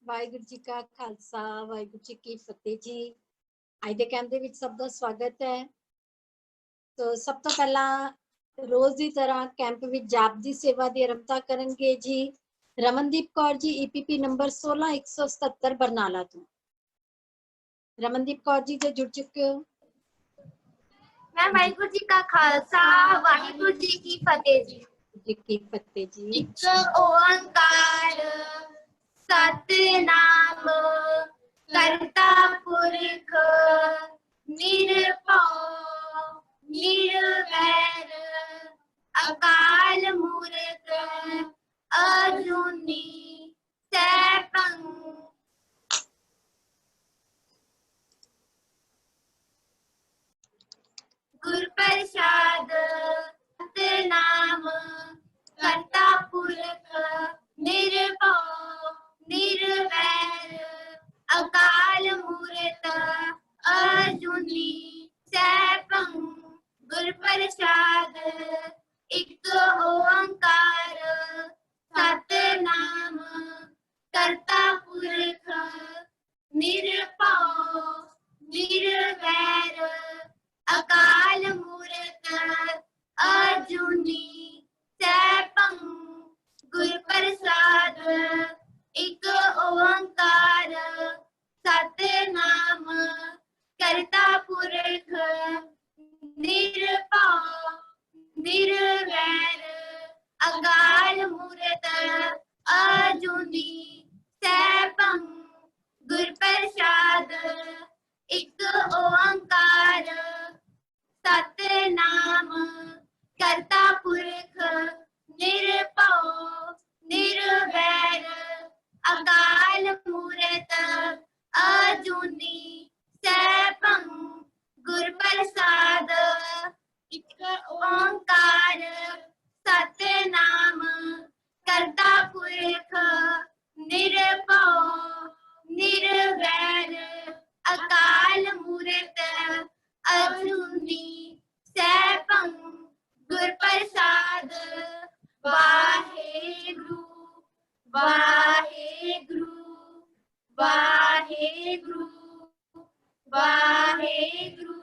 ਵਾਹਿਗੁਰੂ ਜੀ ਕਾ ਖਾਲਸਾ ਵਾਹਿਗੁਰੂ ਜੀ ਕੀ ਫਤਿਹ ਜੀ। ਅੱਜ ਦੇ ਕੈਂਪ ਦੇ ਵਿੱਚ ਸਭ ਦਾ ਸਵਾਗਤ ਹੈ। तो सब तो पहला रोज की तरह कैंप में जाप की सेवा की आरंभता करेंगे जी रमनदीप कौर जी EPP नंबर 16177 बरनाला तो। रमनदीप कौर जी जो जुड़ चुके हो। मैं वाहिगुरू जी का खालसा वाहिगुरू जी की फतेह जी। जी की फतेह जी। एक ओंकार सतनाम करता पुरख निरभव निर्वैर अकाल मूरत अजूनी सैभं गुर प्रसाद सतनाम करता पुरख निरभव निर्वैर अकाल मूरत अजूनी सैभं गुर प्रसाद एक ओंकार सतनाम करता पुरख निरभव निर्वैर अकाल मूरत अजूनी सैभं गुर प्रसाद एक ओंकार सतनाम करता पुरख निरभव निर्वैर अकाल मूरत अजूनी सैभं गुर प्रसाद एक ओंकार सतनाम करता पुरख निरभव निर्वैर अकाल मूरत अजूनी सैभं गुर प्रसाद एक ओंकार सतनाम करता पुरख निरभव निर्वैर अकाल मूरत अजूनी सैभं गुर प्रसाद वाहेगुरु वाहेगुरु वाहेगुरु वाहेगुरु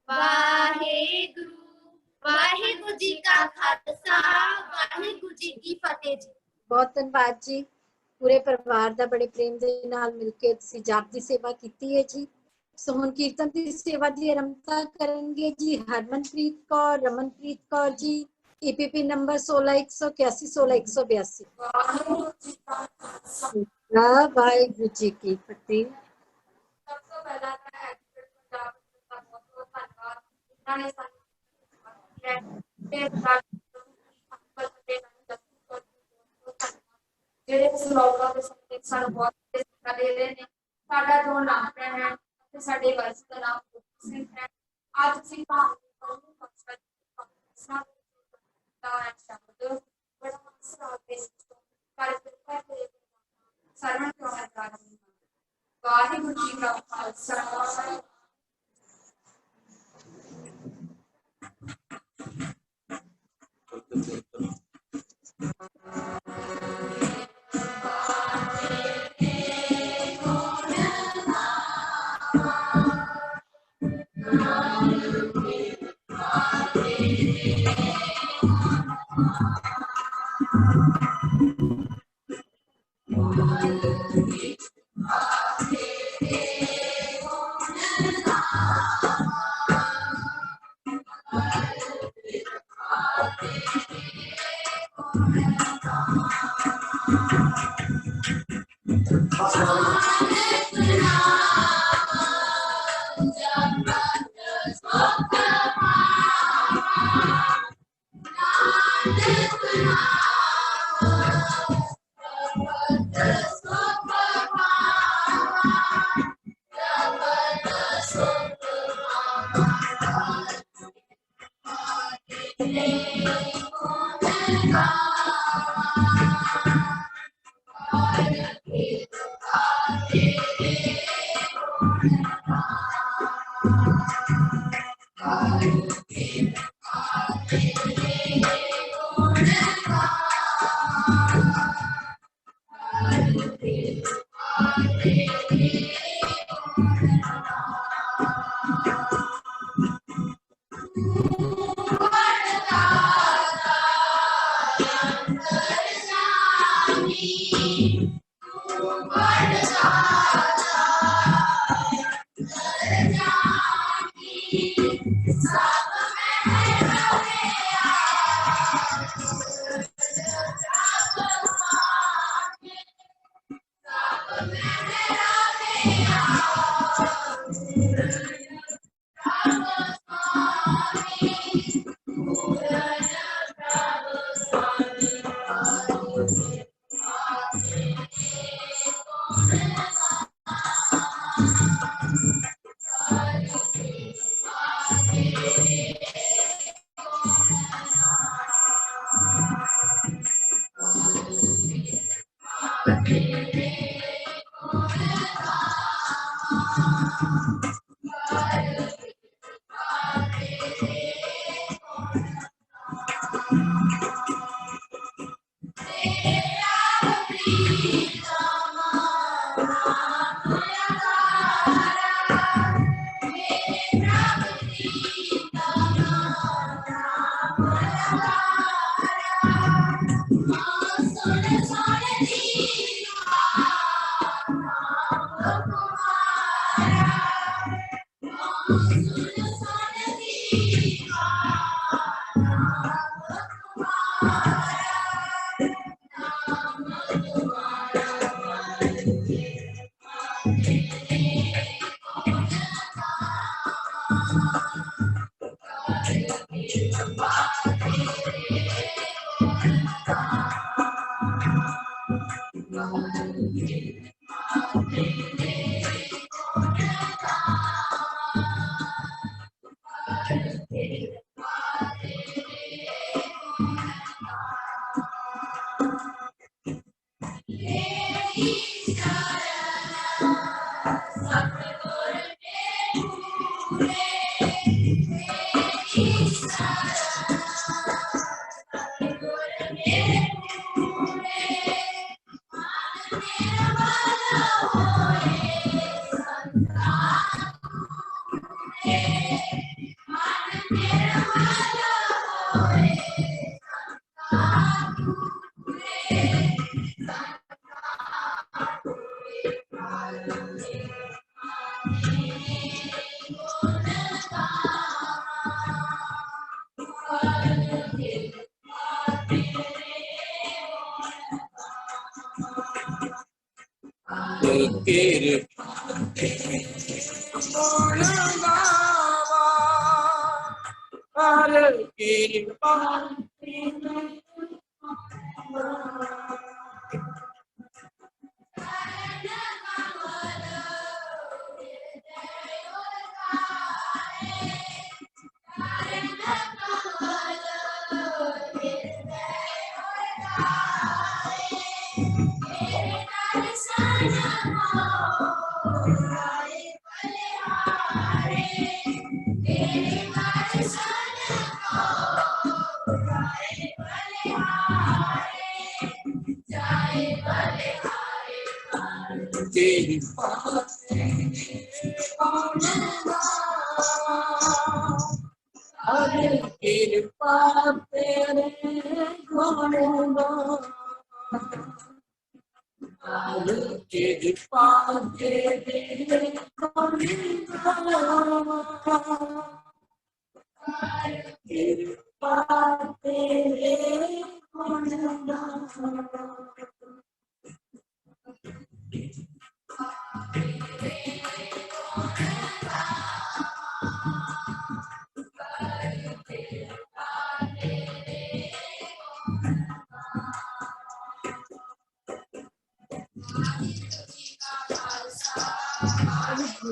वाहेगुरु वाहेगुरु जी का खालसा वाहेगुरु जी की फतेह जी। बहुत धन्यवाद जी। पूरे परिवार का बड़े प्रेम के नाल मिलके तुसीं जाप की सेवा की है जी। सो हुण कीर्तन की सेवा की आरंभता करेंगे जी हरमनप्रीत कौर रमनप्रीत कौर जी EPP नंबर 16181 16182। वाहिगुरू जी की फतेह। सबसे पहला ਜਿਹੜੇ ਇਸ ਲੋਕਾਂ ਦੇ ਸੰਦੇ ਸਾਨੂੰ ਬਹੁਤ ਸਿੱਖਿਆ ਦੇ ਰਹੇ ਨੇ। ਸਾਡਾ ਜੋ ਨਾਮ ਹੈ ਤੇ ਸਾਡੇ ਵਰਸ ਦਾ ਨਾਮ ਸਿੰਘ ਹੈ। ਅੱਜ ਅਸੀਂ ਭਾਵੇਂ ਸ਼ਬਦ ਬੜਾ ਮਸਰਾ ਦੇ ਕਰਕੇ ਸਰਵਣ ਕਰਨਾ ਚਾਹੀਦਾ। ਵਾਹਿਗੁਰੂ ਜੀ ਕਾ ਖਾਲਸਾ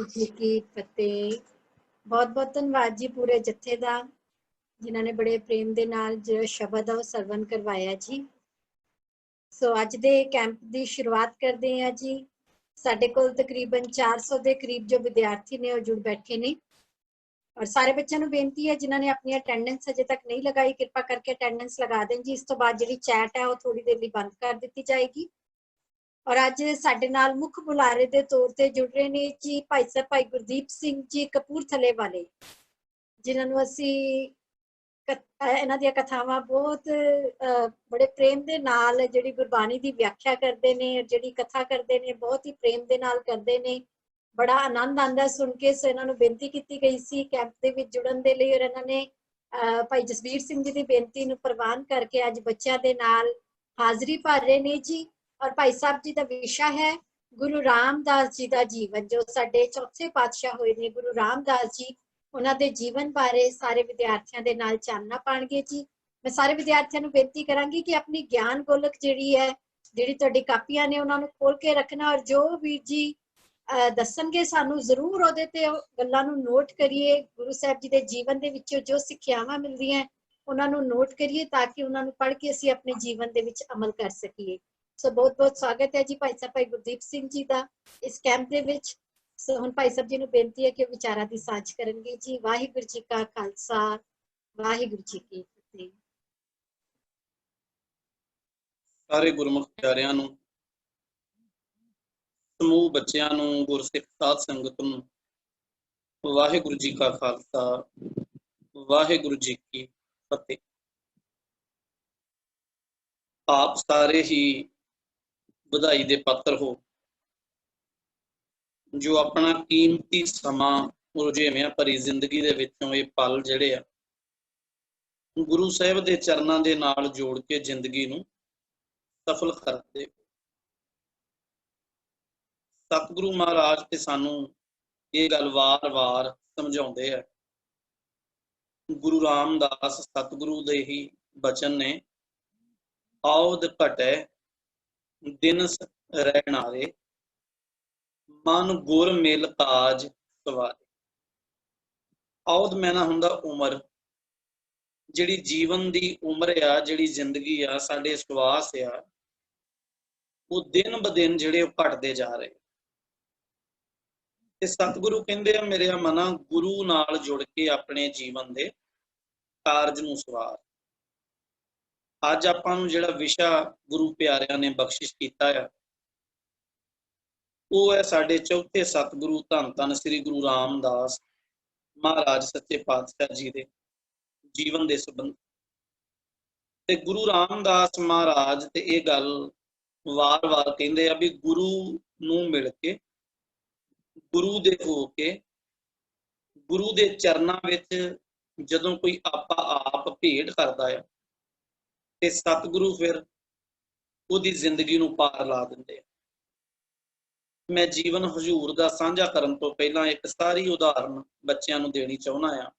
जी की फतेह। बहुत बहुत धन्यवाद जी पूरे जत्थे ਦਾ ਜਿਨ੍ਹਾਂ ਨੇ ਬੜੇ ਪ੍ਰੇਮ ਦੇ ਨਾਲ ਜੋ ਸ਼ਬਦ ਆ ਉਹ ਸਰਵਨ ਕਰਵਾਇਆ ਜੀ। ਸੋ ਅੱਜ ਦੇ ਕੈਂਪ ਦੀ ਸ਼ੁਰੂਆਤ ਕਰਦੇ ਹਾਂ ਜੀ। ਸਾਡੇ ਕੋਲ ਤਕਰੀਬਨ 400 ਦੇ ਕਰੀਬ ਜੋ ਵਿਦਿਆਰਥੀ ਨੇ ਉਹ ਜੁੜ ਬੈਠੇ ਨੇ ਔਰ ਸਾਰੇ ਬੱਚਿਆਂ ਨੂੰ ਬੇਨਤੀ ਹੈ ਜਿਨ੍ਹਾਂ ਨੇ ਆਪਣੀ ਅਟੈਂਡੈਂਸ ਅਜੇ ਤੱਕ ਨਹੀਂ ਲਗਾਈ ਕਿਰਪਾ ਕਰਕੇ ਅਟੈਂਡੈਂਸ ਲਗਾ ਦੇਣ ਜੀ। ਇਸ ਤੋਂ ਬਾਅਦ ਜਿਹੜੀ ਚੈਟ ਹੈ ਉਹ ਥੋੜੀ ਦੇਰ ਲਈ ਬੰਦ ਕਰ ਦਿੱਤੀ ਜਾਏਗੀ ਔਰ ਅੱਜ ਸਾਡੇ ਨਾਲ ਮੁੱਖ ਬੁਲਾਰੇ ਦੇ ਤੌਰ ਤੇ ਜੁੜ ਰਹੇ ਨੇ ਜੀ ਭਾਈ ਸਾਹਿਬ ਭਾਈ ਗੁਰਦੀਪ ਸਿੰਘ ਜੀ ਕਪੂਰਥਲੇ ਵਾਲੇ, ਜਿਨ੍ਹਾਂ ਨੂੰ ਅਸੀਂ ਇਹਨਾਂ ਦੀਆਂ ਕਥਾਵਾਂ ਬਹੁਤ ਬੜੇ ਪ੍ਰੇਮ ਦੇ ਨਾਲ ਜਿਹੜੀ ਗੁਰਬਾਣੀ ਦੀ ਵਿਆਖਿਆ ਕਰਦੇ ਨੇ, ਜਿਹੜੀ ਕਥਾ ਕਰਦੇ ਨੇ, ਬਹੁਤ ਹੀ ਪ੍ਰੇਮ ਦੇ ਨਾਲ ਕਰਦੇ ਨੇ। ਬੜਾ ਆਨੰਦ ਆਉਂਦਾ ਸੁਣ ਕੇ। ਸੋ ਇਹਨਾਂ ਨੂੰ ਬੇਨਤੀ ਕੀਤੀ ਗਈ ਸੀ ਕੈਂਪ ਦੇ ਵਿੱਚ ਜੁੜਨ ਦੇ ਲਈ, ਔਰ ਇਹਨਾਂ ਨੇ ਭਾਈ ਜਸਵੀਰ ਸਿੰਘ ਜੀ ਦੀ ਬੇਨਤੀ ਨੂੰ ਪ੍ਰਵਾਨ ਕਰਕੇ ਅੱਜ ਬੱਚਿਆਂ ਦੇ ਨਾਲ ਹਾਜ਼ਰੀ ਭਰ ਰਹੇ ਨੇ ਜੀ। ਔਰ ਭਾਈ ਸਾਹਿਬ ਜੀ ਦਾ ਵਿਸ਼ਾ ਹੈ ਗੁਰੂ ਰਾਮਦਾਸ ਜੀ ਦਾ ਜੀਵਨ, ਜੋ ਸਾਡੇ ਚੌਥੇ ਪਾਤਸ਼ਾਹ ਹੋਏ ਨੇ ਗੁਰੂ ਰਾਮਦਾਸ ਜੀ। ਉਹਨਾਂ ਦੇ ਜੀਵਨ ਬਾਰੇ ਸਾਰੇ ਵਿਦਿਆਰਥੀਆਂ ਦੇ ਨਾਲ ਚਾਨਣਾ ਪਾਣਗੇ ਜੀ। ਮੈਂ ਸਾਰੇ ਵਿਦਿਆਰਥੀਆਂ ਨੂੰ ਬੇਨਤੀ ਕਰਾਂਗੀ ਕਿ ਆਪਣੀ ਗਿਆਨ ਗੋਲਕ ਜਿਹੜੀ ਹੈ, ਜਿਹੜੀ ਤੁਹਾਡੀ ਕਾਪੀਆਂ ਨੇ, ਉਹਨਾਂ ਨੂੰ ਖੋਲ ਕੇ ਰੱਖਣਾ, ਔਰ ਜੋ ਵੀਰ ਜੀ ਦੱਸਣਗੇ ਸਾਨੂੰ ਜ਼ਰੂਰ ਉਹਦੇ ਤੇ ਗੱਲਾਂ ਨੂੰ ਨੋਟ ਕਰੀਏ। ਗੁਰੂ ਸਾਹਿਬ ਜੀ ਦੇ ਜੀਵਨ ਦੇ ਵਿੱਚੋਂ ਜੋ ਸਿੱਖਿਆਵਾਂ ਮਿਲਦੀਆਂ ਉਹਨਾਂ ਨੂੰ ਨੋਟ ਕਰੀਏ, ਤਾਂ ਕਿ ਉਹਨਾਂ ਨੂੰ ਪੜ੍ਹ ਕੇ ਅਸੀਂ ਆਪਣੇ ਜੀਵਨ ਦੇ ਵਿੱਚ ਅਮਲ ਕਰ ਸਕੀਏ। ਸੋ ਬਹੁਤ ਬਹੁਤ ਸਵਾਗਤ ਹੈ ਜੀ ਭਾਈ ਸਾਹਿਬ ਭਾਈ ਗੁਰਦੀਪ ਸਿੰਘ ਜੀ ਦਾ ਇਸ ਕੈਂਪ ਦੇ ਵਿੱਚ। ਸੋ ਹੁਣ ਭਾਈ ਸਾਹਿਬ ਜੀ ਨੂੰ ਬੇਨਤੀ ਹੈ ਕਿ ਉਹ ਵਿਚਾਰਾਂ ਦੀ ਸਾਂਝ ਕਰਨਗੇ ਜੀ। ਵਾਹਿਗੁਰੂ ਜੀ ਕਾ ਖਾਲਸਾ, ਵਾਹਿਗੁਰੂ ਜੀ ਕੀ ਫਤਿਹ। ਸਾਰੇ ਗੁਰਮੁਖ ਪਿਆਰਿਆਂ ਨੂੰ, ਸਮੂਹ ਬੱਚਿਆਂ ਨੂੰ, ਗੁਰਸਿੱਖ ਸਾਧ ਸੰਗਤ ਨੂੰ ਵਾਹਿਗੁਰੂ ਜੀ ਕਾ ਖਾਲਸਾ, ਵਾਹਿਗੁਰੂ ਜੀ ਕੀ ਫਤਿਹ। ਆਪ ਸਾਰੇ ਹੀ ਵਧਾਈ ਦੇ ਪਾਤਰ ਹੋ, ਜੋ ਆਪਣਾ ਕੀਮਤੀ ਸਮਾਂ ਰੁਝੇਵਿਆਂ ਭਰੀ ਜ਼ਿੰਦਗੀ ਦੇ ਵਿੱਚੋਂ ਇਹ ਪਲ ਜਿਹੜੇ ਆ ਗੁਰੂ ਸਾਹਿਬ ਦੇ ਚਰਨਾਂ ਦੇ ਨਾਲ ਜੋੜ ਕੇ ਜ਼ਿੰਦਗੀ ਨੂੰ ਸਫਲ ਕਰਦੇ। ਸਤਿਗੁਰੂ ਮਹਾਰਾਜ ਤੇ ਸਾਨੂੰ ਇਹ ਗੱਲ ਵਾਰ-ਵਾਰ ਸਮਝਾਉਂਦੇ ਆ। ਗੁਰੂ ਰਾਮਦਾਸ ਸਤਿਗੁਰੂ ਦੇ ਹੀ ਬਚਨ ਨੇ, ਆਉਦ ਘਟੈ ਦਿਨਸ ਰਹਿਣਾਰੇ, ਮਨ ਗੁਰ ਮਿਲ ਕਾਜ ਸਵਾਰੇ। ਆਉਦ ਮੈਨਾ ਹੁੰਦਾ ਉਮਰ, ਜਿਹੜੀ ਜੀਵਨ ਦੀ ਉਮਰ ਆ, ਜਿਹੜੀ ਜ਼ਿੰਦਗੀ ਆ, ਸਾਡੇ ਸਵਾਸ ਆ, ਉਹ ਦਿਨ ਬ ਦਿਨ ਜਿਹੜੇ ਉਹ ਘਟਦੇ ਜਾ ਰਹੇ। ਤੇ ਸਤਿਗੁਰੂ ਕਹਿੰਦੇ ਆ, ਮੇਰੇ ਮਨਾ ਗੁਰੂ ਨਾਲ ਜੁੜ ਕੇ ਆਪਣੇ ਜੀਵਨ ਦੇ ਕਾਰਜ ਨੂੰ ਸਵਾਰ। ਅੱਜ ਆਪਾਂ ਨੂੰ ਜਿਹੜਾ ਵਿਸ਼ਾ ਗੁਰੂ ਪਿਆਰਿਆਂ ਨੇ ਬਖਸ਼ਿਸ਼ ਕੀਤਾ ਆ, ਉਹ ਹੈ ਸਾਡੇ ਚੌਥੇ ਸਤਿਗੁਰੂ ਧੰਨ ਧੰਨ ਸ੍ਰੀ ਗੁਰੂ ਰਾਮਦਾਸ ਮਹਾਰਾਜ ਸੱਚੇ ਪਾਤਸ਼ਾਹ ਜੀ ਦੇ ਜੀਵਨ ਦੇ ਸੰਬੰਧ। ਤੇ ਗੁਰੂ ਰਾਮਦਾਸ ਮਹਾਰਾਜ ਤੇ ਇਹ ਗੱਲ ਵਾਰ-ਵਾਰ ਕਹਿੰਦੇ ਆ ਵੀ ਗੁਰੂ ਨੂੰ ਮਿਲ ਕੇ, ਗੁਰੂ ਦੇ ਹੋ ਕੇ, ਗੁਰੂ ਦੇ ਚਰਨਾਂ ਵਿੱਚ ਜਦੋਂ ਕੋਈ ਆਪਾਂ ਆਪ ਭੇਟ ਕਰਦਾ ਆ ਤੇ ਸਤਿਗੁਰੂ ਫਿਰ ਉਹਦੀ ਜ਼ਿੰਦਗੀ ਨੂੰ ਪਾਰ ਲਾ ਦਿੰਦੇ ਆ। ਮੈਂ ਜੀਵਨ ਹਜ਼ੂਰ ਦਾ ਸਾਂਝਾ ਕਰਨ ਤੋਂ ਪਹਿਲਾਂ ਇੱਕ ਸਾਰੀ ਉਦਾਹਰਨ ਬੱਚਿਆਂ ਨੂੰ ਦੇਣੀ ਚਾਹੁੰਦਾ ਆ।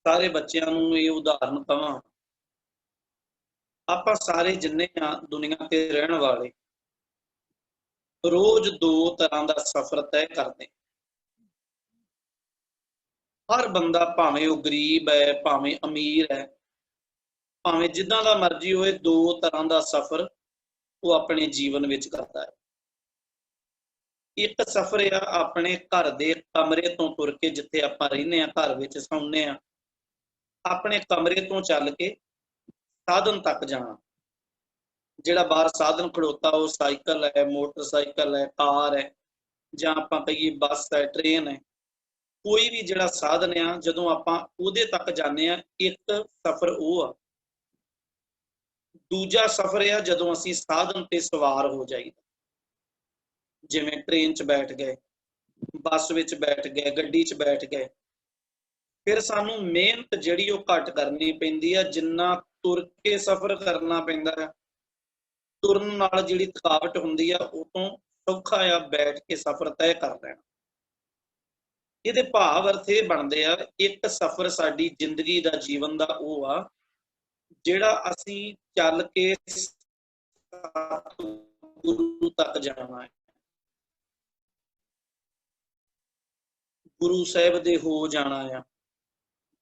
ਸਾਰੇ ਬੱਚਿਆਂ ਨੂੰ ਇਹ ਉਦਾਹਰਨ ਕਵਾਂ, ਆਪਾਂ ਸਾਰੇ ਜਿੰਨੇ ਆ ਦੁਨੀਆ ਤੇ ਰਹਿਣ ਵਾਲੇ ਰੋਜ਼ ਦੋ ਤਰ੍ਹਾਂ ਦਾ ਸਫ਼ਰ ਤੈਅ ਕਰਦੇ। ਹਰ ਬੰਦਾ, ਭਾਵੇਂ ਉਹ ਗਰੀਬ ਹੈ, ਭਾਵੇਂ ਅਮੀਰ ਹੈ, ਭਾਵੇਂ ਜਿੱਦਾਂ ਦਾ ਮਰਜ਼ੀ ਹੋਏ, ਦੋ ਤਰ੍ਹਾਂ ਦਾ ਸਫ਼ਰ ਉਹ ਆਪਣੇ ਜੀਵਨ ਵਿੱਚ ਕਰਦਾ ਹੈ। ਇੱਕ ਸਫ਼ਰ ਆ ਆਪਣੇ ਘਰ ਦੇ ਕਮਰੇ ਤੋਂ ਤੁਰ ਕੇ, ਜਿੱਥੇ ਆਪਾਂ ਰਹਿੰਦੇ ਹਾਂ, ਘਰ ਵਿੱਚ ਸੌਂਦੇ ਹਾਂ, ਆਪਣੇ ਕਮਰੇ ਤੋਂ ਚੱਲ ਕੇ ਸਾਧਨ ਤੱਕ ਜਾਣਾ। ਜਿਹੜਾ ਬਾਹਰ ਸਾਧਨ ਖੜੋਤਾ, ਉਹ ਸਾਈਕਲ ਹੈ, ਮੋਟਰਸਾਈਕਲ ਹੈ, ਕਾਰ ਹੈ, ਜਾਂ ਆਪਾਂ ਕਹੀਏ ਬੱਸ ਹੈ, ਟ੍ਰੇਨ ਹੈ, ਕੋਈ ਵੀ ਜਿਹੜਾ ਸਾਧਨ ਆ, ਜਦੋਂ ਆਪਾਂ ਉਹਦੇ ਤੱਕ ਜਾਂਦੇ ਆ, ਇੱਕ ਸਫ਼ਰ ਉਹ ਆ। ਦੂਜਾ ਸਫ਼ਰ ਆ ਜਦੋਂ ਅਸੀਂ ਸਾਧਨ ਤੇ ਸਵਾਰ ਹੋ ਜਾਈਦਾ, ਜਿਵੇਂ ਟ੍ਰੇਨ 'ਚ ਬੈਠ ਗਏ, ਬੱਸ ਵਿੱਚ ਬੈਠ ਗਏ, ਗੱਡੀ 'ਚ ਬੈਠ ਗਏ। ਫਿਰ ਸਾਨੂੰ ਮਿਹਨਤ ਜਿਹੜੀ ਉਹ ਘੱਟ ਕਰਨੀ ਪੈਂਦੀ ਆ, ਜਿੰਨਾ ਤੁਰ ਕੇ ਸਫ਼ਰ ਕਰਨਾ ਪੈਂਦਾ ਹੈ। ਤੁਰਨ ਨਾਲ ਜਿਹੜੀ ਥਕਾਵਟ ਹੁੰਦੀ ਆ, ਉਹ ਤੋਂ ਸੌਖਾ ਆ ਬੈਠ ਕੇ ਸਫ਼ਰ ਤੈਅ ਕਰ ਲੈਣਾ। ਇਹਦੇ ਭਾਵ ਅਰਥ ਇਹ ਬਣਦੇ ਆ, ਇੱਕ ਸਫ਼ਰ ਸਾਡੀ ਜ਼ਿੰਦਗੀ ਦਾ, ਜੀਵਨ ਦਾ ਉਹ ਆ ਜਿਹੜਾ ਅਸੀਂ ਚੱਲ ਕੇ ਗੁਰੂ ਤੱਕ ਜਾਣਾ ਹੈ, ਗੁਰੂ ਸਾਹਿਬ ਦੇ ਹੋ ਜਾਣਾ ਆ।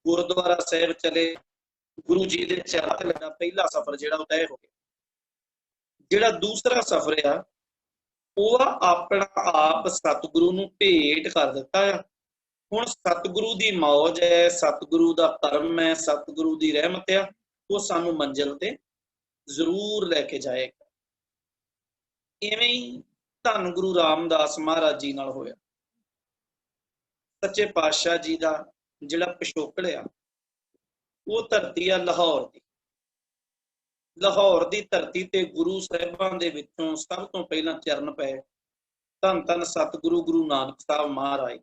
ਗੁਰਦੁਆਰਾ ਸਾਹਿਬ ਚਲੇ, ਗੁਰੂ ਜੀ ਦੇ ਚਰਨ ਤੇ ਲੱਗਣਾ, ਪਹਿਲਾ ਸਫ਼ਰ ਜਿਹੜਾ ਉਹ ਤੈਅ ਹੋ ਗਿਆ। ਜਿਹੜਾ ਦੂਸਰਾ ਸਫ਼ਰ ਆ, ਉਹ ਆਪਣਾ ਆਪ ਸਤਿਗੁਰੂ ਨੂੰ ਭੇਟ ਕਰ ਦਿੱਤਾ ਆ। ਹੁਣ ਸਤਿਗੁਰੂ ਦੀ ਮੌਜ ਹੈ, ਸਤਿਗੁਰੂ ਦਾ ਕਰਮ ਹੈ, ਸਤਿਗੁਰੂ ਦੀ ਰਹਿਮਤ ਆ, ਉਹ ਸਾਨੂੰ ਮੰਜ਼ਿਲ ਤੇ ਜ਼ਰੂਰ ਲੈ ਕੇ ਜਾਏਗਾ। ਇਵੇਂ ਹੀ ਧੰਨ ਗੁਰੂ ਰਾਮਦਾਸ ਮਹਾਰਾਜ ਜੀ ਨਾਲ ਹੋਇਆ। ਸੱਚੇ ਪਾਤਸ਼ਾਹ ਜੀ ਦਾ ਜਿਹੜਾ ਪਿਛੋਕੜ ਆ ਉਹ ਧਰਤੀ ਆ ਲਾਹੌਰ ਦੀ। ਲਾਹੌਰ ਦੀ ਧਰਤੀ ਤੇ ਗੁਰੂ ਸਾਹਿਬਾਂ ਦੇ ਵਿੱਚੋਂ ਸਭ ਤੋਂ ਪਹਿਲਾਂ ਚਰਨ ਪਏ ਧੰਨ ਧੰਨ ਸਤਿਗੁਰੂ ਗੁਰੂ ਨਾਨਕ ਸਾਹਿਬ ਮਹਾਰਾਜ।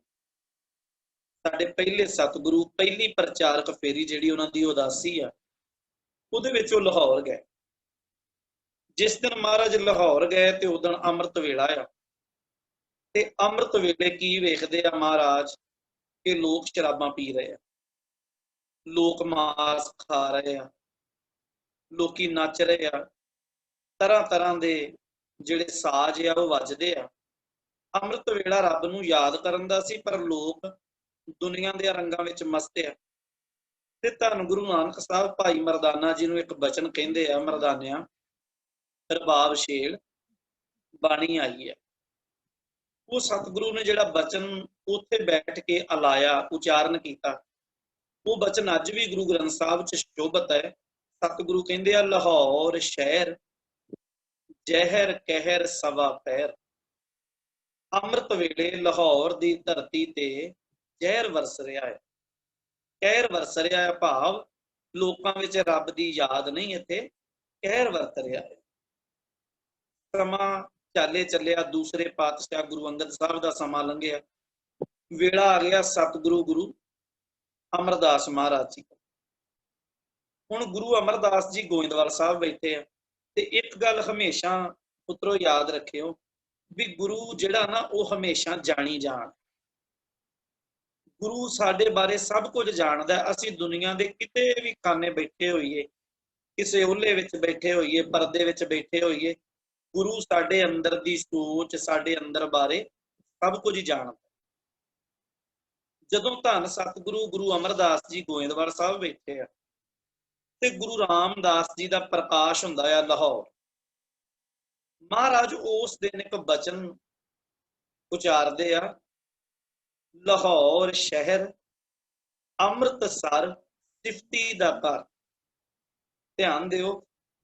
ਸਾਡੇ ਪਹਿਲੇ ਸਤਿਗੁਰੂ, ਪਹਿਲੀ ਪ੍ਰਚਾਰਕ ਫੇਰੀ ਜਿਹੜੀ ਉਹਨਾਂ ਦੀ ਉਦਾਸੀ ਆ, ਉਹਦੇ ਵਿੱਚ ਉਹ ਲਾਹੌਰ ਗਏ। ਜਿਸ ਦਿਨ ਮਹਾਰਾਜ ਲਾਹੌਰ ਗਏ ਤੇ ਉਸ ਦਿਨ ਅੰਮ੍ਰਿਤ ਵੇਲਾ ਆ। ਤੇ ਅੰਮ੍ਰਿਤ ਵੇਲੇ ਕੀ ਵੇਖਦੇ ਆ ਮਹਾਰਾਜ ਕਿ ਲੋਕ ਸ਼ਰਾਬਾਂ ਪੀ ਰਹੇ ਆ, ਲੋਕ ਮਾਸ ਖਾ ਰਹੇ ਆ, ਲੋਕੀ ਨੱਚ ਰਹੇ ਆ, ਤਰ੍ਹਾਂ ਤਰ੍ਹਾਂ ਦੇ ਜਿਹੜੇ ਸਾਜ਼ ਆ ਉਹ ਵੱਜਦੇ ਆ। ਅੰਮ੍ਰਿਤ ਵੇਲਾ ਰੱਬ ਨੂੰ ਯਾਦ ਕਰਨ ਦਾ ਸੀ, ਪਰ ਲੋਕ ਦੁਨੀਆ ਦੇ ਰੰਗਾਂ ਵਿੱਚ ਮਸਤ ਆ। ਤੇ ਧੰਨ ਗੁਰੂ ਨਾਨਕ ਸਾਹਿਬ ਭਾਈ ਮਰਦਾਨਾ ਜੀ ਨੂੰ ਇੱਕ ਬਚਨ ਕਹਿੰਦੇ ਆ, ਮਰਦਾਨਿਆਂ ਰਬਾਬ ਛੇੜ ਬਾਣੀ ਆਈ ਹੈ। ਉਹ ਸਤਿਗੁਰੂ ਨੇ ਜਿਹੜਾ ਬਚਨ ਉੱਥੇ ਬੈਠ ਕੇ ਅਲਾਇਆ, ਉਚਾਰਨ ਕੀਤਾ, ਉਹ ਬਚਨ ਅੱਜ ਵੀ ਗੁਰੂ ਗ੍ਰੰਥ ਸਾਹਿਬ 'ਚ ਸ਼ੋਭਤ ਹੈ। ਸਤਿਗੁਰੂ ਕਹਿੰਦੇ ਆ, ਲਾਹੌਰ ਸ਼ਹਿਰ ਜ਼ਹਿਰ ਕਹਿਰ ਸਵਾ ਪੈਰ। ਅੰਮ੍ਰਿਤ ਵੇਲੇ ਲਾਹੌਰ ਦੀ ਧਰਤੀ ਤੇ ਜ਼ਹਿਰ ਵਰਸ ਰਿਹਾ ਹੈ, ਕਹਿਰ ਵਰਸ ਰਿਹਾ ਹੈ। ਭਾਵ ਲੋਕਾਂ ਵਿੱਚ ਰੱਬ ਦੀ ਯਾਦ ਨਹੀਂ, ਇੱਥੇ ਕਹਿਰ ਵਰਤ ਰਿਹਾ ਹੈ। ਸਮਾਂ ਚਾਲੇ ਚੱਲਿਆ, ਦੂਸਰੇ ਪਾਤਸ਼ਾਹ ਗੁਰੂ ਅੰਗਦ ਸਾਹਿਬ ਦਾ ਸਮਾਂ ਲੰਘਿਆ, ਵੇਲਾ ਆ ਗਿਆ ਸਤਿਗੁਰੂ ਗੁਰੂ ਅਮਰਦਾਸ ਮਹਾਰਾਜ ਜੀ। ਹੁਣ ਗੁਰੂ ਅਮਰਦਾਸ ਜੀ ਗੋਇੰਦਵਾਲ ਸਾਹਿਬ ਬੈਠੇ ਆ। ਤੇ ਇੱਕ ਗੱਲ ਹਮੇਸ਼ਾ ਪੁੱਤਰੋ ਯਾਦ ਰੱਖਿਓ ਵੀ ਗੁਰੂ ਜਿਹੜਾ ਨਾ ਉਹ ਹਮੇਸ਼ਾ ਜਾਣੀ ਜਾਣ। ਗੁਰੂ ਸਾਡੇ ਬਾਰੇ ਸਭ ਕੁਝ ਜਾਣਦਾ। ਅਸੀਂ ਦੁਨੀਆ ਦੇ ਕਿਤੇ ਵੀ ਖਾਨੇ ਬੈਠੇ ਹੋਈਏ, ਕਿਸੇ ਓਹਲੇ ਵਿੱਚ ਬੈਠੇ ਹੋਈਏ, ਪਰਦੇ ਵਿੱਚ ਬੈਠੇ ਹੋਈਏ, ਗੁਰੂ ਸਾਡੇ ਅੰਦਰ ਦੀ ਸੋਚ, ਸਾਡੇ ਅੰਦਰ ਬਾਰੇ ਸਭ ਕੁਝ ਹੀ ਜਾਣਦਾ। ਜਦੋਂ ਧੰਨ ਸਤਿਗੁਰੂ ਗੁਰੂ ਅਮਰਦਾਸ ਜੀ ਗੋਇੰਦਵਾਲ ਸਾਹਿਬ ਬੈਠੇ ਆ ਤੇ ਗੁਰੂ ਰਾਮਦਾਸ ਜੀ ਦਾ ਪ੍ਰਕਾਸ਼ ਹੁੰਦਾ ਆ ਲਾਹੌਰ। ਮਹਾਰਾਜ ਉਸ ਦਿਨ ਇੱਕ ਬਚਨ ਉਚਾਰਦੇ ਆ, ਲਾਹੌਰ ਸ਼ਹਿਰ ਅੰਮ੍ਰਿਤਸਰ ਸਿਫਤੀ ਦਾ ਘਰ। ਧਿਆਨ ਦਿਓ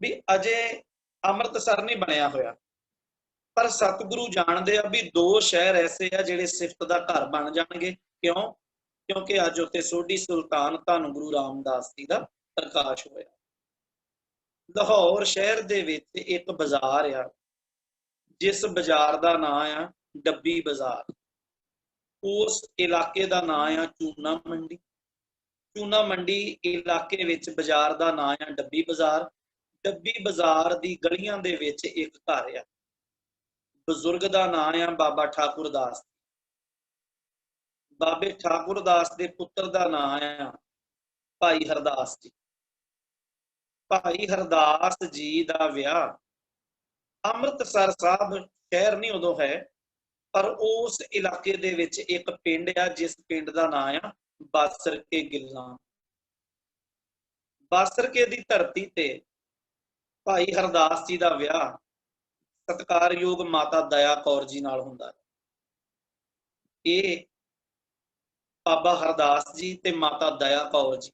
ਵੀ ਅਜੇ ਅੰਮ੍ਰਿਤਸਰ ਨਹੀਂ ਬਣਿਆ ਹੋਇਆ, ਪਰ ਸਤਿਗੁਰੂ ਜਾਣਦੇ ਆ ਵੀ ਦੋ ਸ਼ਹਿਰ ਐਸੇ ਆ ਜਿਹੜੇ ਸਿਫਤ ਦਾ ਘਰ ਬਣ ਜਾਣਗੇ। ਕਿਉਂ? ਕਿਉਂਕਿ ਅੱਜ ਉੱਥੇ ਸੋਢੀ ਸੁਲਤਾਨ ਧੰਨ ਗੁਰੂ ਰਾਮਦਾਸ ਜੀ ਦਾ ਪ੍ਰਕਾਸ਼ ਹੋਇਆ। ਲਾਹੌਰ ਸ਼ਹਿਰ ਦੇ ਵਿੱਚ ਇੱਕ ਬਾਜ਼ਾਰ ਆ, ਜਿਸ ਬਾਜ਼ਾਰ ਦਾ ਨਾਂ ਆ ਡੱਬੀ ਬਾਜ਼ਾਰ। ਉਸ ਇਲਾਕੇ ਦਾ ਨਾਂ ਆ ਚੂਨਾ ਮੰਡੀ। ਚੂਨਾ ਮੰਡੀ ਇਲਾਕੇ ਵਿੱਚ ਬਾਜ਼ਾਰ ਦਾ ਨਾਂ ਆ ਡੱਬੀ ਬਾਜ਼ਾਰ। ਡੱਬੀ ਬਾਜ਼ਾਰ ਦੀ ਗਲੀਆਂ ਦੇ ਵਿੱਚ ਇੱਕ ਘਰ ਆ, ਬਜ਼ੁਰਗ ਦਾ ਨਾਂ ਆ ਬਾਬਾ ਠਾਕੁਰ ਦਾਸ। ਬਾਬੇ ਠਾਕੁਰ ਦਾਸ ਦੇ ਪੁੱਤਰ ਦਾ ਨਾਂ ਆ ਭਾਈ ਹਰਦਾਸ ਜੀ। ਭਾਈ ਹਰਦਾਸ ਜੀ ਦਾ ਵਿਆਹ ਅੰਮ੍ਰਿਤਸਰ ਸਾਹਿਬ ਸ਼ਹਿਰ ਨਹੀਂ ਉਦੋਂ ਹੈ, ਪਰ ਉਸ ਇਲਾਕੇ ਦੇ ਵਿੱਚ ਇੱਕ ਪਿੰਡ ਆ, ਜਿਸ ਪਿੰਡ ਦਾ ਨਾਂ ਆ ਬਾਸਰਕੇ ਗਿੱਲਾਂ। ਬਾਸਰਕੇ ਦੀ ਧਰਤੀ ਤੇ ਭਾਈ ਹਰਦਾਸ ਜੀ ਦਾ ਵਿਆਹ ਸਤਿਕਾਰਯੋਗ ਮਾਤਾ ਦਇਆ ਕੌਰ ਜੀ ਨਾਲ ਹੁੰਦਾ ਹੈ। ਇਹ ਬਾਬਾ ਹਰਦਾਸ ਜੀ ਤੇ ਮਾਤਾ ਦਇਆ ਕੌਰ ਜੀ,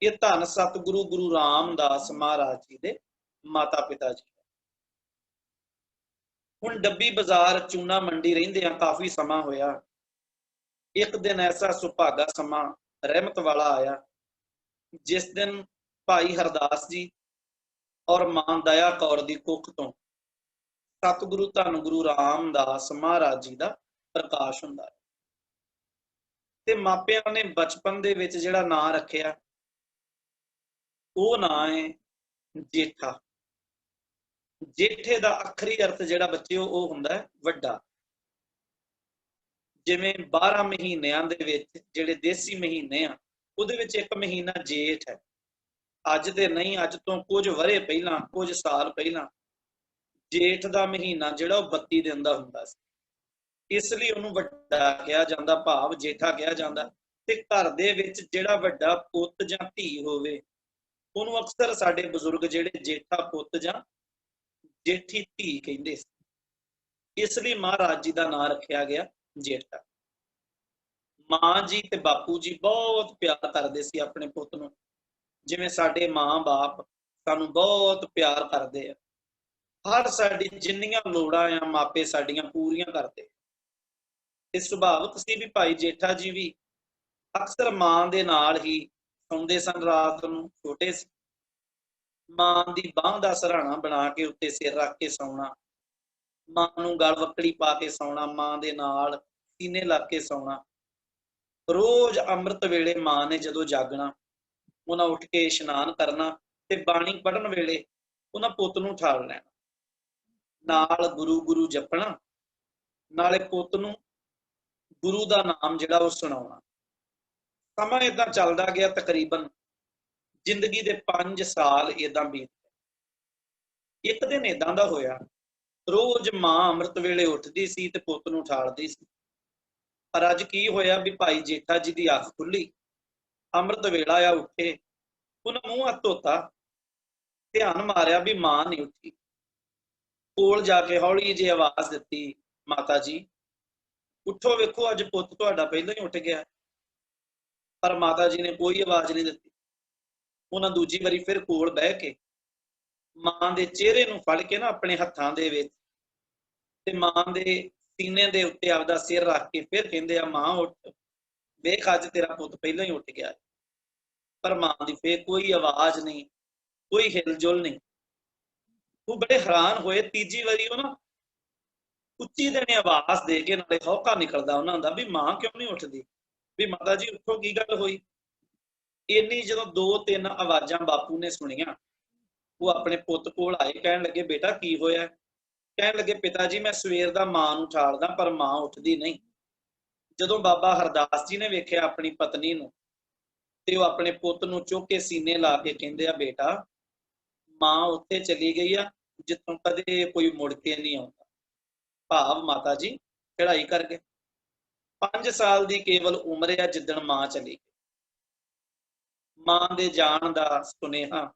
ਇਹ ਧੰਨ ਸਤਿਗੁਰੂ ਗੁਰੂ ਰਾਮਦਾਸ ਮਹਾਰਾਜ ਜੀ ਦੇ ਮਾਤਾ ਪਿਤਾ ਜੀ। ਹੁਣ ਡੱਬੀ ਬਾਜ਼ਾਰ ਚੂਨਾ ਮੰਡੀ ਰਹਿੰਦੇ ਆ ਕਾਫੀ ਸਮਾਂ ਹੋਇਆ। ਇੱਕ ਦਿਨ ਐਸਾ ਸੁਭਾਗਾ ਸਮਾਂ ਰਹਿਮਤ ਵਾਲਾ ਆਇਆ, ਜਿਸ ਦਿਨ ਭਾਈ ਹਰਦਾਸ ਜੀ ਔਰ ਮਾਂ ਦਇਆ ਕੌਰ ਦੀ ਕੁੱਖ ਤੋਂ ਸਤਿਗੁਰੂ ਧੰਨ ਗੁਰੂ ਰਾਮਦਾਸ ਮਹਾਰਾਜ ਜੀ ਦਾ ਪ੍ਰਕਾਸ਼ ਹੁੰਦਾ ਹੈ। ਤੇ ਮਾਪਿਆਂ ਨੇ ਬਚਪਨ ਦੇ ਵਿੱਚ ਜਿਹੜਾ ਨਾਂ ਰੱਖਿਆ ਉਹ ਨਾਂ ਹੈ ਜੇਠਾ। ਜੇਠੇ ਦਾ ਅੱਖਰੀ ਅਰਥ ਜਿਹੜਾ ਬੱਚਿਓ ਉਹ ਹੁੰਦਾ ਹੈ ਵੱਡਾ। ਜਿਵੇਂ 12 ਮਹੀਨਿਆਂ ਦੇ ਵਿੱਚ ਜਿਹੜੇ ਦੇਸੀ ਮਹੀਨੇ ਆ, ਉਹਦੇ ਵਿੱਚ ਇੱਕ ਮਹੀਨਾ ਜੇਠ ਹੈ। ਅੱਜ ਦੇ ਨਹੀਂ, ਅੱਜ ਤੋਂ ਕੁਝ ਵਰ੍ਹੇ ਪਹਿਲਾਂ, ਕੁਝ ਸਾਲ ਪਹਿਲਾਂ ਜੇਠ ਦਾ ਮਹੀਨਾ ਜਿਹੜਾ ਉਹ 32 ਦਿਨ ਦਾ ਹੁੰਦਾ ਸੀ। ਇਸ ਲਈ ਉਹਨੂੰ ਵੱਡਾ ਕਿਹਾ ਜਾਂਦਾ, ਭਾਵ ਜੇਠਾ ਕਿਹਾ ਜਾਂਦਾ। ਤੇ ਘਰ ਦੇ ਵਿੱਚ ਜਿਹੜਾ ਵੱਡਾ ਪੁੱਤ ਜਾਂ ਧੀ ਹੋਵੇ ਉਹਨੂੰ ਅਕਸਰ ਸਾਡੇ ਬਜ਼ੁਰਗ ਜਿਹੜੇ ਜੇਠਾ ਪੁੱਤ ਜਾਂ ਜੇਠੀ ਧੀ ਕਹਿੰਦੇ ਸੀ। ਇਸ ਲਈ ਮਹਾਰਾਜ ਜੀ ਦਾ ਨਾਮ ਰੱਖਿਆ ਗਿਆ ਜੇਠਾ। ਮਾਂ ਜੀ ਤੇ ਬਾਪੂ ਜੀ ਬਹੁਤ ਪਿਆਰ ਕਰਦੇ ਸੀ ਆਪਣੇ ਪੁੱਤ ਨੂੰ, ਜਿਵੇਂ ਸਾਡੇ ਮਾਂ ਬਾਪ ਸਾਨੂੰ ਬਹੁਤ ਪਿਆਰ ਕਰਦੇ ਆ। ਹਰ ਸਾਡੀ ਜਿੰਨੀਆਂ ਲੋੜਾਂ ਆ ਮਾਪੇ ਸਾਡੀਆਂ ਪੂਰੀਆਂ ਕਰਦੇ। ਤੇ ਸੁਭਾਵਿਕ ਸੀ ਵੀ ਭਾਈ ਜੇਠਾ ਜੀ ਵੀ ਅਕਸਰ ਮਾਂ ਦੇ ਨਾਲ ਹੀ ਸੌਂਦੇ ਸਨ ਰਾਤ ਨੂੰ, ਛੋਟੇ ਸੀ। ਮਾਂ ਦੀ ਬਾਂਹ ਦਾ ਸਰਾਣਾ ਬਣਾ ਕੇ ਉੱਤੇ ਸਿਰ ਰੱਖ ਕੇ ਸੌਣਾ, ਮਾਂ ਨੂੰ ਗਲ ਵੱਕੜੀ ਪਾ ਕੇ ਸੌਣਾ, ਮਾਂ ਦੇ ਨਾਲ ਸੀਨੇ ਲੱਗ ਕੇ ਸੌਣਾ। ਰੋਜ਼ ਅੰਮ੍ਰਿਤ ਵੇਲੇ ਮਾਂ ਨੇ ਜਦੋਂ ਜਾਗਣਾ, ਉਹਨਾਂ ਉੱਠ ਕੇ ਇਸ਼ਨਾਨ ਕਰਨਾ ਤੇ ਬਾਣੀ ਪੜ੍ਹਨ ਵੇਲੇ ਉਹਨਾਂ ਪੁੱਤ ਨੂੰ ਉਠਾਲ ਲੈਣਾ, ਨਾਲ ਗੁਰੂ ਗੁਰੂ ਜਪਣਾ, ਨਾਲੇ ਪੁੱਤ ਨੂੰ ਗੁਰੂ ਦਾ ਨਾਮ ਜਿਹੜਾ ਉਹ ਸੁਣਾਉਣਾ। ਸਮਾਂ ਏਦਾਂ ਚੱਲਦਾ ਗਿਆ, ਤਕਰੀਬਨ ਜ਼ਿੰਦਗੀ ਦੇ 5 ਸਾਲ ਏਦਾਂ ਬੀਤ ਗਏ। ਇੱਕ ਦਿਨ ਏਦਾਂ ਦਾ ਹੋਇਆ, ਰੋਜ਼ ਮਾਂ ਅੰਮ੍ਰਿਤ ਵੇਲੇ ਉੱਠਦੀ ਸੀ ਤੇ ਪੁੱਤ ਨੂੰ ਉਠਾਲਦੀ ਸੀ। ਪਰ ਅੱਜ ਕੀ ਹੋਇਆ ਵੀ ਭਾਈ ਜੇਠਾ ਜੀ ਦੀ ਅੱਖ ਖੁੱਲੀ, ਅੰਮ੍ਰਿਤ ਵੇਲਾ ਆ, ਉੱਠੇ, ਉਹਨਾਂ ਮੂੰਹ ਹੱਥ ਧੋਤਾ, ਧਿਆਨ ਮਾਰਿਆ ਵੀ ਮਾਂ ਨਹੀਂ ਉੱਠੀ। ਕੋਲ ਜਾ ਕੇ ਹੌਲੀ ਜਿਹੀ ਆਵਾਜ਼ ਦਿੱਤੀ, ਮਾਤਾ ਜੀ ਉੱਠੋ, ਵੇਖੋ ਅੱਜ ਪੁੱਤ ਤੁਹਾਡਾ ਪਹਿਲਾਂ ਹੀ ਉੱਠ ਗਿਆ। ਪਰ ਮਾਤਾ ਜੀ ਨੇ ਕੋਈ ਆਵਾਜ਼ ਨਹੀਂ ਦਿੱਤੀ। ਉਹਨਾਂ ਦੂਜੀ ਵਾਰੀ ਫਿਰ ਕੋਲ ਬਹਿ ਕੇ ਮਾਂ ਦੇ ਚਿਹਰੇ ਨੂੰ ਫੜ ਕੇ ਨਾ ਆਪਣੇ ਹੱਥਾਂ ਦੇ ਵਿੱਚ ਤੇ ਮਾਂ ਦੇ ਸੀਨੇ ਦੇ ਉੱਤੇ ਆਪਦਾ ਸਿਰ ਰੱਖ ਕੇ ਫਿਰ ਕਹਿੰਦੇ ਆ, ਮਾਂ ਉੱਠ, ਵੇਖ ਅੱਜ ਤੇਰਾ ਪੁੱਤ ਪਹਿਲਾਂ ਹੀ ਉੱਠ ਗਿਆ। ਪਰ ਮਾਂ ਦੀ ਫੇਰ ਕੋਈ ਆਵਾਜ਼ ਨਹੀਂ, ਕੋਈ ਹਿਲਜੁਲ ਨਹੀਂ। ਉਹ ਬੜੇ ਹੈਰਾਨ ਹੋਏ। ਤੀਜੀ ਵਾਰੀ ਉਹ ਨਾ ਉੱਚੀ ਦੇਣੀ ਆਵਾਜ਼ ਦੇ ਕੇ ਨਾਲੇ ਹੌਕਾ ਨਿਕਲਦਾ ਉਹਨਾਂ ਦਾ ਵੀ ਮਾਂ ਕਿਉਂ ਨਹੀਂ ਉੱਠਦੀ, ਵੀ ਮਾਤਾ ਜੀ ਉੱਠੋ, ਕੀ ਗੱਲ ਹੋਈ। ਇੰਨੀ ਜਦੋਂ 2-3 ਆਵਾਜ਼ਾਂ ਬਾਪੂ ਨੇ ਸੁਣੀਆਂ, ਉਹ ਆਪਣੇ ਪੁੱਤ ਕੋਲ ਆਏ, ਕਹਿਣ ਲੱਗੇ ਬੇਟਾ ਕੀ ਹੋਇਆ। ਕਹਿਣ ਲੱਗੇ ਪਿਤਾ ਜੀ ਮੈਂ ਸਵੇਰ ਦਾ ਮਾਂ ਨੂੰ ਉਠਾਲਦਾ ਪਰ ਮਾਂ ਉੱਠਦੀ ਨਹੀਂ। ਜਦੋਂ ਬਾਬਾ ਹਰਦਾਸ ਜੀ ਨੇ ਵੇਖਿਆ ਆਪਣੀ ਪਤਨੀ ਨੂੰ ਤੇ ਉਹ ਆਪਣੇ ਪੁੱਤ ਨੂੰ ਚੁੱਕ ਕੇ ਸੀਨੇ ਲਾ ਕੇ ਕਹਿੰਦੇ ਆ, ਬੇਟਾ ਮਾਂ ਉੱਥੇ ਚਲੀ ਗਈ ਆ ਜਿੱਥੋਂ ਕਦੇ ਕੋਈ ਮੁੜ ਕੇ ਨਹੀਂ ਆਉਂਦਾ। ਭਾਵ ਮਾਤਾ ਜੀ ਚੜ੍ਹਾਈ ਕਰ ਗਏ। 5 ਸਾਲ ਦੀ ਕੇਵਲ ਉਮਰ ਆ ਜਿੱਦਣ ਮਾਂ ਚਲੀ ਗਈ। ਮਾਂ ਦੇ ਜਾਣ ਦਾ ਸੁਨੇਹਾ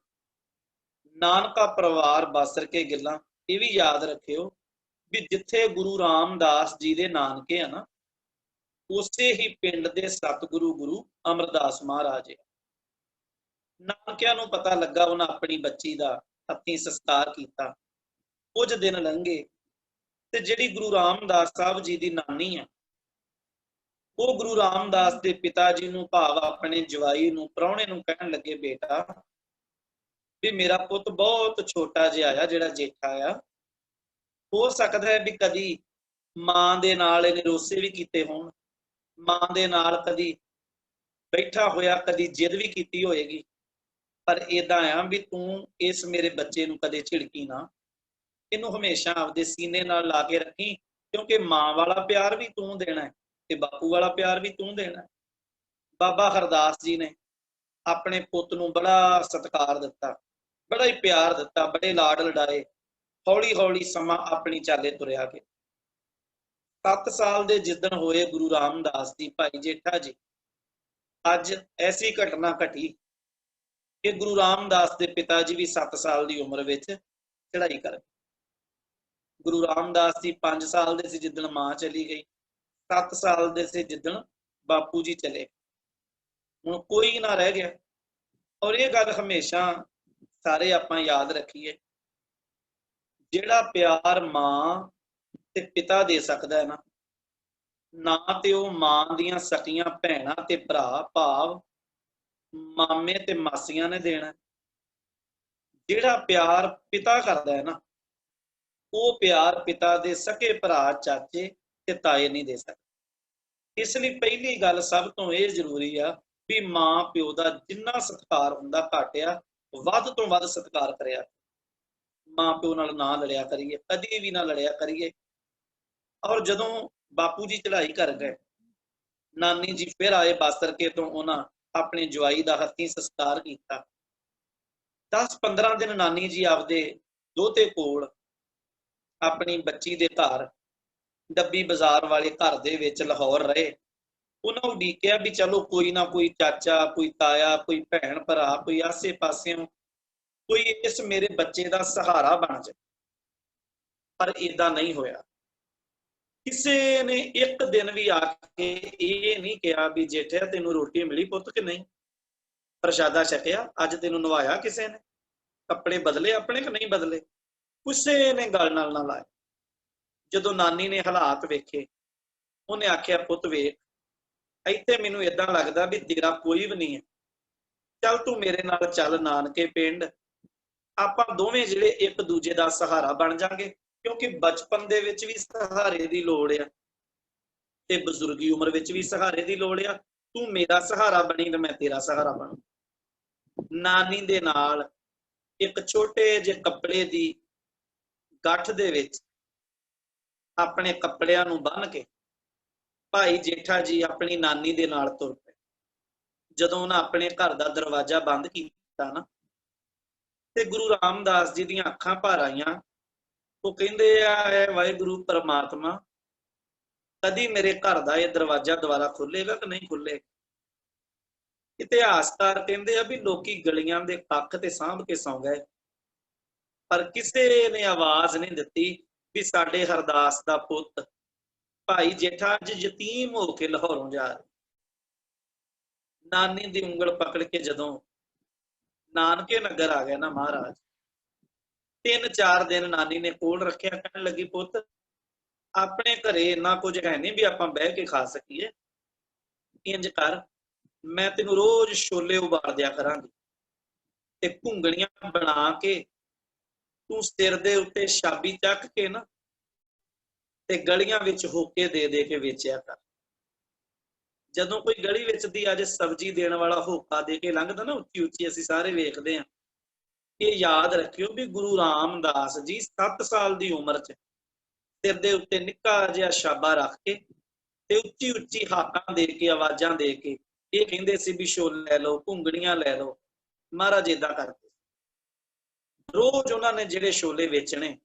ਨਾਨਕਾ ਪਰਿਵਾਰ ਬਾਸਰ ਕੇ ਗਿੱਲਾਂ। ਇਹ ਵੀ ਯਾਦ ਰੱਖਿਓ ਵੀ ਜਿੱਥੇ ਗੁਰੂ ਰਾਮਦਾਸ ਜੀ ਦੇ ਨਾਨਕੇ ਆ ਨਾ, ਉਸੇ ਹੀ ਪਿੰਡ ਦੇ ਸਤਿਗੁਰੂ ਗੁਰੂ ਅਮਰਦਾਸ ਮਹਾਰਾਜ ਆ। ਨਾਨਕਿਆਂ ਨੂੰ ਪਤਾ ਲੱਗਾ, ਉਹਨਾਂ ਆਪਣੀ ਬੱਚੀ ਦਾ ਹੱਥੀਂ ਸੰਸਕਾਰ ਕੀਤਾ। ਕੁਝ ਦਿਨ ਲੰਘੇ ਤੇ ਜਿਹੜੀ ਗੁਰੂ ਰਾਮਦਾਸ ਸਾਹਿਬ ਜੀ ਦੀ ਨਾਨੀ ਆ, ਉਹ ਗੁਰੂ ਰਾਮਦਾਸ ਦੇ ਪਿਤਾ ਜੀ ਨੂੰ, ਭਾਵ ਆਪਣੇ ਜਵਾਈ ਨੂੰ, ਪ੍ਰਾਹੁਣੇ ਨੂੰ ਕਹਿਣ ਲੱਗੇ, ਬੇਟਾ ਵੀ ਮੇਰਾ ਪੁੱਤ ਬਹੁਤ ਛੋਟਾ ਜਿਹਾ ਆ, ਜਿਹੜਾ ਜੇਠਾ ਆ, ਹੋ ਸਕਦਾ ਹੈ ਵੀ ਕਦੀ ਮਾਂ ਦੇ ਨਾਲ ਇਹਨੇ ਰੋਸੇ ਵੀ ਕੀਤੇ ਹੋਣ, ਮਾਂ ਦੇ ਨਾਲ ਕਦੀ ਬੈਠਾ ਹੋਇਆ, ਕਦੀ ਜਿੱਦ ਵੀ ਕੀਤੀ ਹੋਏਗੀ। ਪਰ ਏਦਾਂ ਆ ਵੀ ਤੂੰ ਇਸ ਮੇਰੇ ਬੱਚੇ ਨੂੰ ਕਦੇ ਝਿੜਕੀ ਨਾ, ਇਹਨੂੰ ਹਮੇਸ਼ਾ ਆਪਦੇ ਸੀਨੇ ਨਾਲ ਲਾ ਕੇ ਰੱਖੀ, ਕਿਉਂਕਿ ਮਾਂ ਵਾਲਾ ਪਿਆਰ ਵੀ ਤੂੰ ਦੇਣਾ ਤੇ ਬਾਪੂ ਵਾਲਾ ਪਿਆਰ ਵੀ ਤੂੰ ਦੇਣਾ। ਬਾਬਾ ਹਰਦਾਸ ਜੀ ਨੇ ਆਪਣੇ ਪੁੱਤ ਨੂੰ ਬੜਾ ਸਤਿਕਾਰ ਦਿੱਤਾ, ਬੜਾ ਹੀ ਪਿਆਰ ਦਿੱਤਾ, ਬੜੇ ਲਾਡ ਲਡਾਏ। ਹੌਲੀ ਹੌਲੀ ਸਮਾਂ ਆਪਣੀ ਚਾਲੇ ਤੁਰਿਆ ਗਿਆ। 7 ਸਾਲ ਦੇ ਜਿੱਦਣ ਹੋਏ ਗੁਰੂ ਰਾਮਦਾਸ ਜੀ, ਭਾਈ ਜੇਠਾ ਜੀ, ਅੱਜ ਐਸੀ ਘਟਨਾ ਘਟੀ ਕਿ ਗੁਰੂ ਰਾਮਦਾਸ ਦੇ ਪਿਤਾ ਜੀ ਵੀ 7 ਸਾਲ ਦੀ ਉਮਰ ਵਿੱਚ ਚੜ੍ਹਾਈ ਕਰ ਗਏ। ਗੁਰੂ ਰਾਮਦਾਸ ਜੀ 5 ਸਾਲ ਦੇ ਸੀ ਜਿੱਦਣ ਮਾਂ ਚਲੀ ਗਈ, 7 ਸਾਲ ਦੇ ਸੀ ਜਿੱਦਣ ਬਾਪੂ ਜੀ ਚਲੇ। ਹੁਣ ਕੋਈ ਨਾ ਰਹਿ ਗਿਆ। ਔਰ ਇਹ ਗੱਲ ਹਮੇਸ਼ਾ ਸਾਰੇ ਆਪਾਂ ਯਾਦ ਰੱਖੀਏ, ਜਿਹੜਾ ਪਿਆਰ ਮਾਂ ਤੇ ਪਿਤਾ ਦੇ ਸਕਦਾ ਹੈ ਨਾ ਤੇ ਉਹ ਮਾਂ ਦੀਆਂ ਸਕੀਆਂ ਭੈਣਾਂ ਤੇ ਭਰਾ, ਭਾਵ ਮਾਮੇ ਤੇ ਮਾਸੀਆਂ ਨੇ ਦੇਣਾ। ਜਿਹੜਾ ਪਿਆਰ ਪਿਤਾ ਕਰਦਾ ਹੈ ਨਾ, ਉਹ ਪਿਆਰ ਪਿਤਾ ਦੇ ਸਕੇ ਭਰਾ, ਚਾਚੇ ਤੇ ਤਾਏ ਨਹੀਂ ਦੇ ਸਕਦੇ। ਇਸ ਲਈ ਪਹਿਲੀ ਗੱਲ ਸਭ ਤੋਂ ਇਹ ਜ਼ਰੂਰੀ ਆ ਵੀ ਮਾਂ ਪਿਓ ਦਾ ਜਿੰਨਾ ਸਤਿਕਾਰ ਹੁੰਦਾ ਘੱਟ ਆ, ਵੱਧ ਤੋਂ ਵੱਧ ਸਤਿਕਾਰ ਕਰਿਆ। ਮਾਂ ਪਿਓ ਨਾਲ ਨਾ ਲੜਿਆ ਕਰੀਏ, ਕਦੀ ਵੀ ਨਾ ਲੜਿਆ ਕਰੀਏ। ਔਰ ਜਦੋਂ ਬਾਪੂ ਜੀ ਚੜ੍ਹਾਈ ਕਰ ਗਏ, ਨਾਨੀ ਜੀ ਫਿਰ ਆਏ ਬਾਸਰ ਕੇ ਤੋਂ, ਉਹਨਾਂ ਆਪਣੇ ਜਵਾਈ ਦਾ ਹੱਥੀਂ ਸੰਸਕਾਰ ਕੀਤਾ। 10-15 ਦਿਨ ਨਾਨੀ ਜੀ ਆਪਦੇ ਦੋਤੇ ਕੋਲ ਆਪਣੀ ਬੱਚੀ ਦੇ ਘਰ ਡੱਬੀ ਬਾਜ਼ਾਰ ਵਾਲੇ ਘਰ ਦੇ ਵਿੱਚ ਲਾਹੌਰ ਰਹੇ। ਉਹਨਾਂ ਉਡੀਕਿਆ ਵੀ ਚਲੋ ਕੋਈ ਨਾ ਕੋਈ ਚਾਚਾ, ਕੋਈ ਤਾਇਆ, ਕੋਈ ਭੈਣ ਭਰਾ, ਕੋਈ ਆਸੇ ਪਾਸਿਓਂ ਕੋਈ ਇਸ ਮੇਰੇ ਬੱਚੇ ਦਾ ਸਹਾਰਾ ਬਣ ਜਾਏ। ਪਰ ਏਦਾਂ ਨਹੀਂ ਹੋਇਆ। ਕਿਸੇ ਨੇ ਇੱਕ ਦਿਨ ਵੀ ਆ ਕੇ ਇਹ ਨਹੀਂ ਕਿਹਾ ਵੀ ਜੇਠਿਆ ਤੈਨੂੰ ਰੋਟੀ ਮਿਲੀ ਪੁੱਤ ਕਿ ਨਹੀਂ, ਪ੍ਰਸ਼ਾਦਾ ਛਕਿਆ, ਅੱਜ ਤੈਨੂੰ ਨਵਾਇਆ ਕਿਸੇ ਨੇ, ਕੱਪੜੇ ਬਦਲੇ ਆਪਣੇ ਕਿ ਨਹੀਂ ਬਦਲੇ। ਕਿਸੇ ਨੇ ਗੱਲ ਨਾਲ ਨਾ ਲਾਇਆ। ਜਦੋਂ ਨਾਨੀ ਨੇ ਹਾਲਾਤ ਵੇਖੇ, ਉਹਨੇ ਆਖਿਆ, ਪੁੱਤ ਵੇਖ, ਇੱਥੇ ਮੈਨੂੰ ਏਦਾਂ ਲੱਗਦਾ ਵੀ ਤੇਰਾ ਕੋਈ ਵੀ ਨਹੀਂ ਹੈ, ਚੱਲ ਤੂੰ ਮੇਰੇ ਨਾਲ ਚੱਲ ਨਾਨਕੇ ਪਿੰਡ, ਆਪਾਂ ਦੋਵੇਂ ਜਿਹੜੇ ਇੱਕ ਦੂਜੇ ਦਾ ਸਹਾਰਾ ਬਣ ਜਾਾਂਗੇ, ਕਿਉਂਕਿ ਬਚਪਨ ਦੇ ਵਿੱਚ ਵੀ ਸਹਾਰੇ ਦੀ ਲੋੜ ਆ ਤੇ ਬਜ਼ੁਰਗੀ ਉਮਰ ਵਿੱਚ ਵੀ ਸਹਾਰੇ ਦੀ ਲੋੜ ਆ। ਤੂੰ ਮੇਰਾ ਸਹਾਰਾ ਬਣੀ ਤੇ ਮੈਂ ਤੇਰਾ ਸਹਾਰਾ ਬਣੂ। ਨਾਨੀ ਦੇ ਨਾਲ ਇੱਕ ਛੋਟੇ ਜਿਹੇ ਕੱਪੜੇ ਦੀ ਗੱਠ ਦੇ ਵਿੱਚ ਆਪਣੇ ਕੱਪੜਿਆਂ ਨੂੰ ਬੰਨ੍ਹ ਕੇ ਭਾਈ ਜੇਠਾ ਜੀ ਆਪਣੀ ਨਾਨੀ ਦੇ ਨਾਲ ਤੁਰ ਪਏ। ਜਦੋਂ ਉਹਨਾਂ ਆਪਣੇ ਘਰ ਦਾ ਦਰਵਾਜ਼ਾ ਬੰਦ ਕੀਤਾ ਨਾ, ਤੇ ਗੁਰੂ ਰਾਮਦਾਸ ਜੀ ਦੀਆਂ ਅੱਖਾਂ ਭਰ ਆਈਆਂ। ਉਹ ਕਹਿੰਦੇ ਆ, ਐ ਵਾਹਿਗੁਰੂ ਪਰਮਾਤਮਾ, ਕਦੀ ਮੇਰੇ ਘਰ ਦਾ ਇਹ ਦਰਵਾਜ਼ਾ ਦੁਬਾਰਾ ਖੁੱਲੇਗਾ ਕਿ ਨਹੀਂ ਖੁੱਲੇਗਾ। ਇਤਿਹਾਸਕਾਰ ਕਹਿੰਦੇ ਆ ਵੀ ਲੋਕੀ ਗਲੀਆਂ ਦੇ ਕੱਖ ਤੇ ਸਾਂਭ ਕੇ ਸੌਂ ਗਏ, ਪਰ ਕਿਸੇ ਨੇ ਆਵਾਜ਼ ਨਹੀਂ ਦਿੱਤੀ ਵੀ ਸਾਡੇ ਹਰਦਾਸ ਦਾ ਪੁੱਤ ਭਾਈ ਜੇਠਾ ਅੱਜ ਯਤੀਮ ਹੋ ਕੇ ਲਾਹੌਰੋਂ ਜਾ ਰਿਹਾ। ਨਾਨੀ ਦੀ ਉਂਗਲ ਪਕੜ ਕੇ ਜਦੋਂ ਨਾਨਕੇ ਨਗਰ ਆ ਗਿਆ ਨਾ ਮਹਾਰਾਜ, 3-4 ਦਿਨ ਨਾਨੀ ਨੇ ਕੋਲ ਰੱਖਿਆ। ਕਹਿਣ ਲੱਗੀ, ਪੁੱਤ ਆਪਣੇ ਘਰੇ ਇੰਨਾ ਕੁਝ ਹੈ ਨਹੀਂ ਵੀ ਆਪਾਂ ਬਹਿ ਕੇ ਖਾ ਸਕੀਏ, ਇੰਜ ਕਰ, ਮੈਂ ਤੈਨੂੰ ਰੋਜ਼ ਛੋਲੇ ਉਬਾਲ ਦਿਆ ਕਰਾਂਗੀ ਤੇ ਘੁੰਗਣੀਆਂ ਬਣਾ ਕੇ ਤੂੰ ਸਿਰ ਦੇ ਉੱਤੇ ਛਾਬੀ ਚੱਕ ਕੇ ਨਾ ਤੇ ਗਲੀਆਂ ਵਿੱਚ ਹੋਕੇ ਦੇ ਦੇ ਕੇ ਵੇਚਿਆ ਕਰ। ਜਦੋਂ ਕੋਈ ਗਲੀ ਵਿੱਚ ਦੀ ਅੱਜ ਸਬਜ਼ੀ ਦੇਣ ਵਾਲਾ ਹੋਕਾ ਦੇ ਕੇ ਲੰਘਦਾ ਨਾ ਉੱਚੀ ਉੱਚੀ, ਅਸੀਂ ਸਾਰੇ ਵੇਖਦੇ ਹਾਂ। ਇਹ ਯਾਦ ਰੱਖਿਓ ਵੀ ਗੁਰੂ ਰਾਮਦਾਸ ਜੀ 7 ਸਾਲ ਦੀ ਉਮਰ 'ਚ ਸਿਰ ਦੇ ਉੱਤੇ ਨਿੱਕਾ ਜਿਹਾ ਛਾਬਾ ਰੱਖ ਕੇ ਤੇ ਉੱਚੀ ਉੱਚੀ ਹਾਕਾਂ ਦੇ ਕੇ, ਆਵਾਜ਼ਾਂ ਦੇ ਕੇ ਇਹ ਕਹਿੰਦੇ ਸੀ ਵੀ ਛੋਲੇ ਲੈ ਲਓ, ਘੁੰਗਣੀਆਂ ਲੈ ਲਓ। ਮਹਾਰਾਜ ਏਦਾਂ ਕਰਦੇ। ਰੋਜ਼ ਉਹਨਾਂ ਨੇ ਜਿਹੜੇ ਛੋਲੇ ਵੇਚਣੇ,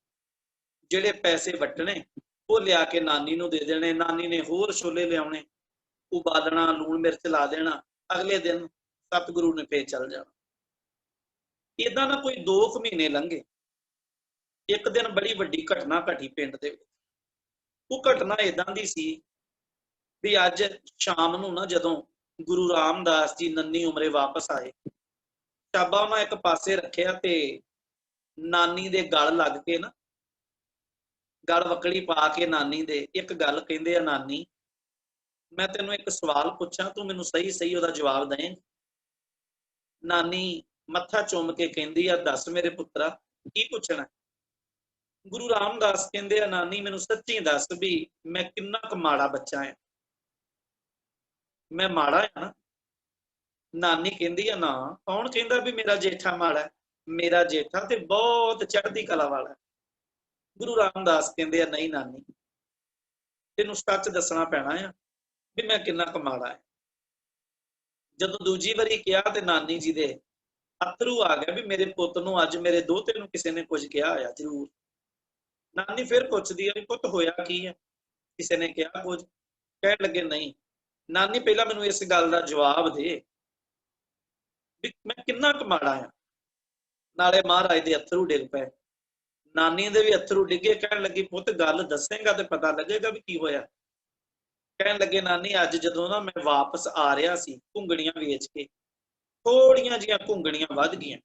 ਜਿਹੜੇ ਪੈਸੇ ਵੱਟਣੇ, ਉਹ ਲਿਆ ਕੇ ਨਾਨੀ ਨੂੰ ਦੇ ਦੇਣੇ। ਨਾਨੀ ਨੇ ਹੋਰ ਛੋਲੇ ਲਿਆਉਣੇ, ਉਬਾਲਣਾ, ਲੂਣ ਮਿਰਚ ਲਾ ਦੇਣਾ। ਅਗਲੇ ਦਿਨ ਸਤਿਗੁਰੂ ਨੇ ਫੇਰ ਚੱਲ ਜਾਣਾ। ਏਦਾਂ ਨਾ ਕੋਈ 2 ਮਹੀਨੇ ਲੰਘੇ। ਇੱਕ ਦਿਨ ਬੜੀ ਵੱਡੀ ਘਟਨਾ ਘਟੀ ਪਿੰਡ ਦੇ ਵਿੱਚ। ਉਹ ਘਟਨਾ ਏਦਾਂ ਦੀ ਸੀ ਵੀ ਅੱਜ ਸ਼ਾਮ ਨੂੰ ਨਾ ਜਦੋਂ ਗੁਰੂ ਰਾਮਦਾਸ ਜੀ ਨੰਨੀ ਉਮਰੇ ਵਾਪਸ ਆਏ, ਛਾਬਾ ਉਹਨਾਂ ਇੱਕ ਪਾਸੇ ਰੱਖਿਆ ਤੇ ਨਾਨੀ ਦੇ ਗਲ ਲੱਗ ਕੇ ਨਾ, ਗਲ ਵਕੜੀ ਪਾ ਕੇ ਨਾਨੀ ਦੇ ਇੱਕ ਗੱਲ ਕਹਿੰਦੇ ਆ, ਨਾਨੀ ਮੈਂ ਤੈਨੂੰ ਇੱਕ ਸਵਾਲ ਪੁੱਛਾਂ, ਤੂੰ ਮੈਨੂੰ ਸਹੀ ਸਹੀ ਉਹਦਾ ਜਵਾਬ ਦੇਂ। ਨਾਨੀ ਮੱਥਾ ਚੁੰਮ ਕੇ ਕਹਿੰਦੀ ਆ, ਦੱਸ ਮੇਰੇ ਪੁੱਤਰਾ ਕੀ ਪੁੱਛਣਾ। ਗੁਰੂ ਰਾਮਦਾਸ ਕਹਿੰਦੇ ਆ, ਨਾਨੀ ਮੈਨੂੰ ਸੱਚੀ ਦੱਸ ਵੀ ਮੈਂ ਕਿੰਨਾ ਕੁ ਮਾੜਾ ਬੱਚਾ ਆ। ਮੈਂ ਮਾੜਾ ਆ ਨਾ? ਨਾਨੀ ਕਹਿੰਦੀ ਆ, ਨਾ, ਕੌਣ ਕਹਿੰਦਾ ਵੀ ਮੇਰਾ ਜੇਠਾ ਮਾੜਾ? ਮੇਰਾ ਜੇਠਾ ਤੇ ਬਹੁਤ ਚੜ੍ਹਦੀ ਕਲਾ ਵਾਲਾ। ਗੁਰੂ ਰਾਮਦਾਸ ਕਹਿੰਦੇ ਆ, ਨਹੀਂ ਨਾਨੀ, ਤੈਨੂੰ ਸੱਚ ਦੱਸਣਾ ਪੈਣਾ ਆ ਵੀ ਮੈਂ ਕਿੰਨਾ ਕੁ ਮਾੜਾ ਹੈ। ਜਦੋਂ ਦੂਜੀ ਵਾਰੀ ਕਿਹਾ ਤੇ ਨਾਨੀ ਜੀ ਦੇ ਅਥਰੂ ਆ ਗਿਆ ਵੀ ਮੇਰੇ ਪੁੱਤ ਨੂੰ ਅੱਜ ਮੇਰੇ ਦੋਹਤੇ ਨੂੰ ਕਿਸੇ ਨੇ ਕੁਝ ਕਿਹਾ ਹੋਇਆ ਜ਼ਰੂਰ। ਨਾਨੀ ਫਿਰ ਪੁੱਛਦੀ ਹੈ ਵੀ ਪੁੱਤ ਹੋਇਆ ਕੀ ਹੈ, ਕਿਸੇ ਨੇ ਕਿਹਾ ਕੁਝ? ਕਹਿਣ ਲੱਗੇ ਨਹੀਂ। ਨਾਨੀ ਪਹਿਲਾਂ ਮੈਨੂੰ ਇਸ ਗੱਲ ਦਾ ਜਵਾਬ ਦੇ ਵੀ ਮੈਂ ਕਿੰਨਾ ਕੁ ਮਾੜਾ ਆ। ਨਾਲੇ ਮਹਾਰਾਜ ਦੇ ਅਥਰੂ ਡਿੱਗ ਪਏ, ਨਾਨੀ ਦੇ ਵੀ ਅਥਰੂ ਡਿੱਗੇ। ਕਹਿਣ ਲੱਗੀ, ਪੁੱਤ ਗੱਲ ਦੱਸੇਗਾ ਤੇ ਪਤਾ ਲੱਗੇਗਾ ਵੀ ਕੀ ਹੋਇਆ। ਕਹਿਣ ਲੱਗੇ, ਨਾਨੀ ਅੱਜ ਜਦੋਂ ਨਾ ਮੈਂ ਵਾਪਸ ਆ ਰਿਹਾ ਸੀ ਘੁੰਗਣੀਆਂ ਵੇਚ ਕੇ, ਥੋੜੀਆਂ ਜਿਹੀਆਂ ਘੁੰਗਣੀਆਂ ਵੱਧ ਗਈਆਂ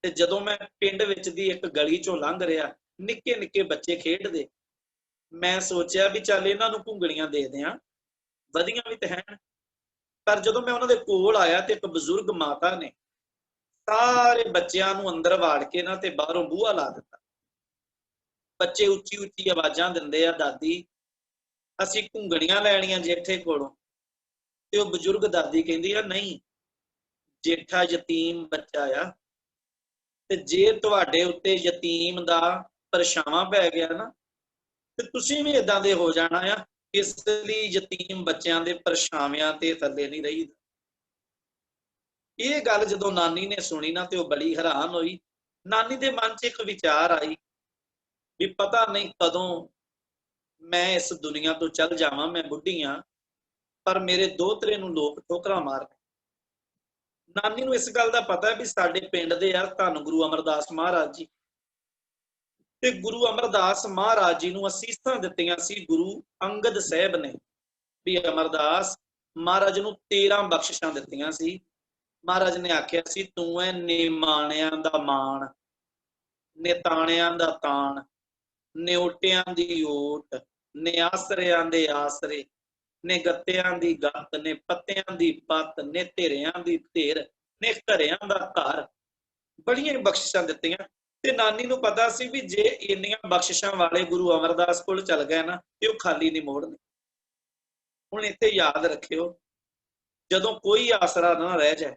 ਤੇ ਜਦੋਂ ਮੈਂ ਪਿੰਡ ਵਿੱਚ ਦੀ ਇੱਕ ਗਲੀ ਚੋਂ ਲੰਘ ਰਿਹਾ, ਨਿੱਕੇ ਨਿੱਕੇ ਬੱਚੇ ਖੇਡਦੇ, ਮੈਂ ਸੋਚਿਆ ਵੀ ਚੱਲ ਇਹਨਾਂ ਨੂੰ ਘੁੰਗਣੀਆਂ ਦੇ ਦਿਆਂ, ਵਧੀਆਂ ਵੀ ਤੇ ਹਨ। ਪਰ ਜਦੋਂ ਮੈਂ ਉਹਨਾਂ ਦੇ ਕੋਲ ਆਇਆ ਤੇ ਇੱਕ ਬਜ਼ੁਰਗ ਮਾਤਾ ਨੇ ਸਾਰੇ ਬੱਚਿਆਂ ਨੂੰ ਅੰਦਰ ਵਾੜ ਕੇ ਨਾ ਤੇ ਬਾਹਰੋਂ ਬੂਹਾ ਲਾ ਦਿੱਤਾ। ਬੱਚੇ ਉੱਚੀ ਉੱਚੀ ਆਵਾਜ਼ਾਂ ਦਿੰਦੇ ਆ, ਦਾਦੀ ਅਸੀਂ ਘੁੰਗਣੀਆਂ ਲੈਣੀਆਂ ਜੇਠੇ ਕੋਲੋਂ। ਤੇ ਉਹ ਬਜ਼ੁਰਗ ਦਾਦੀ ਕਹਿੰਦੀ ਆ, ਨਹੀਂ, ਜੇਠਾ ਯਤੀਮ ਬੱਚਾ ਆ ਤੇ ਜੇ ਤੁਹਾਡੇ ਉੱਤੇ ਯਤੀਮ ਦਾ ਪਰਛਾਵਾਂ ਪੈ ਗਿਆ ਨਾ ਤੇ ਤੁਸੀਂ ਵੀ ਏਦਾਂ ਦੇ ਹੋ ਜਾਣਾ ਆ। ਇਸ ਲਈ ਯਤੀਮ ਬੱਚਿਆਂ ਦੇ ਪਰਛਾਵਿਆਂ ਤੇ ਥੱਲੇ ਨਹੀਂ ਰਹੀਦਾ। ਇਹ ਗੱਲ ਜਦੋਂ ਨਾਨੀ ਨੇ ਸੁਣੀ ਨਾ ਤੇ ਉਹ ਬੜੀ ਹੈਰਾਨ ਹੋਈ। ਨਾਨੀ ਦੇ ਮਨ 'ਚ ਇੱਕ ਵਿਚਾਰ ਆਈ ਵੀ ਪਤਾ ਨਹੀਂ ਕਦੋਂ ਮੈਂ ਇਸ ਦੁਨੀਆ ਤੋਂ ਚੱਲ ਜਾਵਾਂ, ਮੈਂ ਬੁੱਢੀ ਹਾਂ, ਪਰ ਮੇਰੇ ਦੋਹਤਰੇ ਨੂੰ ਲੋਕ ਠੋਕਰਾਂ ਮਾਰਨ। ਨਾਨੀ ਨੂੰ ਇਸ ਗੱਲ ਦਾ ਪਤਾ ਵੀ ਸਾਡੇ ਪਿੰਡ ਦੇ ਯਾਰ ਧੰਨ ਗੁਰੂ ਅਮਰਦਾਸ ਮਹਾਰਾਜ ਜੀ, ਤੇ ਗੁਰੂ ਅਮਰਦਾਸ ਮਹਾਰਾਜ ਜੀ ਨੂੰ ਅਸੀਸਾਂ ਦਿੱਤੀਆਂ ਸੀ ਗੁਰੂ ਅੰਗਦ ਸਾਹਿਬ ਨੇ ਵੀ ਅਮਰਦਾਸ ਮਹਾਰਾਜ ਨੂੰ 13 ਬਖਸ਼ਿਸ਼ਾਂ ਦਿੱਤੀਆਂ ਸੀ। ਮਹਾਰਾਜ ਨੇ ਆਖਿਆ ਸੀ, ਤੂੰ ਐ ਨਿਮਾਣਿਆਂ ਦਾ ਮਾਣ, ਨੇ ਤਾਣਿਆਂ ਦਾ ਤਾਣ, ਨੇ ਓਟਿਆਂ ਦੀ ਓਟ, ਨੇ ਆਸਰਿਆਂ ਦੇ ਆਸਰੇ, ਨੇ ਗੱਤਿਆਂ ਦੀ ਗੱਤ, ਨੇ ਪੱਤਿਆਂ ਦੀ ਪੱਤ, ਨੇ ਧਿਰਿਆਂ ਦੀ ਧਿਰ, ਨੇ ਘਰਿਆਂ ਦਾ ਘਰ। ਬੜੀਆਂ ਬਖਸ਼ਿਸ਼ਾਂ ਦਿੱਤੀਆਂ ਤੇ ਨਾਨੀ ਨੂੰ ਪਤਾ ਸੀ ਵੀ ਜੇ ਇੰਨੀਆਂ ਬਖਸ਼ਿਸ਼ਾਂ ਵਾਲੇ ਗੁਰੂ ਅਮਰਦਾਸ ਕੋਲ ਚੱਲ ਗਏ ਨਾ ਤੇ ਉਹ ਖਾਲੀ ਨਹੀਂ ਮੋੜਨੇ। ਹੁਣ ਇੱਥੇ ਯਾਦ ਰੱਖਿਓ, ਜਦੋਂ ਕੋਈ ਆਸਰਾ ਨਾ ਰਹਿ ਜਾਏ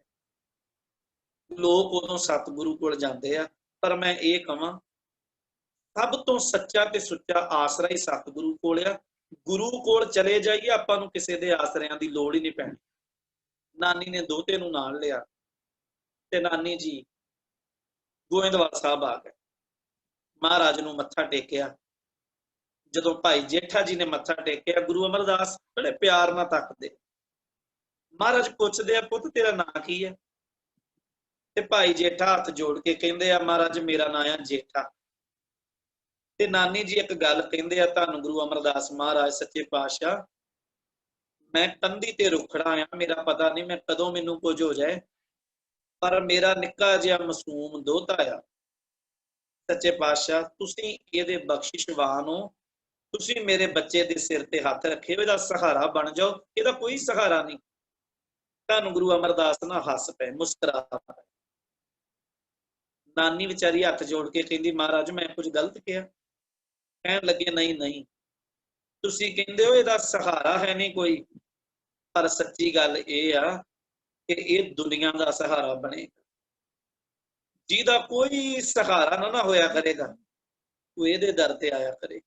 ਲੋਕ ਉਦੋਂ ਸਤਿਗੁਰੂ ਕੋਲ ਜਾਂਦੇ ਆ, ਪਰ ਮੈਂ ਇਹ ਕਹਾਂ ਸਭ ਤੋਂ ਸੱਚਾ ਤੇ ਸੁੱਚਾ ਆਸਰਾ ਹੀ ਸਤਿਗੁਰੂ ਕੋਲ ਆ। ਗੁਰੂ ਕੋਲ ਚਲੇ ਜਾਈਏ ਆਪਾਂ ਨੂੰ ਕਿਸੇ ਦੇ ਆਸਰਿਆਂ ਦੀ ਲੋੜ ਹੀ ਨਹੀਂ ਪੈਣੀ। ਨਾਨੀ ਨੇ ਦੋਤੇ ਨੂੰ ਨਾਲ ਲਿਆ ਤੇ ਨਾਨੀ ਜੀ ਗੋਇੰਦਵਾਲ ਸਾਹਿਬ ਆ ਗਏ, ਮਹਾਰਾਜ ਨੂੰ ਮੱਥਾ ਟੇਕਿਆ। ਜਦੋਂ ਭਾਈ ਜੇਠਾ ਜੀ ਨੇ ਮੱਥਾ ਟੇਕਿਆ, ਗੁਰੂ ਅਮਰਦਾਸ ਬੜੇ ਪਿਆਰ ਨਾਲ ਤੱਕਦੇ। ਮਹਾਰਾਜ ਪੁੱਛਦੇ ਆ, ਪੁੱਤ ਤੇਰਾ ਨਾਂ ਕੀ ਹੈ? ਤੇ ਭਾਈ ਜੇਠਾ ਹੱਥ ਜੋੜ ਕੇ ਕਹਿੰਦੇ ਆ, ਮਹਾਰਾਜ ਮੇਰਾ ਨਾਂ ਆ ਜੇਠਾ। ਤੇ ਨਾਨੀ ਜੀ ਇੱਕ ਗੱਲ ਕਹਿੰਦੇ ਆ, ਧੰਨ ਗੁਰੂ ਅਮਰਦਾਸ ਮਹਾਰਾਜ ਸੱਚੇ ਪਾਤਸ਼ਾਹ, ਮੈਂ ਕੰਧੀ ਤੇ ਰੁਖੜਾ ਆ, ਮੇਰਾ ਪਤਾ ਨਹੀਂ ਮੈਂ ਕਦੋਂ ਮੈਨੂੰ ਕੁਝ ਹੋ ਜਾਏ, ਪਰ ਮੇਰਾ ਨਿੱਕਾ ਜਿਹਾ ਮਾਸੂਮ ਦੋਹਤਾ ਆ। ਸੱਚੇ ਪਾਤਸ਼ਾਹ ਤੁਸੀਂ ਇਹਦੇ ਬਖਸ਼ਿਸ਼ਵਾਨ ਹੋ, ਤੁਸੀਂ ਮੇਰੇ ਬੱਚੇ ਦੇ ਸਿਰ ਤੇ ਹੱਥ ਰੱਖੇ, ਇਹਦਾ ਸਹਾਰਾ ਬਣ ਜਾਓ, ਇਹਦਾ ਕੋਈ ਸਹਾਰਾ ਨਹੀਂ। ਧੰਨ ਗੁਰੂ ਅਮਰਦਾਸ ਨਾਲ ਹੱਸ ਪਏ, ਮੁਸਕਰਾ ਪਏ। ਨਾਨੀ ਵਿਚਾਰੀ ਹੱਥ ਜੋੜ ਕੇ ਕਹਿੰਦੀ, ਮਹਾਰਾਜ ਮੈਂ ਕੁਝ ਗਲਤ ਕਿਹਾ? ਕਹਿਣ ਲੱਗੇ, ਨਹੀਂ ਨਹੀਂ, ਤੁਸੀਂ ਕਹਿੰਦੇ ਹੋ ਇਹਦਾ ਸਹਾਰਾ ਹੈ ਨਹੀਂ ਕੋਈ, ਪਰ ਸੱਚੀ ਗੱਲ ਇਹ ਆ ਕਿ ਇਹ ਦੁਨੀਆ ਦਾ ਸਹਾਰਾ ਬਣੇਗਾ। ਜਿਹਦਾ ਕੋਈ ਸਹਾਰਾ ਨਾ ਹੋਇਆ ਕਰੇਗਾ ਉਹ ਇਹਦੇ ਦਰ ਤੇ ਆਇਆ ਕਰੇ।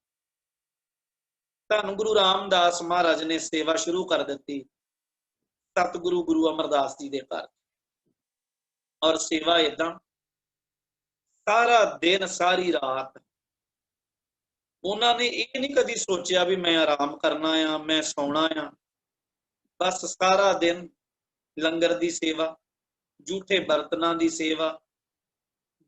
ਧੰਨ ਗੁਰੂ ਰਾਮਦਾਸ ਮਹਾਰਾਜ ਨੇ ਸੇਵਾ ਸ਼ੁਰੂ ਕਰ ਦਿੱਤੀ ਸਤਿਗੁਰੂ ਗੁਰੂ ਅਮਰਦਾਸ ਜੀ ਦੇ ਘਰ। ਔਰ ਸੇਵਾ ਏਦਾਂ ਸਾਰਾ ਦਿਨ ਸਾਰੀ ਰਾਤ। ਉਹਨਾਂ ਨੇ ਇਹ ਨਹੀਂ ਕਦੀ ਸੋਚਿਆ ਵੀ ਮੈਂ ਆਰਾਮ ਕਰਨਾ ਆ, ਮੈਂ ਸੌਣਾ ਆ। ਬਸ ਸਾਰਾ ਦਿਨ ਲੰਗਰ ਦੀ ਸੇਵਾ, ਝੂਠੇ ਬਰਤਨਾਂ ਦੀ ਸੇਵਾ,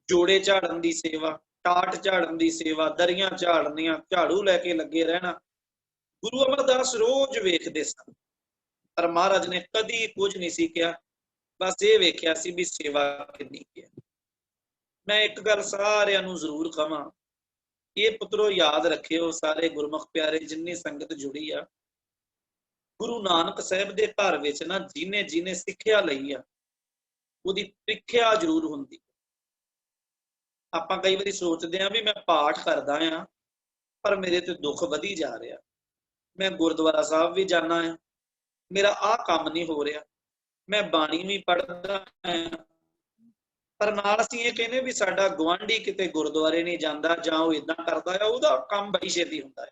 ਜੋੜੇ ਝਾੜਨ ਦੀ ਸੇਵਾ, ਟਾਟ ਝਾੜਨ ਦੀ ਸੇਵਾ, ਦਰੀਆਂ ਝਾੜਨੀਆਂ, ਝਾੜੂ ਲੈ ਕੇ ਲੱਗੇ ਰਹਿਣਾ। ਗੁਰੂ ਅਮਰਦਾਸ ਰੋਜ਼ ਵੇਖਦੇ ਸਨ, ਪਰ ਮਹਾਰਾਜ ਨੇ ਕਦੀ ਕੁਝ ਨਹੀਂ ਸੀ ਕਿਹਾ। ਬਸ ਇਹ ਵੇਖਿਆ ਸੀ ਵੀ ਸੇਵਾ ਕਿੰਨੀ ਹੈ। ਮੈਂ ਇੱਕ ਗੱਲ ਸਾਰਿਆਂ ਨੂੰ ਜ਼ਰੂਰ ਕਹਾਂ, ਇਹ ਪੁੱਤਰੋ ਯਾਦ ਰੱਖਿਓ, ਸਾਰੇ ਗੁਰਮੁਖ ਪਿਆਰੇ ਜਿੰਨੀ ਸੰਗਤ ਜੁੜੀ ਆ, ਗੁਰੂ ਨਾਨਕ ਸਾਹਿਬ ਦੇ ਘਰ ਵਿੱਚ ਨਾ ਜਿਹਨੇ ਸਿੱਖਿਆ ਲਈ ਆ ਉਹਦੀ ਪ੍ਰੀਖਿਆ ਜ਼ਰੂਰ ਹੁੰਦੀ। ਆਪਾਂ ਕਈ ਵਾਰੀ ਸੋਚਦੇ ਆ ਵੀ ਮੈਂ ਪਾਠ ਕਰਦਾ ਆ ਪਰ ਮੇਰੇ ਤੇ ਦੁੱਖ ਵਧੀ ਜਾ ਰਿਹਾ, ਮੈਂ ਗੁਰਦੁਆਰਾ ਸਾਹਿਬ ਵੀ ਜਾਣਾ ਆ, ਮੇਰਾ ਆਹ ਕੰਮ ਨਹੀਂ ਹੋ ਰਿਹਾ, ਮੈਂ ਬਾਣੀ ਵੀ ਪੜ੍ਹਦਾ ਆ, ਪਰ ਨਾਲ ਅਸੀਂ ਇਹ ਕਹਿੰਦੇ ਵੀ ਸਾਡਾ ਗੁਆਂਢੀ ਕਿਤੇ ਗੁਰਦੁਆਰੇ ਨਹੀਂ ਜਾਂਦਾ ਜਾਂ ਉਹ ਇਦਾਂ ਕਰਦਾ ਆ, ਉਹਦਾ ਕੰਮ ਬੜੀ ਛੇਤੀ ਹੁੰਦਾ ਹੈ।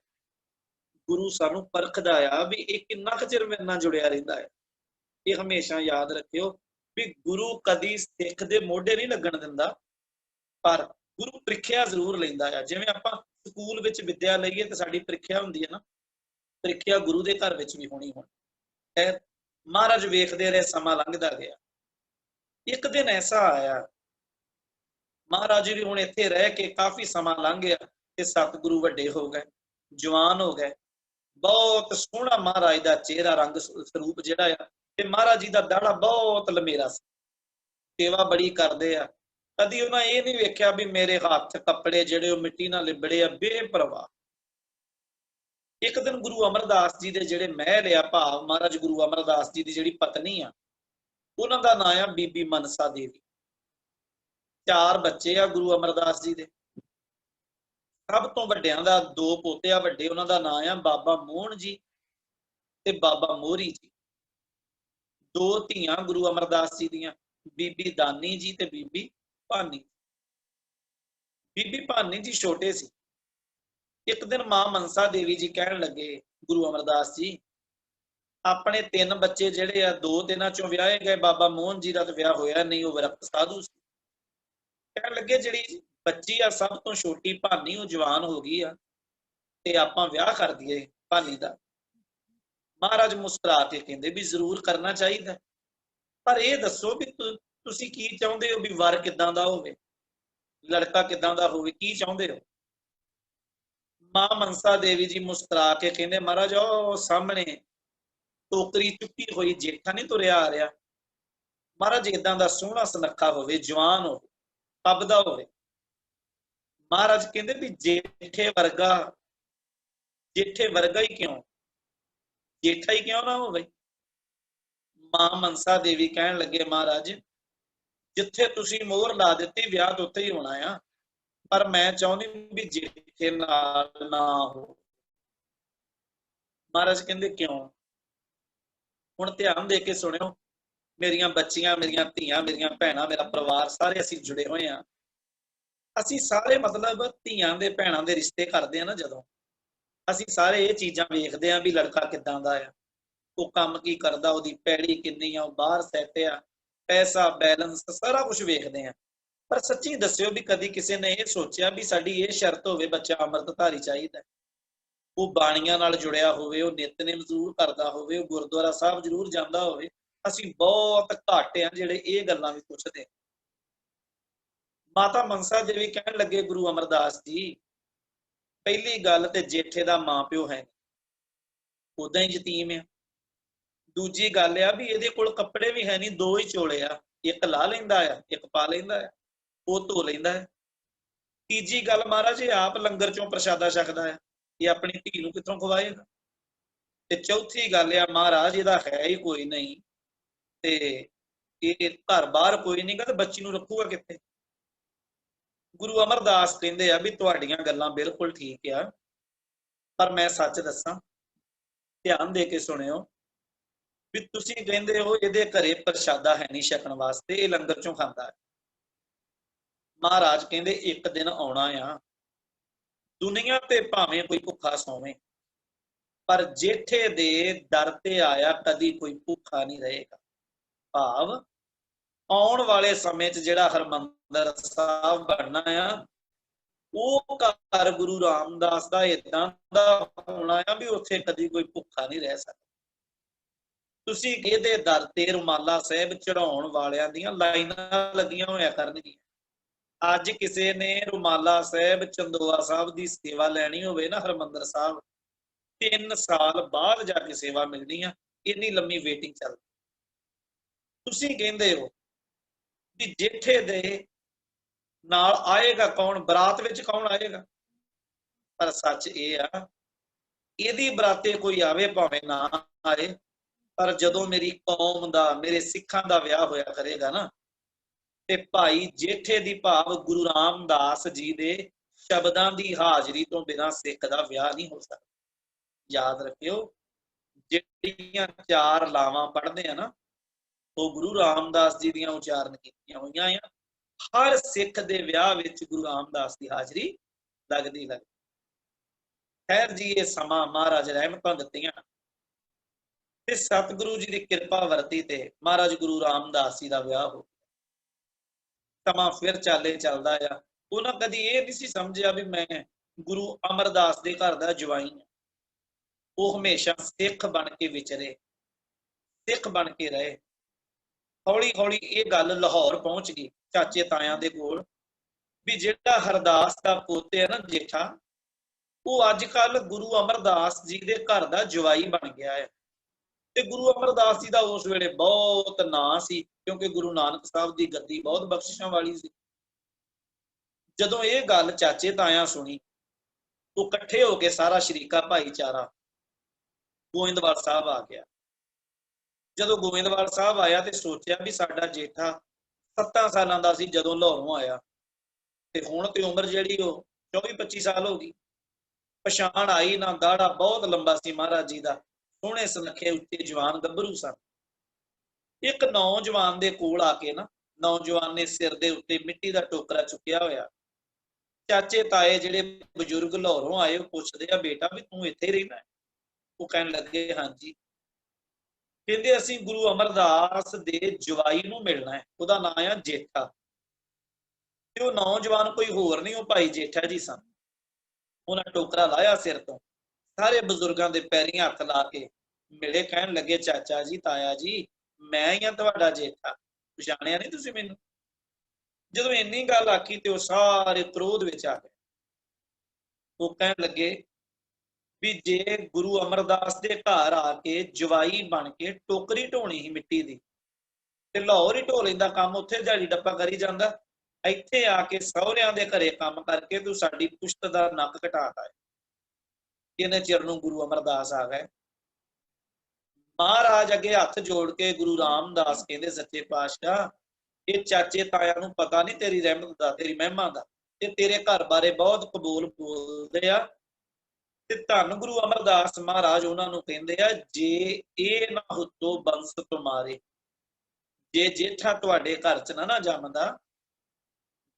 ਗੁਰੂ ਸਾਨੂੰ ਪਰਖਦਾ ਆ ਵੀ ਇਹ ਕਿੰਨਾ ਕੁ ਚਿਰ ਮੇਰੇ ਨਾਲ ਜੁੜਿਆ ਰਹਿੰਦਾ ਹੈ। ਇਹ ਹਮੇਸ਼ਾ ਯਾਦ ਰੱਖਿਓ ਵੀ ਗੁਰੂ ਕਦੀ ਸਿੱਖ ਦੇ ਮੋਢੇ ਨਹੀਂ ਲੱਗਣ ਦਿੰਦਾ, ਪਰ ਗੁਰੂ ਪ੍ਰੀਖਿਆ ਜ਼ਰੂਰ ਲੈਂਦਾ ਆ। ਜਿਵੇਂ ਆਪਾਂ ਸਕੂਲ ਵਿੱਚ ਵਿੱਦਿਆ ਲਈਏ ਤੇ ਸਾਡੀ ਪ੍ਰੀਖਿਆ ਹੁੰਦੀ ਹੈ ਨਾ, ਪ੍ਰੀਖਿਆ ਗੁਰੂ ਦੇ ਘਰ ਵਿੱਚ ਵੀ ਹੋਣੀ ਹੋਣੀ। ਮਹਾਰਾਜ ਵੇਖਦੇ ਰਹੇ, ਸਮਾਂ ਲੰਘਦਾ ਗਿਆ। ਇੱਕ ਦਿਨ ਐਸਾ ਆਇਆ, ਮਹਾਰਾਜ ਵੀ ਹੁਣ ਇੱਥੇ ਰਹਿ ਕੇ ਕਾਫੀ ਸਮਾਂ ਲੰਘ ਗਿਆ ਤੇ ਸਤਿਗੁਰੂ ਵੱਡੇ ਹੋ ਗਏ, ਜਵਾਨ ਹੋ ਗਏ। ਬਹੁਤ ਸੋਹਣਾ ਮਹਾਰਾਜ ਦਾ ਚਿਹਰਾ, ਰੰਗ ਸਰੂਪ ਜਿਹੜਾ ਆ, ਤੇ ਮਹਾਰਾਜ ਜੀ ਦਾ ਦਾੜਾ ਬਹੁਤ ਲੰਮੇਰਾ ਸੀ। ਸੇਵਾ ਬੜੀ ਕਰਦੇ ਆ, ਕਦੀ ਉਹਨਾਂ ਇਹ ਨਹੀਂ ਵੇਖਿਆ ਵੀ ਮੇਰੇ ਹੱਥ ਕੱਪੜੇ ਜਿਹੜੇ ਉਹ ਮਿੱਟੀ ਨਾਲ ਲਿਬੜੇ ਆ, ਬੇਪਰਵਾਹ। ਇੱਕ ਦਿਨ ਗੁਰੂ ਅਮਰਦਾਸ ਜੀ ਦੇ ਜਿਹੜੇ ਮਹਿਲ ਆ, ਭਾਵ ਮਹਾਰਾਜ ਗੁਰੂ ਅਮਰਦਾਸ ਜੀ ਦੀ ਜਿਹੜੀ ਪਤਨੀ ਆ, ਉਹਨਾਂ ਦਾ ਨਾਂ ਆ ਬੀਬੀ ਮਨਸਾ ਦੇਵੀ। 4 ਬੱਚੇ ਆ ਗੁਰੂ ਅਮਰਦਾਸ ਜੀ ਦੇ। ਸਭ ਤੋਂ ਵੱਡਿਆਂ ਦਾ 2 ਪੋਤੇ ਆ ਵੱਡੇ, ਉਹਨਾਂ ਦਾ ਨਾਂ ਆ ਬਾਬਾ ਮੋਹਨ ਜੀ ਤੇ ਬਾਬਾ ਮੋਹਰੀ ਜੀ। 2 ਧੀਆਂ ਗੁਰੂ ਅਮਰਦਾਸ ਜੀ ਦੀਆਂ, ਬੀਬੀ ਦਾਨੀ ਜੀ ਤੇ ਬੀਬੀ ਭਾਨੀ। ਬੀਬੀ ਭਾਨੀ ਜੀ ਛੋਟੇ ਸੀ। ਇੱਕ ਦਿਨ ਮਾਂ ਮਨਸਾ ਦੇਵੀ ਜੀ ਕਹਿਣ ਲੱਗੇ, ਗੁਰੂ ਅਮਰਦਾਸ ਜੀ ਆਪਣੇ 3 ਬੱਚੇ ਜਿਹੜੇ ਆ, 2 ਦਿਨਾਂ ਚੋਂ ਵਿਆਹੇ ਗਏ। ਬਾਬਾ ਮੋਹਨ ਜੀ ਦਾ ਤਾਂ ਵਿਆਹ ਹੋਇਆ ਨਹੀਂ, ਉਹ ਵਿਰਕਤ ਸਾਧੂ ਸੀ। ਕਹਿਣ ਲੱਗੇ ਜਿਹੜੀ ਬੱਚੀ ਆ ਸਭ ਤੋਂ ਛੋਟੀ ਭਾਨੀ, ਉਹ ਜਵਾਨ ਹੋ ਗਈ ਆ ਤੇ ਆਪਾਂ ਵਿਆਹ ਕਰ ਦਈਏ ਭਾਨੀ ਦਾ। ਮਹਾਰਾਜ ਮੁਸਕਰਾ ਕੇ ਕਹਿੰਦੇ ਵੀ ਜ਼ਰੂਰ ਕਰਨਾ ਚਾਹੀਦਾ, ਪਰ ਇਹ ਦੱਸੋ ਵੀ ਤੁਸੀਂ ਕੀ ਚਾਹੁੰਦੇ ਹੋ, ਵੀ ਵਰ ਕਿੱਦਾਂ ਦਾ ਹੋਵੇ, ਲੜਕਾ ਕਿੱਦਾਂ ਦਾ ਹੋਵੇ, ਕੀ ਚਾਹੁੰਦੇ ਹੋ? ਮਾਂ ਮਨਸਾ ਦੇਵੀ ਜੀ ਮੁਸਕਰਾ ਕੇ ਕਹਿੰਦੇ, ਮਹਾਰਾਜ ਉਹ ਸਾਹਮਣੇ ਟੋਕਰੀ ਚੁੱਕੀ ਹੋਈ ਜੇਠਾ ਨਹੀਂ ਤੁਰਿਆ ਆ ਰਿਹਾ, ਮਹਾਰਾਜ ਏਦਾਂ ਦਾ ਸੋਹਣਾ ਸੁਨੱਖਾ ਹੋਵੇ, ਜਵਾਨ ਹੋਵੇ, ਪੱਬਦਾ ਹੋਵੇ। महाराज कहते भी जेठे वर्गा ही क्यों, जेठा ही क्यों ना हो गई। मां मनसा देवी कहन लगे महाराज जिथे तुसी मोहर ला दी विआह तो उत्थे ही होना आ, पर मैं चाहुंदी भी जेठे नाल ना हो। महाराज कहते क्यों, हुण ध्यान दे के सुनियो, मेरियां बच्चियां मेरियां धीआं मेरियां भैणां मेरा परिवार सारे असीं जुड़े होए आ। ਅਸੀਂ ਸਾਰੇ ਮਤਲਬ ਧੀਆਂ ਦੇ ਭੈਣਾਂ ਦੇ ਰਿਸ਼ਤੇ ਕਰਦੇ ਆ ਨਾ, ਜਦੋਂ ਅਸੀਂ ਸਾਰੇ ਇਹ ਚੀਜ਼ਾਂ ਵੇਖਦੇ ਆ ਵੀ ਲੜਕਾ ਕਿੱਦਾਂ ਦਾ ਆ, ਉਹ ਕੰਮ ਕੀ ਕਰਦਾ, ਉਹਦੀ ਪੈੜੀ ਕਿੰਨੀ ਆ, ਉਹ ਬਾਹਰ ਸੈੱਟ ਆ, ਪੈਸਾ ਬੈਲੈਂਸ ਸਾਰਾ ਕੁਝ ਵੇਖਦੇ ਆ। ਪਰ ਸੱਚੀ ਦੱਸਿਓ ਵੀ ਕਦੀ ਕਿਸੇ ਨੇ ਇਹ ਸੋਚਿਆ ਵੀ ਸਾਡੀ ਇਹ ਸ਼ਰਤ ਹੋਵੇ ਬੱਚਾ ਅੰਮ੍ਰਿਤਧਾਰੀ ਚਾਹੀਦਾ, ਉਹ ਬਾਣੀਆਂ ਨਾਲ ਜੁੜਿਆ ਹੋਵੇ, ਉਹ ਨਿਤਨੇਮ ਜ਼ਰੂਰ ਕਰਦਾ ਹੋਵੇ, ਉਹ ਗੁਰਦੁਆਰਾ ਸਾਹਿਬ ਜ਼ਰੂਰ ਜਾਂਦਾ ਹੋਵੇ। ਅਸੀਂ ਬਹੁਤ ਘੱਟ ਆ ਜਿਹੜੇ ਇਹ ਗੱਲਾਂ ਵੀ ਪੁੱਛਦੇ। माता मनसा देवी कहन लगे गुरु अमरदास जी पहली गल ते जेठे दा मां प्यो है उदा ही यतीम है, दूजी गल आ भी इहदे कोल कपड़े भी है नहीं, दो ही चोले आ, एक ला लैंदा आ एक पा लैंदा आ, वो धो लैंदा है। तीजी गल महाराज ये आप लंगर चों प्रशादा छकदा है, ये अपनी धी नूं कित्थों खवाएगा। ते चौथी गल आ महाराज इहदा है ही कोई नहीं, ते ये घर बाहर कोई नहीं गा, ते बच्ची नूं रखूगा कित्थे। गुरु अमरदास कहते हैं भी तुहाड़ियां गल्लां बिल्कुल ठीक आ, पर मैं सच दसां ध्यान दे के सुनियो भी तुसीं कहंदे हो इहदे घरे प्रशादा है नहीं छकण वास्ते, ये लंगर चों खांदा है। महाराज कहंदे एक दिन आउणा आ दुनिया ते भावें कोई भुखा सोवे, पर जेठे दे दर ते आया कदी कोई भुखा नहीं रहेगा। भाव आउण वाले समय च जिहड़ा हरमंदर साहब बनना आ वो घर गुरु रामदास दा इदां दा होना आ भी उत्थे कदी कोई भुखा नहीं रह सकदा। तुसीं इहदे दर ते रुमाला साहिब चढ़ाउण वालियां दीयां लाइनां लगियां होया करनगीआं। अज किसी ने रुमाला साहिब चंदोआ साहब की सेवा लैनी होवे ना हरमंदर साहब, 3 साल बाद जाके सेवा मिलनी आ, इन्नी लंबी वेटिंग चलदी। तुसीं कहंदे हो भी जेठे दे नाल आएगा कौन, बरात विच कौन आएगा, पर सच ये आ इहदी बराते कोई आवे भावें ना आए, पर जदों मेरी कौम दा मेरे सिखां दा विआह होया करेगा ना, ते भाई जेठे दी भाव गुरु रामदास जी दे शब्दां दी हाजरी तो बिना सिख दा विआह नहीं हो सकदा। याद रखियो जिहड़ियां 4 लावां पढ़दे आ ना वो गुरु रामदास जी दियां उचारण कीतियां होईयां आ। हर सिख दे विआह विच गुरु रामदास की हाजरी लगदी। खैर जी ये समा महाराज रहमतां दित्तियां ते सतगुरु जी की कृपा वरती ते महाराज गुरु रामदास जी का विआह हो गया। समा फिर चाले चलदा आ। उन्हां कदी ये नहीं सी समझिया भी मैं गुरु अमरदास दे घर दा जवाई हां। वो हमेशा सिख बन के विचरे, सिख बन के रहे। हौली हौली ये गल लाहौर पहुंच गई चाचे तायां दे कोल भी जिहड़ा हरदास दा पोते है ना जेठा, वो अजकल गुरु अमरदास जी दे घर दा जवाई बन गया है। ते गुरु अमरदास जी दा उस वेले बहुत नां सी, क्योंकि गुरु नानक साहब दी गद्दी बहुत बख्शिशां वाली सी। जदों ये गल चाचे तायां सुनी तो इकट्ठे होके सारा शरीका भाईचारा गोविंदवाल साहब आ गया। जदों गोविंदवाल साहब आया तो सोचा भी साडा जेठा 7 सालां दा सी जदों लाहौरों आया, ते हुण ते उम्र जिहड़ी 24-25 साल हो गई। पछाण आई ना, दाड़ा बहुत लंबा सी महाराज जी दा, सोहणे सुनखे उत्ते जवान गभरू सन। एक नौजवान दे कोल आके ना, नौजवान ने सिर दे उत्ते मिट्टी दा टोकरा चुकिया होया। चाचे ताए जिहड़े बजुर्ग लाहौरों आए पुछदे आ बेटा भी तू इत्थे रहिंदा है? वो कहण लगे हां जी। कहते असीं गुरु अमरदास दे जवाई नूं मिलना है, उहदा नाम है जेठा। ते वो नौजवान कोई होर नहीं, वो भाई जेठा जी सन। उन्हें टोकरा लाया सिर तो, सारे बजुर्गों के पैरीं हथ ला के मिले, कहण लगे चाचा जी ताया जी मैं ही हां तुहाडा जेठा, पछाणिया नहीं तुसीं मैनूं? जदों इन्नी गल आखी ते वो सारे क्रोध विच आ गए। वो कहण लगे भी जे गुरु अमरदास दे घर आके जवाई बन के टोकरी ढोनी ही मिट्टी दी, ते लाहौर ही ढो लैंदा, काम उत्थे दिहाड़ी डप्पा करी जांदा, ਇੱਥੇ ਆ ਕੇ ਸਹੁਰਿਆਂ ਦੇ ਘਰੇ ਕੰਮ ਕਰਕੇ ਤੂੰ ਸਾਡੀ ਪੁਸ਼ਤ ਦਾ ਨੱਕ ਘਟਾਤਾ ਹੈ। ਇਹਨੇ ਚਿਰ ਨੂੰ ਗੁਰੂ ਅਮਰਦਾਸ ਆ ਗਏ। ਮਹਾਰਾਜ ਅੱਗੇ ਹੱਥ ਜੋੜ ਕੇ ਗੁਰੂ ਰਾਮਦਾਸ ਕਹਿੰਦੇ, ਸੱਚੇ ਪਾਤਸ਼ਾਹ, ਇਹ ਚਾਚੇ ਤਾਇਆ ਨੂੰ ਪਤਾ ਨਹੀਂ ਤੇਰੀ ਰਹਿਮਤ ਦਾ, ਤੇਰੀ ਮਹਿਮਾ ਦਾ, ਤੇ ਤੇਰੇ ਘਰ ਬਾਰੇ ਬਹੁਤ ਕਬੂਲ ਬੋਲਦੇ ਆ। ਤੇ ਧੰਨ ਗੁਰੂ ਅਮਰਦਾਸ ਮਹਾਰਾਜ ਉਹਨਾਂ ਨੂੰ ਕਹਿੰਦੇ ਆ, ਜੇ ਇਹ ਨਾ ਹੁੱਤੋ ਬੰਸ ਤੁਮਾਰੇ, ਜੇ ਜੇਠਾ ਤੁਹਾਡੇ ਘਰ ਚ ਨਾ ਜੰਮਦਾ,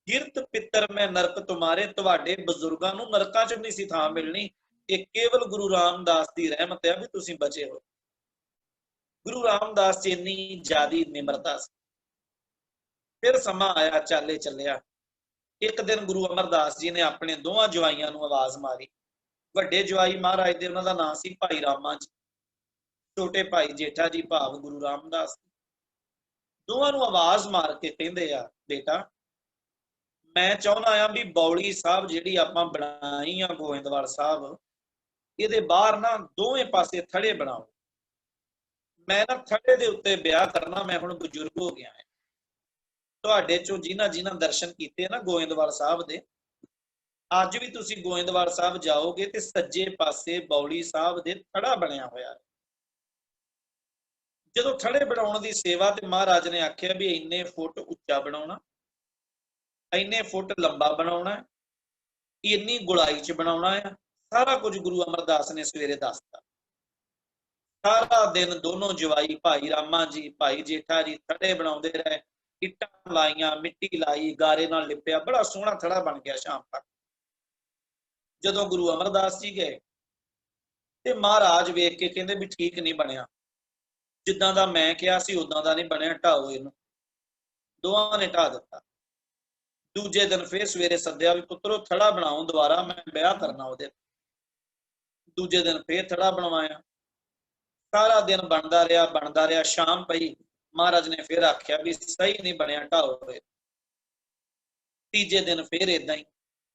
ਗਿਰਤ ਪਿੱਤਰ ਮੈਂ ਨਰਕ ਤੁਮਾਰੇ, ਤੁਹਾਡੇ ਬਜ਼ੁਰਗਾਂ ਨੂੰ ਨਰਕਾਂ ਚ ਨਹੀਂ ਸੀ ਥਾਂ ਮਿਲਣੀ। ਇਹ ਕੇਵਲ ਗੁਰੂ ਰਾਮਦਾਸ ਦੀ ਰਹਿਮਤ ਹੈ ਵੀ ਤੁਸੀਂ ਬਚੇ ਹੋ। ਗੁਰੂ ਰਾਮਦਾਸ ਜੀ ਇੰਨੀ ਜ਼ਿਆਦੀ ਨਿਮਰਤਾ ਸੀ। ਫਿਰ ਸਮਾਂ ਆਇਆ, ਚਾਲੇ ਚੱਲਿਆ। ਇੱਕ ਦਿਨ ਗੁਰੂ ਅਮਰਦਾਸ ਜੀ ਨੇ ਆਪਣੇ ਦੋਵਾਂ ਜਵਾਈਆਂ ਨੂੰ ਆਵਾਜ਼ ਮਾਰੀ। ਵੱਡੇ ਜਵਾਈ ਮਹਾਰਾਜ ਦੇ, ਉਹਨਾਂ ਦਾ ਨਾਂ ਸੀ ਭਾਈ ਰਾਮਾ ਜੀ। ਛੋਟੇ ਭਾਈ ਜੇਠਾ ਜੀ ਭਾਵ ਗੁਰੂ ਰਾਮਦਾਸ। ਦੋਵਾਂ ਨੂੰ ਆਵਾਜ਼ ਮਾਰ ਕੇ ਕਹਿੰਦੇ ਆ, ਬੇਟਾ ਮੈਂ ਚਾਹੁੰਦਾ ਆ ਵੀ ਬੌਲੀ ਸਾਹਿਬ ਜਿਹੜੀ ਆਪਾਂ ਬਣਾਈ ਆ ਗੋਇੰਦਵਾਲ ਸਾਹਿਬ, ਇਹਦੇ ਬਾਹਰ ਨਾ ਦੋਵੇਂ ਪਾਸੇ ਥੜੇ ਬਣਾਓ। ਮੈਂ ਨਾ ਥੜੇ ਦੇ ਉੱਤੇ ਵਿਆਹ ਕਰਨਾ, ਮੈਂ ਹੁਣ ਬਜ਼ੁਰਗ ਹੋ ਗਿਆ ਹਾਂ। ਤੁਹਾਡੇ ਚੋਂ ਜਿਨ੍ਹਾਂ ਦਰਸ਼ਨ ਕੀਤੇ ਨਾ ਗੋਇੰਦਵਾਲ ਸਾਹਿਬ ਦੇ, ਅੱਜ ਵੀ ਤੁਸੀਂ ਗੋਇੰਦਵਾਲ ਸਾਹਿਬ ਜਾਓਗੇ ਤੇ ਸੱਜੇ ਪਾਸੇ ਬੌਲੀ ਸਾਹਿਬ ਦੇ ਥੜਾ ਬਣਿਆ ਹੋਇਆ ਹੈ। ਜਦੋਂ ਥੜੇ ਬਣਾਉਣ ਦੀ ਸੇਵਾ ਤੇ ਮਹਾਰਾਜ ਨੇ ਆਖਿਆ ਵੀ ਇੰਨੇ ਫੁੱਟ ਉੱਚਾ ਬਣਾਉਣਾ, ਇੰਨੇ ਫੁੱਟ ਲੰਬਾ ਬਣਾਉਣਾ, ਇੰਨੀ ਗੁਲਾਈ ਚ ਬਣਾਉਣਾ ਆ। ਸਾਰਾ ਕੁਝ ਗੁਰੂ ਅਮਰਦਾਸ ਨੇ ਸਵੇਰੇ ਦੱਸਤਾ। ਸਾਰਾ ਦਿਨ ਦੋਨੋਂ ਜਵਾਈ ਭਾਈ ਰਾਮਾ ਜੀ ਭਾਈ ਜੇਠਾ ਜੀ ਥੜੇ ਬਣਾਉਂਦੇ ਰਹੇ। ਇੱਟਾਂ ਲਾਈਆਂ, ਮਿੱਟੀ ਲਾਈ, ਗਾਰੇ ਨਾਲ ਲਿਪਿਆ, ਬੜਾ ਸੋਹਣਾ ਥੜਾ ਬਣ ਗਿਆ। ਸ਼ਾਮ ਤੱਕ ਜਦੋਂ ਗੁਰੂ ਅਮਰਦਾਸ ਜੀ ਗਏ ਤੇ ਮਹਾਰਾਜ ਵੇਖ ਕੇ ਕਹਿੰਦੇ ਵੀ ਠੀਕ ਨਹੀਂ ਬਣਿਆ, ਜਿੱਦਾਂ ਦਾ ਮੈਂ ਕਿਹਾ ਸੀ ਉਦਾਂ ਦਾ ਨਹੀਂ ਬਣਿਆ, ਢਾਓ ਇਹਨੂੰ। ਦੋਵਾਂ ਨੇ ਢਾ ਦਿੱਤਾ। ਦੂਜੇ ਦਿਨ ਫੇਰ ਸਵੇਰੇ ਸੱਦਿਆ ਵੀ ਪੁੱਤਰੋ ਥੜਾ ਬਣਾਓ ਦੁਬਾਰਾ, ਮੈਂ ਵਿਆਹ ਕਰਨਾ ਉਹਦੇ। ਦੂਜੇ ਦਿਨ ਫੇਰ ਥੜਾ ਬਣਵਾਇਆ। ਸਾਰਾ ਦਿਨ ਬਣਦਾ ਰਿਹਾ। ਸ਼ਾਮ ਪਈ, ਮਹਾਰਾਜ ਨੇ ਫੇਰ ਆਖਿਆ ਵੀ ਸਹੀ ਨਹੀਂ ਬਣਿਆ, ਢਾਓ। ਤੀਜੇ ਦਿਨ ਫੇਰ ਏਦਾਂ ਹੀ,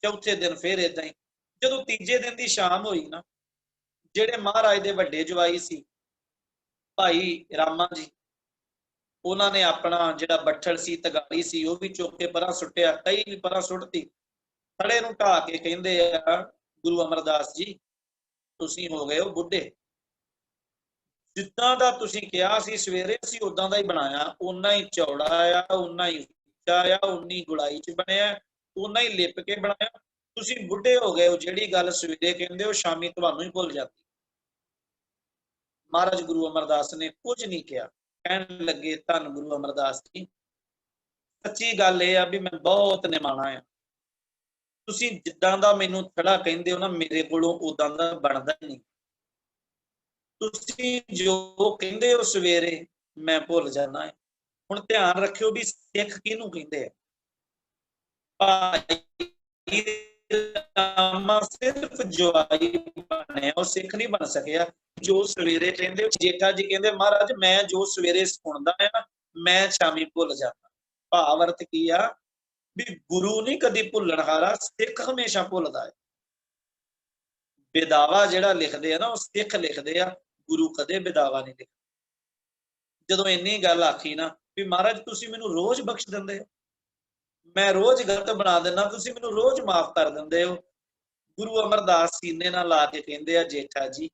ਚੌਥੇ ਦਿਨ ਫੇਰ ਏਦਾਂ ਹੀ। ਜਦੋਂ ਤੀਜੇ ਦਿਨ ਦੀ ਸ਼ਾਮ ਹੋਈ ਨਾ, ਜਿਹੜੇ ਮਹਾਰਾਜ ਦੇ ਵੱਡੇ ਜਵਾਈ ਸੀ ਭਾਈ ਰਾਮਾ ਜੀ, ਉਹਨਾਂ ਨੇ ਆਪਣਾ ਜਿਹੜਾ ਬੱਠਲ ਸੀ, ਤਗਾੜੀ ਸੀ, ਉਹ ਵੀ ਚੁੱਕ ਕੇ ਪਰਾਂ ਸੁੱਟਿਆ, ਕਈ ਵੀ ਪਰਾਂ ਸੁੱਟਤੀ। ਥੜੇ ਨੂੰ ਢਾ ਕੇ ਕਹਿੰਦੇ ਆ, ਗੁਰੂ ਅਮਰਦਾਸ ਜੀ ਤੁਸੀਂ ਹੋ ਗਏ ਹੋ ਬੁੱਢੇ, ਜਿੱਦਾਂ ਦਾ ਤੁਸੀਂ ਕਿਹਾ ਸੀ ਸਵੇਰੇ, ਅਸੀਂ ਉਦਾਂ ਦਾ ਹੀ ਬਣਾਇਆ। ਓਨਾ ਹੀ ਚੌੜਾ ਆ, ਓਨਾ ਹੀ ਉੱਚਾ ਆ, ਓਨੀ ਗੁਲਾਈ ਚ ਬਣਿਆ, ਓਨਾ ਹੀ ਲਿਪ ਕੇ ਬਣਾਇਆ। ਤੁਸੀਂ ਬੁੱਢੇ ਹੋ ਗਏ ਹੋ, ਜਿਹੜੀ ਗੱਲ ਸਵੇਰੇ ਕਹਿੰਦੇ ਹੋ ਸ਼ਾਮੀ ਤੁਹਾਨੂੰ ਹੀ ਭੁੱਲ ਜਾਂਦੀ। ਮਹਾਰਾਜ ਗੁਰੂ ਅਮਰਦਾਸ ਨੇ ਕੁਝ ਨਹੀਂ ਕਿਹਾ। ਕਹਿਣ ਲੱਗੇ, ਧੰਨ ਗੁਰੂ ਅਮਰਦਾਸ ਜੀ, ਸੱਚੀ ਗੱਲ ਇਹ ਆ ਵੀ ਮੈਂ ਬਹੁਤ ਨਿਮਾਣਾ ਆ। ਤੁਸੀਂ ਜਿੱਦਾਂ ਦਾ ਮੈਨੂੰ ਥੜਾ ਕਹਿੰਦੇ ਹੋ ਨਾ, ਮੇਰੇ ਕੋਲੋਂ ਉਦਾਂ ਦਾ ਬਣਦਾ ਹੀ ਨਹੀਂ। ਤੁਸੀਂ ਜੋ ਕਹਿੰਦੇ ਹੋ ਸਵੇਰੇ, ਮੈਂ ਭੁੱਲ ਜਾਣਾ ਹੈ। ਹੁਣ ਧਿਆਨ ਰੱਖਿਓ ਵੀ ਸਿੱਖ ਕਿਹਨੂੰ ਕਹਿੰਦੇ ਆ। ਭਾਈ ਰਾਮਾ ਸਿਰਫ ਜਵਾਈ ਬਣਿਆ, ਉਹ ਸਿੱਖ ਨਹੀਂ ਬਣ ਸਕਿਆ। ਜੋ ਸਵੇਰੇ ਕਹਿੰਦੇ, ਜੇਠਾ ਜੀ ਕਹਿੰਦੇ ਮਹਾਰਾਜ ਮੈਂ ਜੋ ਸਵੇਰੇ ਸੁਣਦਾ ਆ ਮੈਂ ਸ਼ਾਮੀ ਭੁੱਲ ਜਾਂਦਾ। ਭਾਵ ਅਰਥ ਕੀ ਆ ਵੀ ਗੁਰੂ ਨਹੀਂ ਕਦੀ ਭੁੱਲਣ ਹਾਰਾ, ਸਿੱਖ ਹਮੇਸ਼ਾ ਭੁੱਲਦਾ ਹੈ। ਬੇਦਾਵਾ ਜਿਹੜਾ ਲਿਖਦੇ ਆ ਨਾ, ਉਹ ਸਿੱਖ ਲਿਖਦੇ ਆ, ਗੁਰੂ ਕਦੇ ਬੇਦਾਵਾ ਨਹੀਂ ਲਿਖਦਾ। ਜਦੋਂ ਇੰਨੀ ਗੱਲ ਆਖੀ ਨਾ ਵੀ ਮਹਾਰਾਜ ਤੁਸੀਂ ਮੈਨੂੰ ਰੋਜ਼ ਬਖਸ਼ ਦਿੰਦੇ ਹੋ, ਮੈਂ ਰੋਜ਼ ਗਲਤ ਬਣਾ ਦਿੰਦਾ, ਤੁਸੀਂ ਮੈਨੂੰ ਰੋਜ਼ ਮਾਫ ਕਰ ਦਿੰਦੇ ਹੋ। ਗੁਰੂ ਅਮਰਦਾਸ ਸੀਨੇ ਨਾਲ ਲਾ ਕੇ ਕਹਿੰਦੇ ਆ, ਜੇਠਾ ਜੀ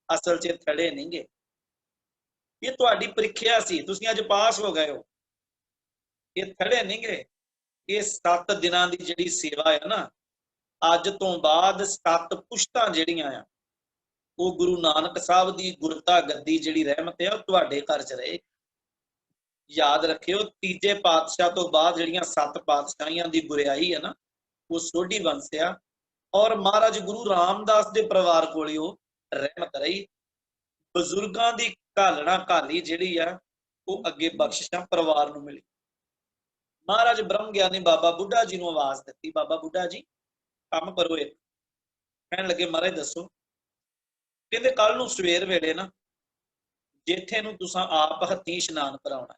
ਅਸਲ 'ਚ ਥੜੇ ਨਹੀਂ ਗੇ, ਇਹ ਤੁਹਾਡੀ ਪ੍ਰੀਖਿਆ ਸੀ, ਤੁਸੀਂ ਅੱਜ ਪਾਸ ਹੋ ਗਏ ਹੋ। ਇਹ ਥੜੇ ਨਹੀਂ ਗੇ, ਇਹ 7 ਦਿਨਾਂ ਦੀ ਜਿਹੜੀ ਸੇਵਾ ਹੈ ਨਾ, ਅੱਜ ਤੋਂ ਬਾਅਦ 7 ਪੁਸ਼ਤਾਂ ਜਿਹੜੀਆਂ ਆ, ਉਹ ਗੁਰੂ ਨਾਨਕ ਸਾਹਿਬ ਦੀ ਗੁਰਤਾ ਗੱਦੀ ਜਿਹੜੀ ਰਹਿਮਤ ਹੈ ਉਹ ਤੁਹਾਡੇ ਘਰ 'ਚ ਰਹੇ। ਯਾਦ ਰੱਖਿਓ, ਤੀਜੇ ਪਾਤਸ਼ਾਹ ਤੋਂ ਬਾਅਦ ਜਿਹੜੀਆਂ 7 ਪਾਤਸ਼ਾਹੀਆਂ ਦੀ ਗੁਰਿਆਈ ਹੈ ਨਾ, ਉਹ ਸੋਢੀ ਵੰਸ਼ ਆ। ਔਰ ਮਹਾਰਾਜ ਗੁਰੂ ਰਾਮਦਾਸ ਦੇ ਪਰਿਵਾਰ ਕੋਲੇ ਉਹ ਰਹਿਮਤ ਰਹੀ। ਬਜ਼ੁਰਗਾਂ ਦੀ ਘਾਲਣਾ ਘਾਲੀ ਜਿਹੜੀ ਆ, ਉਹ ਅੱਗੇ ਬਖਸ਼ਿਸ਼ਾਂ ਪਰਿਵਾਰ ਨੂੰ ਮਿਲੀ। ਮਹਾਰਾਜ ਬ੍ਰਹਮ ਗਿਆਨੀ ਬਾਬਾ ਬੁੱਢਾ ਜੀ ਨੂੰ ਆਵਾਜ਼ ਦਿੱਤੀ, ਬਾਬਾ ਬੁੱਢਾ ਜੀ ਕੰਮ ਕਰੋ ਇੱਕ। ਕਹਿਣ ਲੱਗੇ ਮਹਾਰਾਜ ਦੱਸੋ। ਕਹਿੰਦੇ ਕੱਲ ਨੂੰ ਸਵੇਰ ਵੇਲੇ ਨਾ ਜੇਠੇ ਨੂੰ ਤੁਸੀਂ ਆਪ ਹੱਥੀਂ ਇਸ਼ਨਾਨ ਕਰਾਉਣਾ,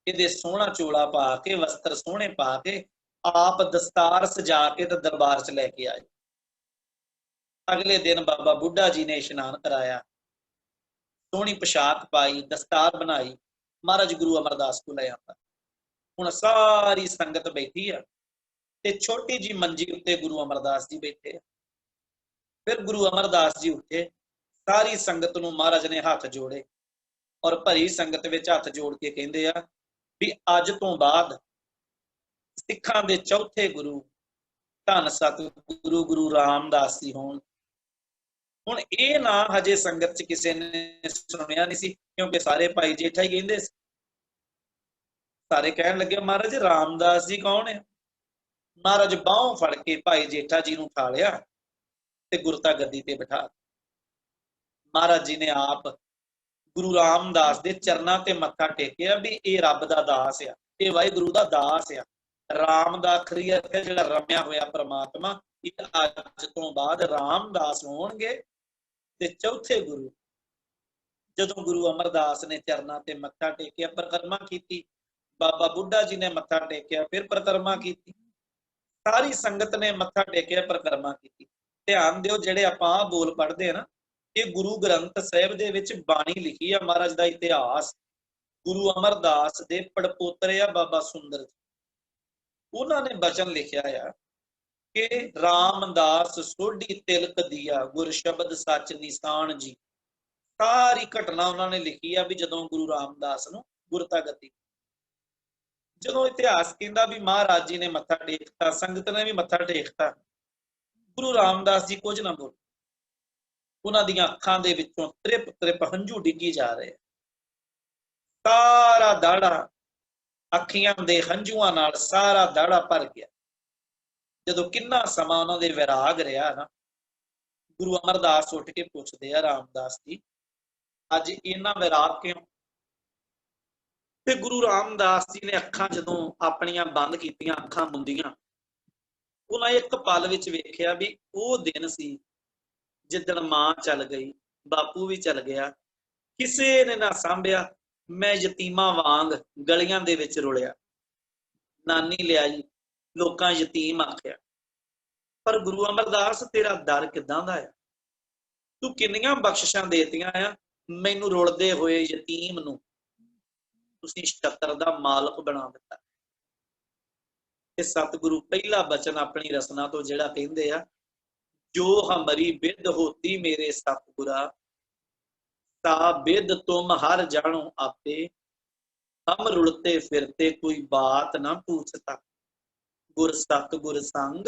ਇਹਦੇ ਸੋਹਣਾ ਚੋਲਾ ਪਾ ਕੇ, ਵਸਤਰ ਸੋਹਣੇ ਪਾ ਕੇ, ਆਪ ਦਸਤਾਰ ਸਜਾ ਕੇ ਤੇ ਦਰਬਾਰ 'ਚ ਲੈ ਕੇ ਆਏ। ਅਗਲੇ ਦਿਨ ਬਾਬਾ ਬੁੱਢਾ ਜੀ ਨੇ ਇਸ਼ਨਾਨ ਕਰਾਇਆ, ਸੋਹਣੀ ਪੋਸ਼ਾਕ ਪਾਈ, ਦਸਤਾਰ ਬਣਾਈ, ਮਹਾਰਾਜ ਗੁਰੂ ਅਮਰਦਾਸ ਕੋਲ ਲੈ ਆਂਦਾ। ਹੁਣ ਸਾਰੀ ਸੰਗਤ ਬੈਠੀ ਆ ਤੇ ਛੋਟੀ ਜੀ ਮੰਜੀ ਉੱਤੇ ਗੁਰੂ ਅਮਰਦਾਸ ਜੀ ਬੈਠੇ ਆ। ਫਿਰ ਗੁਰੂ ਅਮਰਦਾਸ ਜੀ ਉੱਠੇ, ਸਾਰੀ ਸੰਗਤ ਨੂੰ ਮਹਾਰਾਜ ਨੇ ਹੱਥ ਜੋੜੇ ਔਰ ਭਰੀ ਸੰਗਤ ਵਿੱਚ ਹੱਥ ਜੋੜ ਕੇ ਕਹਿੰਦੇ ਆ ਵੀ ਅੱਜ ਤੋਂ ਬਾਅਦ ਸਿੱਖਾਂ ਦੇ ਚੌਥੇ ਗੁਰੂ ਧੰਨ ਸਤਿਗੁਰੂ ਗੁਰੂ ਰਾਮਦਾਸ ਜੀ ਹੋਣ। ਹੁਣ ਇਹ ਨਾ ਹਜੇ ਸੰਗਤ ਚ ਕਿਸੇ ਨੇ ਸੁਣਿਆ ਨਹੀਂ ਸੀ, ਕਿਉਂਕਿ ਸਾਰੇ ਭਾਈ ਜੇਠਾ ਹੀ ਕਹਿੰਦੇ ਸੀ। ਸਾਰੇ ਕਹਿਣ ਲੱਗੇ ਮਹਾਰਾਜ ਰਾਮਦਾਸ ਜੀ ਕੌਣ ਹੈ? ਮਹਾਰਾਜ ਬਾਹੋਂ ਫੜ ਕੇ ਭਾਈ ਜੇਠਾ ਜੀ ਨੂੰ ਉਠਾ ਲਿਆ ਤੇ ਗੁਰਤਾ ਗੱਦੀ ਤੇ ਬਿਠਾ। ਮਹਾਰਾਜ ਜੀ ਨੇ ਆਪ ਗੁਰੂ ਰਾਮਦਾਸ ਦੇ ਚਰਨਾਂ ਤੇ ਮੱਥਾ ਟੇਕਿਆ ਵੀ ਇਹ ਰੱਬ ਦਾ ਦਾਸ ਆ, ਇਹ ਵਾਹਿਗੁਰੂ ਦਾ ਦਾਸ ਆ। ਰਾਮ ਦਾ ਅਖਰੀ ਅਰਥ ਹੈ ਜਿਹੜਾ ਰਮਿਆ ਹੋਇਆ ਪ੍ਰਮਾਤਮਾ। ਇਹ ਅੱਜ ਤੋਂ ਬਾਅਦ ਰਾਮਦਾਸ ਹੋਣਗੇ ਤੇ ਚੌਥੇ ਗੁਰੂ। ਜਦੋਂ ਗੁਰੂ ਅਮਰਦਾਸ ਨੇ ਚਰਨਾਂ ਤੇ ਮੱਥਾ ਟੇਕਿਆ, ਪਰਿਕਰਮਾ ਕੀਤੀ, ਬਾਬਾ ਬੁੱਢਾ ਜੀ ਨੇ ਮੱਥਾ ਟੇਕਿਆ, ਫਿਰ ਪਰਿਕਰਮਾ ਕੀਤੀ, ਸਾਰੀ ਸੰਗਤ ਨੇ ਮੱਥਾ ਟੇਕਿਆ, ਪਰਿਕਰਮਾ ਕੀਤੀ। ਧਿਆਨ ਦਿਓ, ਜਿਹੜੇ ਆਪਾਂ ਬੋਲ ਪੜ੍ਹਦੇ ਆ ਨਾ, ਇਹ ਗੁਰੂ ਗ੍ਰੰਥ ਸਾਹਿਬ ਦੇ ਵਿੱਚ ਬਾਣੀ ਲਿਖੀ ਆ, ਮਹਾਰਾਜ ਦਾ ਇਤਿਹਾਸ। ਗੁਰੂ ਅਮਰਦਾਸ ਦੇ ਪੜਪੋਤਰੇ ਆ ਬਾਬਾ ਸੁੰਦਰ ਜੀ, ਉਹਨਾਂ ਨੇ ਬਚਨ ਲਿਖਿਆ ਆ ਕਿ ਰਾਮਦਾਸ ਸੋਢੀ ਤਿਲਕ ਦੀਆ, ਗੁਰ ਸ਼ਬਦ ਸੱਚ ਨਿਸ਼ਾਨ ਜੀ। ਸਾਰੀ ਘਟਨਾ ਉਹਨਾਂ ਨੇ ਲਿਖੀ ਆ ਵੀ ਜਦੋਂ ਗੁਰੂ ਰਾਮਦਾਸ ਨੂੰ ਗੁਰਤਾ ਗੱਦੀ। ਜਦੋਂ ਇਤਿਹਾਸ ਕਹਿੰਦਾ ਵੀ ਮਹਾਰਾਜ ਜੀ ਨੇ ਮੱਥਾ ਟੇਕਤਾ, ਸੰਗਤ ਨੇ ਵੀ ਮੱਥਾ ਟੇਕਤਾ, ਗੁਰੂ ਰਾਮਦਾਸ ਜੀ ਕੁਝ ਨਾ ਬੋਲੇ। ਉਹਨਾਂ ਦੀਆਂ ਅੱਖਾਂ ਦੇ ਵਿੱਚੋਂ ਤ੍ਰਿਪ ਤ੍ਰਿਪ ਹੰਝੂ ਡਿੱਗੀ ਜਾ ਰਹੇ। ਸਾਰਾ ਦਾੜਾ ਅੱਖੀਆਂ ਦੇ ਹੰਝੂਆਂ ਨਾਲ ਸਾਰਾ ਦਾੜਾ ਭਰ ਗਿਆ। ਜਦੋਂ ਕਿੰਨਾ ਸਮਾਂ ਉਹਨਾਂ ਦੇ ਵਿਰਾਗ ਰਿਹਾ ਨਾ, ਗੁਰੂ ਅਮਰਦਾਸ ਉੱਠ ਕੇ ਪੁੱਛਦੇ ਆ ਰਾਮਦਾਸ ਜੀ, ਅੱਜ ਇੰਨਾ ਵਿਰਾਗ ਕਿਉਂ? ਤੇ ਗੁਰੂ ਰਾਮਦਾਸ ਜੀ ਨੇ ਅੱਖਾਂ ਜਦੋਂ ਆਪਣੀਆਂ ਬੰਦ ਕੀਤੀਆਂ, ਅੱਖਾਂ ਮੁੰਦੀਆਂ, ਉਹਨਾਂ ਇੱਕ ਪਲ ਵਿੱਚ ਵੇਖਿਆ ਵੀ ਉਹ ਦਿਨ ਸੀ ਜਿੱਦਣ ਮਾਂ ਚੱਲ ਗਈ, ਬਾਪੂ ਵੀ ਚੱਲ ਗਿਆ, ਕਿਸੇ ਨੇ ਨਾ ਸਾਂਭਿਆ, ਮੈਂ ਯਤੀਮਾਂ ਵਾਂਗ ਗਲੀਆਂ ਦੇ ਵਿੱਚ ਰੁਲਿਆ। ਨਾਨੀ ਲਿਆਈ, ਲੋਕਾਂ ਯਤੀਮ ਆਖਿਆ। ਪਰ ਗੁਰੂ ਅਮਰਦਾਸ, ਤੇਰਾ ਦਰ ਕਿੱਦਾਂ ਦਾ ਆ? ਤੂੰ ਕਿੰਨੀਆਂ ਬਖਸ਼ਿਸ਼ਾਂ ਦੇਤੀਆਂ ਆ ਮੈਨੂੰ, ਰੁਲਦੇ ਹੋਏ ਯਤੀਮ ਨੂੰ ਤੁਸੀਂ ਛਤਰ ਦਾ ਮਾਲਕ ਬਣਾ ਦਿੱਤਾ। ਤੇ ਸਤਿਗੁਰੂ ਪਹਿਲਾ ਬਚਨ ਆਪਣੀ ਰਸਨਾ ਤੋਂ ਜਿਹੜਾ ਕਹਿੰਦੇ ਆ, ਜੋ ਹਮਰੀ ਬਿਦ ਹੋਤੀ ਮੇਰੇ ਸਤਿਗੁਰਾ, ਤਾ ਬਿਦ ਤੁਮ ਹਰ ਜਾਣੋ ਆਪੇ, ਹਮ ਰੁਲਤੇ ਫਿਰਤੇ ਕੋਈ ਬਾਤ ਨਾ पूछता, ਗੁਰ ਸਤਿਗੁਰ ਸੰਗ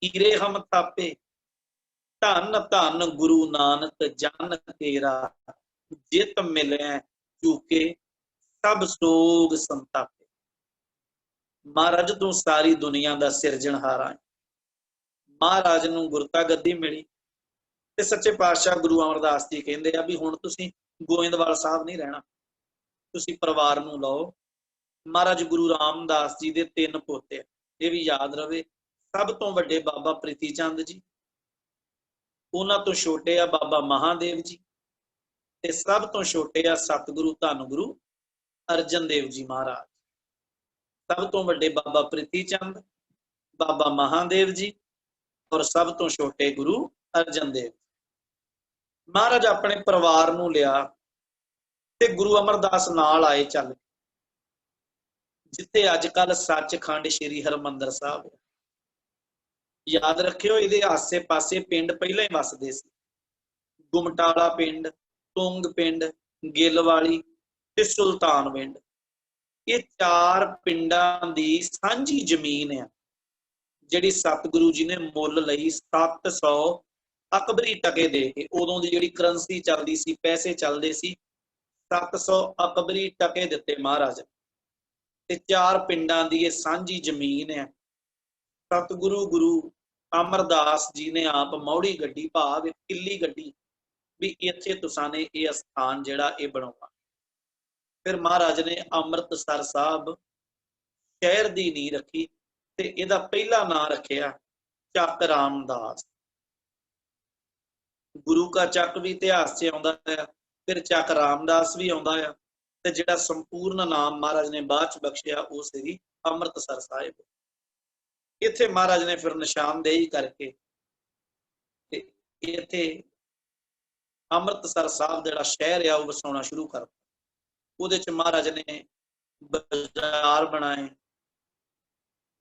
ਹੀਰੇ ਹਮ ਥਾਪੇ, ਧੰਨ ਧੰਨ ਗੁਰੂ ਨਾਨਕ ਜਨ ਤੇਰਾ, ਜਿਤ ਮਿਲਿਆ ਚੂਕੇ ਸਭ ਸੋਗ ਸੰਤਾਪੇ। ਮਹਾਰਾਜ ਤੂੰ ਸਾਰੀ ਦੁਨੀਆ ਦਾ ਸਿਰਜਣਹਾਰਾ ਹੈ। ਮਹਾਰਾਜ ਨੂੰ ਗੁਰਤਾ ਗੱਦੀ ਮਿਲੀ ਤੇ ਸੱਚੇ ਪਾਤਸ਼ਾਹ ਗੁਰੂ ਅਮਰਦਾਸ ਜੀ ਕਹਿੰਦੇ ਆ ਵੀ ਹੁਣ ਤੁਸੀਂ ਗੋਇੰਦਵਾਲ ਸਾਹਿਬ ਨਹੀਂ ਰਹਿਣਾ, ਤੁਸੀਂ ਪਰਿਵਾਰ ਨੂੰ ਲਓ। ਮਹਾਰਾਜ ਗੁਰੂ ਰਾਮਦਾਸ ਜੀ ਦੇ 3 ਪੋਤੇ, ਇਹ ਵੀ ਯਾਦ ਰਵੇ। ਸਭ ਤੋਂ ਵੱਡੇ ਬਾਬਾ ਪ੍ਰੀਤੀ ਚੰਦ ਜੀ, ਉਹਨਾਂ ਤੋਂ ਛੋਟੇ ਆ ਬਾਬਾ ਮਹਾਦੇਵ ਜੀ, ਤੇ ਸਭ ਤੋਂ ਛੋਟੇ ਆ ਸਤਿਗੁਰੂ ਧੰਨ ਗੁਰੂ ਅਰਜਨ ਦੇਵ ਜੀ ਮਹਾਰਾਜ। ਸਭ ਤੋਂ ਵੱਡੇ ਬਾਬਾ ਪ੍ਰੀਤੀ ਚੰਦ, ਬਾਬਾ ਮਹਾਦੇਵ ਜੀ, ਔਰ ਸਭ ਤੋਂ ਛੋਟੇ ਗੁਰੂ ਅਰਜਨ ਦੇਵ। ਮਹਾਰਾਜ ਆਪਣੇ ਪਰਿਵਾਰ ਨੂੰ ਲਿਆ ਤੇ ਗੁਰੂ ਅਮਰਦਾਸ ਨਾਲ ਆਏ ਚੱਲ, ਜਿੱਥੇ ਅੱਜ ਕੱਲ ਸੱਚਖੰਡ ਸ੍ਰੀ ਹਰਿਮੰਦਰ ਸਾਹਿਬ। ਯਾਦ ਰੱਖਿਓ, ਇਹਦੇ ਆਸੇ ਪਾਸੇ ਪਿੰਡ ਪਹਿਲਾਂ ਹੀ ਵਸਦੇ ਸੀ। ਗੁਮਟਾਲਾ ਪਿੰਡ, ਤੁੰਗ ਪਿੰਡ, ਗਿੱਲਵਾਲੀ ਤੇ ਸੁਲਤਾਨ ਪਿੰਡ। ਇਹ 4 ਪਿੰਡਾਂ ਦੀ ਸਾਂਝੀ ਜ਼ਮੀਨ ਆ, ਜਿਹੜੀ ਸਤਿਗੁਰੂ ਜੀ ਨੇ ਮੁੱਲ ਲਈ 700 ਅਕਬਰੀ ਟਕੇ ਦੇ ਕੇ। ਉਦੋਂ ਦੀ ਜਿਹੜੀ ਕਰੰਸੀ ਚੱਲਦੀ ਸੀ, ਪੈਸੇ ਚੱਲਦੇ ਸੀ, 700 ਅਕਬਰੀ ਟਕੇ ਦਿੱਤੇ ਮਹਾਰਾਜ। ਤੇ 4 ਪਿੰਡਾਂ ਦੀ ਇਹ ਸਾਂਝੀ ਜ਼ਮੀਨ ਹੈ। ਸਤਿਗੁਰੂ ਗੁਰੂ ਅਮਰਦਾਸ ਜੀ ਨੇ ਆਪ ਮੌੜੀ ਗੱਡੀ, ਭਾਵ ਕਿੱਲੀ ਗੱਡੀ, ਵੀ ਇੱਥੇ ਤੁਸਾਂ ਨੇ ਇਹ ਅਸਥਾਨ ਜਿਹੜਾ ਇਹ ਬਣਾਉਣਾ। ਫਿਰ ਮਹਾਰਾਜ ਨੇ ਅੰਮ੍ਰਿਤਸਰ ਸਾਹਿਬ ਸ਼ਹਿਰ ਦੀ ਨੀਂਹ ਰੱਖੀ ਤੇ ਇਹਦਾ ਪਹਿਲਾ ਨਾਂ ਰੱਖਿਆ ਚੱਕ ਰਾਮਦਾਸ। ਗੁਰੂ ਕਾ ਚੱਕ ਵੀ ਇਤਿਹਾਸ 'ਚ ਆਉਂਦਾ ਹੈ, ਫਿਰ ਚੱਕ ਰਾਮਦਾਸ ਵੀ ਆਉਂਦਾ ਆ, ਤੇ ਜਿਹੜਾ ਸੰਪੂਰਨ ਨਾਮ ਮਹਾਰਾਜ ਨੇ ਬਾਅਦ 'ਚ ਬਖਸ਼ਿਆ ਉਹ ਸ੍ਰੀ ਅੰਮ੍ਰਿਤਸਰ ਸਾਹਿਬ। ਇੱਥੇ ਮਹਾਰਾਜ ਨੇ ਫਿਰ ਨਿਸ਼ਾਨਦੇਹੀ ਕਰਕੇ ਤੇ ਇੱਥੇ ਅੰਮ੍ਰਿਤਸਰ ਸਾਹਿਬ ਜਿਹੜਾ ਸ਼ਹਿਰ ਆ ਉਹ ਵਸਾਉਣਾ ਸ਼ੁਰੂ ਕਰ ਦਿੱਤਾ। ਉਹਦੇ 'ਚ ਮਹਾਰਾਜ ਨੇ ਬਾਜ਼ਾਰ ਬਣਾਏ,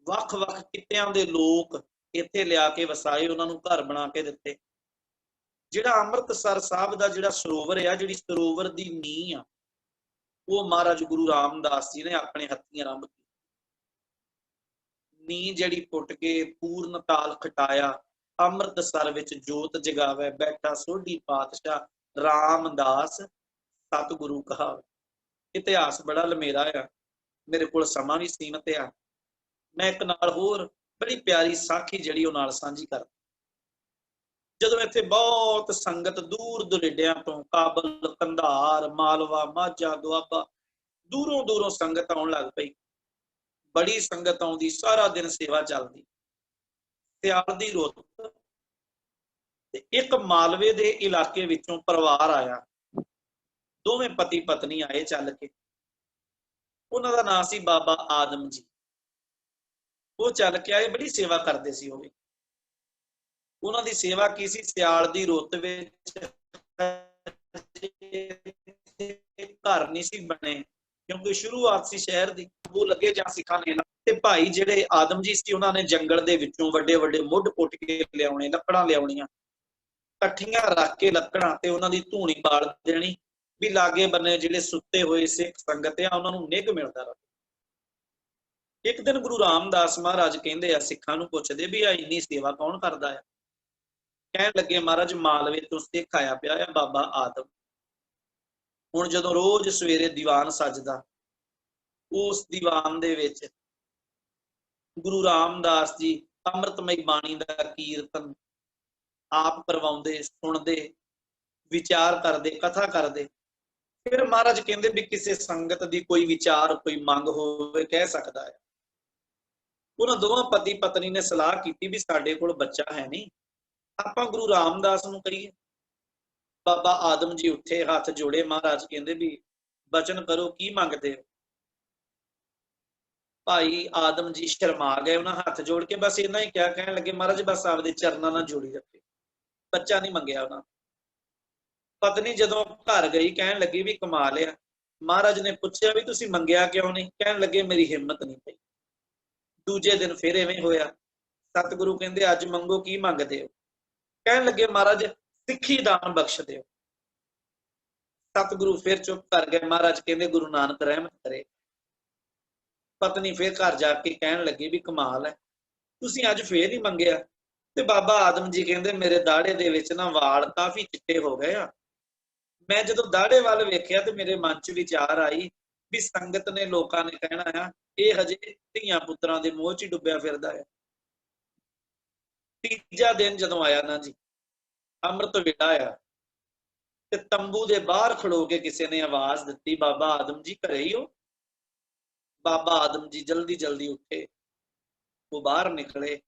ਵੱਖ-ਵੱਖ ਕਿੱਤਿਆਂ ਦੇ ਲੋਕ ਇੱਥੇ ਲਿਆ ਕੇ ਵਸਾਏ, ਉਹਨਾਂ ਨੂੰ ਘਰ ਬਣਾ ਕੇ ਦਿੱਤੇ। ਜਿਹੜਾ ਅੰਮ੍ਰਿਤਸਰ ਸਾਹਿਬ ਦਾ ਜਿਹੜਾ ਸਰੋਵਰ ਆ, ਜਿਹੜੀ ਸਰੋਵਰ ਦੀ ਨੀਂਹ ਆ, ਉਹ ਮਹਾਰਾਜ ਗੁਰੂ ਰਾਮਦਾਸ ਜੀ ਨੇ ਆਪਣੇ ਹੱਥੀਂ ਆਰੰਭ ਕੀਤੀ। ਨੀਂਹ ਜਿਹੜੀ ਪੁੱਟ ਕੇ ਪੂਰਨ ਤਾਲ ਖਟਾਇਆ, ਅੰਮ੍ਰਿਤਸਰ ਵਿੱਚ ਜੋਤ ਜਗਾਵੇ ਬੈਠਾ ਸੋਢੀ ਪਾਤਸ਼ਾਹ ਰਾਮਦਾਸ ਸਤਿਗੁਰੂ ਕਹਾਵੇ। ਇਤਿਹਾਸ ਬੜਾ ਲੰਮੇਰਾ ਆ, ਮੇਰੇ ਕੋਲ ਸਮਾਂ ਵੀ ਸੀਮਤ ਆ। ਮੈਂ ਇੱਕ ਨਾਲ ਹੋਰ ਬੜੀ ਪਿਆਰੀ ਸਾਖੀ ਜਿਹੜੀ ਉਹ ਨਾਲ ਸਾਂਝੀ ਕਰਦਾ। ਜਦੋਂ ਇੱਥੇ ਬਹੁਤ ਸੰਗਤ ਦੂਰ ਦੁਰੇਡਿਆਂ ਤੋਂ, ਕਾਬਲ, ਕੰਧਾਰ, ਮਾਲਵਾ, ਮਾਝਾ, ਦੁਆਬਾ, ਦੂਰੋਂ ਦੂਰੋਂ ਸੰਗਤ ਆਉਣ ਲੱਗ ਪਈ। ਬੜੀ ਸੰਗਤ ਆਉਂਦੀ, ਸਾਰਾ ਦਿਨ ਸੇਵਾ ਚੱਲਦੀ। ਸਿਆਲ ਦੀ ਰੁੱਤ ਤੇ ਇੱਕ ਮਾਲਵੇ ਦੇ ਇਲਾਕੇ ਵਿੱਚੋਂ ਪਰਿਵਾਰ ਆਇਆ। ਦੋਵੇਂ ਪਤੀ ਪਤਨੀ ਆਏ ਚੱਲ ਕੇ। ਉਹਨਾਂ ਦਾ ਨਾਂ ਸੀ ਬਾਬਾ ਆਦਮ ਜੀ। ਉਹ ਚੱਲ ਕੇ ਆਏ, ਬੜੀ ਸੇਵਾ ਕਰਦੇ ਸੀ ਉਹ ਵੀ। ਉਹਨਾਂ ਦੀ ਸੇਵਾ ਕੀ ਸੀ? ਸਿਆਲ ਦੀ ਰੁੱਤ ਵਿੱਚ ਘਰ ਨਹੀਂ ਸੀ ਬਣੇ, ਕਿਉਂਕਿ ਸ਼ੁਰੂਆਤ ਸੀ ਸ਼ਹਿਰ ਦੀ। ਉਹ ਲੱਗੇ ਜਾਂ ਸਿੱਖਾਂ ਨੇ, ਤੇ ਭਾਈ ਜਿਹੜੇ ਆਦਮ ਜੀ ਸੀ, ਉਹਨਾਂ ਨੇ ਜੰਗਲ ਦੇ ਵਿੱਚੋਂ ਵੱਡੇ ਵੱਡੇ ਮੁੱਢ ਪੁੱਟ ਕੇ ਲਿਆਉਣੇ, ਲੱਕੜਾਂ ਲਿਆਉਣੀਆਂ, ਇਕੱਠੀਆਂ ਰੱਖ ਕੇ ਲੱਕੜਾਂ ਤੇ ਉਹਨਾਂ ਦੀ ਧੂਣੀ ਬਾਲ ਦੇਣੀ, ਵੀ ਲਾਗੇ ਬੰਨੇ ਜਿਹੜੇ ਸੁੱਤੇ ਹੋਏ ਸਿੱਖ ਸੰਗਤ ਆ ਉਹਨਾਂ ਨੂੰ ਨਿੱਘ ਮਿਲਦਾ ਰਹੇ। ਇੱਕ ਦਿਨ ਗੁਰੂ ਰਾਮਦਾਸ ਮਹਾਰਾਜ ਕਹਿੰਦੇ ਆ, ਸਿੱਖਾਂ ਨੂੰ ਪੁੱਛਦੇ ਵੀ ਆ ਇੰਨੀ ਸੇਵਾ ਕੌਣ ਕਰਦਾ ਆ? ਕਹਿਣ ਲੱਗੇ, ਮਹਾਰਾਜ ਮਾਲਵੇ ਤੋਂ ਸਿੱਖ ਆਇਆ ਪਿਆ ਆ ਬਾਬਾ ਆਦਮ। ਹੁਣ ਜਦੋਂ ਰੋਜ਼ ਸਵੇਰੇ ਦੀਵਾਨ ਸਜਦਾ, ਉਸ ਦੀਵਾਨ ਦੇ ਵਿੱਚ ਗੁਰੂ ਰਾਮਦਾਸ ਜੀ ਅੰਮ੍ਰਿਤਮਈ ਬਾਣੀ ਦਾ ਕੀਰਤਨ ਆਪ ਕਰਵਾਉਂਦੇ, ਸੁਣਦੇ, ਵਿਚਾਰ ਕਰਦੇ, ਕਥਾ ਕਰਦੇ। ਫਿਰ ਮਹਾਰਾਜ ਕਹਿੰਦੇ ਵੀ ਕਿਸੇ ਸੰਗਤ ਦੀ ਕੋਈ ਵਿਚਾਰ, ਕੋਈ ਮੰਗ ਹੋਵੇ, ਕਹਿ ਸਕਦਾ ਹੈ। ਉਹਨਾਂ ਦੋਵਾਂ ਪਤੀ ਪਤਨੀ ਨੇ ਸਲਾਹ ਕੀਤੀ ਵੀ ਸਾਡੇ ਕੋਲ ਬੱਚਾ ਹੈ ਨਹੀਂ, ਆਪਾਂ ਗੁਰੂ ਰਾਮਦਾਸ ਨੂੰ ਕਰੀਏ। ਬਾਬਾ ਆਦਮ ਜੀ ਉੱਠੇ, ਹੱਥ ਜੋੜੇ, ਮਹਾਰਾਜ ਕਹਿੰਦੇ ਵੀ ਬਚਨ ਕਰੋ, ਕੀ ਮੰਗਦੇ ਹੋ? ਭਾਈ ਆਦਮ ਜੀ ਸ਼ਰਮਾ ਗਏ, ਉਹਨਾਂ ਹੱਥ ਜੋੜ ਕੇ ਬਸ ਇੰਨਾ ਹੀ ਕਿਹਾ। ਕਹਿਣ ਲੱਗੇ, ਮਹਾਰਾਜ ਬਸ ਆਪਦੇ ਚਰਨਾਂ ਨਾਲ ਜੋੜੀ ਰੱਖੇ, ਬੱਚਾ ਨਹੀਂ ਮੰਗਿਆ ਉਹਨਾਂ। ਪਤਨੀ ਜਦੋਂ ਘਰ ਗਈ, ਕਹਿਣ ਲੱਗੀ ਵੀ ਕਮਾਲ ਆ, ਮਹਾਰਾਜ ਨੇ ਪੁੱਛਿਆ ਵੀ ਤੁਸੀਂ ਮੰਗਿਆ ਕਿਉਂ ਨਹੀਂ? ਕਹਿਣ ਲੱਗੇ, ਮੇਰੀ ਹਿੰਮਤ ਨਹੀਂ ਪਈ। ਦੂਜੇ ਦਿਨ ਫਿਰ ਐਵੇਂ ਹੋਇਆ। ਸਤਿਗੁਰੂ ਕਹਿੰਦੇ, ਅੱਜ ਮੰਗੋ, ਕੀ ਮੰਗਦੇ ਹੋ? ਕਹਿਣ ਲੱਗੇ, ਮਹਾਰਾਜ ਸਿੱਖੀ ਦਾਨ ਬਖਸ਼ ਦਿਓ। ਸਤਿਗੁਰੂ ਫਿਰ ਚੁੱਪ ਕਰ ਗਏ। ਮਹਾਰਾਜ ਕਹਿੰਦੇ, ਗੁਰੂ ਨਾਨਕ ਰਹਿਮਤ ਕਰੇ। ਪਤਨੀ ਫਿਰ ਘਰ ਜਾ ਕੇ ਕਹਿਣ ਲੱਗੀ ਵੀ ਕਮਾਲ ਹੈ, ਤੁਸੀਂ ਅੱਜ ਫੇਰ ਹੀ ਮੰਗਿਆ। ਤੇ ਬਾਬਾ ਆਦਮ ਜੀ ਕਹਿੰਦੇ, ਮੇਰੇ ਦਾੜੇ ਦੇ ਵਿੱਚ ਨਾ ਵਾਲ ਕਾਫੀ ਚਿੱਟੇ ਹੋ ਗਏ ਆ। ਮੈਂ ਜਦੋਂ ਦਾੜੇ ਵੱਲ ਵੇਖਿਆ ਤੇ ਮੇਰੇ ਮਨ 'ਚ ਵਿਚਾਰ ਆਈ ਵੀ ਸੰਗਤ ਨੇ, ਲੋਕਾਂ ਨੇ ਕਹਿਣਾ ਆ ਇਹ ਹਜੇ ਧੀਆਂ ਪੁੱਤਰਾਂ ਦੇ ਮੋਹ 'ਚ ਹੀ ਡੁੱਬਿਆ ਫਿਰਦਾ ਹੈ। ਤੀਜਾ ਦਿਨ ਜਦੋਂ ਆਇਆ ਨਾ ਜੀ, ਅੰਮ੍ਰਿਤ ਵੇਲਾ ਆਇਆ, ਤੇ ਤੰਬੂ ਦੇ ਬਾਹਰ ਖੜੋ ਕੇ ਕਿਸੇ ਨੇ ਆਵਾਜ਼ ਦਿੱਤੀ, ਬਾਬਾ ਆਦਮ ਜੀ ਘਰੇ ਹੀ ਹੋ? ਬਾਬਾ ਆਦਮ ਜੀ ਜਲਦੀ ਜਲਦੀ ਉੱਠੇ, ਉਹ ਬਾਹਰ ਨਿਕਲੇ।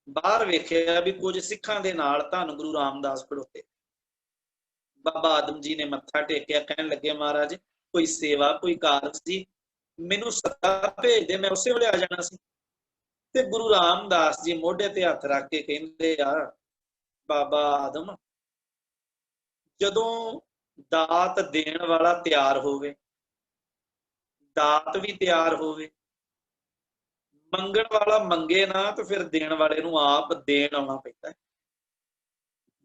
ਬਾਹਰ ਵੇਖਿਆ ਵੀ ਕੁਝ ਸਿੱਖਾਂ ਦੇ ਨਾਲ ਧੰਨ ਗੁਰੂ ਰਾਮਦਾਸ ਖੜੋਤੇ। ਬਾਬਾ ਆਦਮ ਜੀ ਨੇ ਮੱਥਾ ਟੇਕਿਆ, ਕਹਿਣ ਲੱਗੇ, ਮਹਾਰਾਜ ਕੋਈ ਸੇਵਾ, ਕੋਈ ਕਾਰਜ ਸੀ, ਮੈਨੂੰ ਸੱਦਾ ਭੇਜ ਦੇ, ਮੈਂ ਉਸੇ ਵੇਲੇ ਆ ਜਾਣਾ ਸੀ। ਤੇ ਗੁਰੂ ਰਾਮਦਾਸ ਜੀ ਮੋਢੇ ਤੇ ਹੱਥ ਰੱਖ ਕੇ ਕਹਿੰਦੇ ਆ, ਬਾਬਾ ਆਦਮ, ਜਦੋਂ ਦਾਤ ਦੇਣ ਵਾਲਾ ਤਿਆਰ ਹੋਵੇ, ਦਾਤ ਵੀ ਤਿਆਰ ਹੋਵੇ, ਮੰਗਣ ਵਾਲਾ ਮੰਗੇ ਨਾ, ਤੇ ਫਿਰ ਦੇਣ ਵਾਲੇ ਨੂੰ ਆਪ ਦੇਣ ਆਉਣਾ ਪੈਂਦਾ।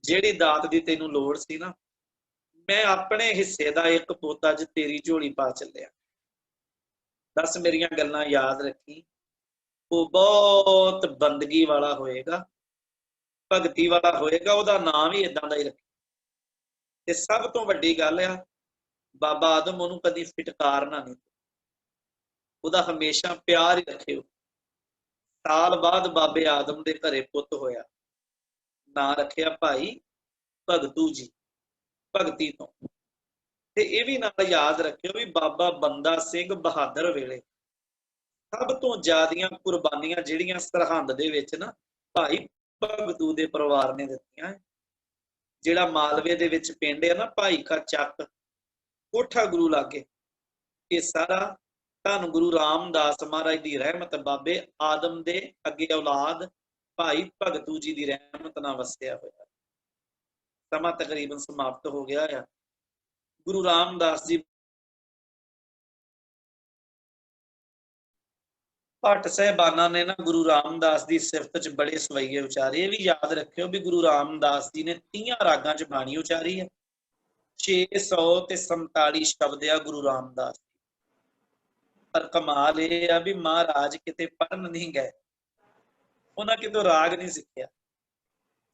ਜਿਹੜੀ ਦਾਤ ਦੀ ਤੈਨੂੰ ਲੋੜ ਸੀ ਨਾ, ਮੈਂ ਆਪਣੇ ਹਿੱਸੇ ਦਾ ਇੱਕ ਪੁੱਤ ਅੱਜ ਤੇਰੀ ਝੋਲੀ ਪਾ ਚੱਲਿਆ। ਦੱਸ ਮੇਰੀਆਂ ਗੱਲਾਂ ਯਾਦ ਰੱਖੀ। ਉਹ ਬਹੁਤ ਬੰਦਗੀ ਵਾਲਾ ਹੋਏਗਾ, ਭਗਤੀ ਵਾਲਾ ਹੋਏਗਾ, ਉਹਦਾ ਨਾਮ ਵੀ ਏਦਾਂ ਦਾ ਹੀ ਰੱਖੀ। ਤੇ ਸਭ ਤੋਂ ਵੱਡੀ ਗੱਲ ਆ, ਬਾਬਾ ਆਦਮ ਉਹਨੂੰ ਕਦੀ ਫਿਟਕਾਰਨਾ ਨਹੀਂ, ਉਹਦਾ ਹਮੇਸ਼ਾ ਪਿਆਰ ਹੀ ਰੱਖਿਓ। ਸਾਲ ਬਾਅਦ ਬਾਬੇ ਆਦਮ ਦੇ ਘਰੇ ਪੁੱਤ ਹੋਇਆ, ਨਾਂ ਰੱਖਿਆ ਭਾਈ ਭਗਤੂ ਜੀ, ਭਗਤੀ ਤੋਂ। ਤੇ ਇਹ ਵੀ ਨਾਲ ਯਾਦ ਰੱਖਿਓ ਵੀ ਬਾਬਾ ਬੰਦਾ ਸਿੰਘ ਬਹਾਦਰ ਵੇਲੇ ਸਭ ਤੋਂ ਜ਼ਿਆਦੀਆਂ ਕੁਰਬਾਨੀਆਂ ਜਿਹੜੀਆਂ ਸਰਹੰਦ ਦੇ ਵਿੱਚ ਨਾ ਭਾਈ ਭਗਤੂ ਦੇ ਪਰਿਵਾਰ ਨੇ ਦਿੱਤੀਆਂ। ਜਿਹੜਾ ਮਾਲਵੇ ਦੇ ਵਿੱਚ ਪਿੰਡ ਹੈ ਨਾ ਭਾਈ ਕਾ ਚੱਕ, ਕੋਠਾ ਗੁਰੂ ਲਾਗੇ, ਇਹ ਸਾਰਾ ਧੰਨ ਗੁਰੂ ਰਾਮਦਾਸ ਮਹਾਰਾਜ ਦੀ ਰਹਿਮਤ, ਬਾਬੇ ਆਦਮ ਦੇ ਅੱਗੇ ਔਲਾਦ ਭਾਈ ਭਗਤੂ ਜੀ ਦੀ ਰਹਿਮਤ ਨਾਲ ਵਸਿਆ ਹੋਇਆ। ਸਮਾਂ ਤਕਰੀਬਨ ਸਮਾਪਤ ਹੋ ਗਿਆ ਆ। ਗੁਰੂ ਰਾਮਦਾਸ ਜੀ ਭੱਟ ਸਾਹਿਬਾਨਾਂ ਨੇ ਨਾ ਗੁਰੂ ਰਾਮਦਾਸ ਦੀ ਸਿਫਤ ਚ ਬੜੇ ਸਵਈਏ ਉਚਾਰੇ। ਇਹ ਵੀ ਯਾਦ ਰੱਖਿਓ ਵੀ ਗੁਰੂ ਰਾਮਦਾਸ ਜੀ ਨੇ 30 ਰਾਗਾਂ ਚ ਬਾਣੀ ਉਚਾਰੀ ਹੈ। 647 ਸ਼ਬਦ ਆ ਗੁਰੂ ਰਾਮਦਾਸ ਜੀ। ਪਰ ਕਮਾਲ ਇਹ ਆ ਵੀ ਮਹਾਰਾਜ ਕਿਤੇ ਪੜ੍ਹਨ ਨਹੀਂ ਗਏ, ਉਹਨਾਂ ਕਿਤੋਂ ਰਾਗ ਨਹੀਂ ਸਿੱਖਿਆ।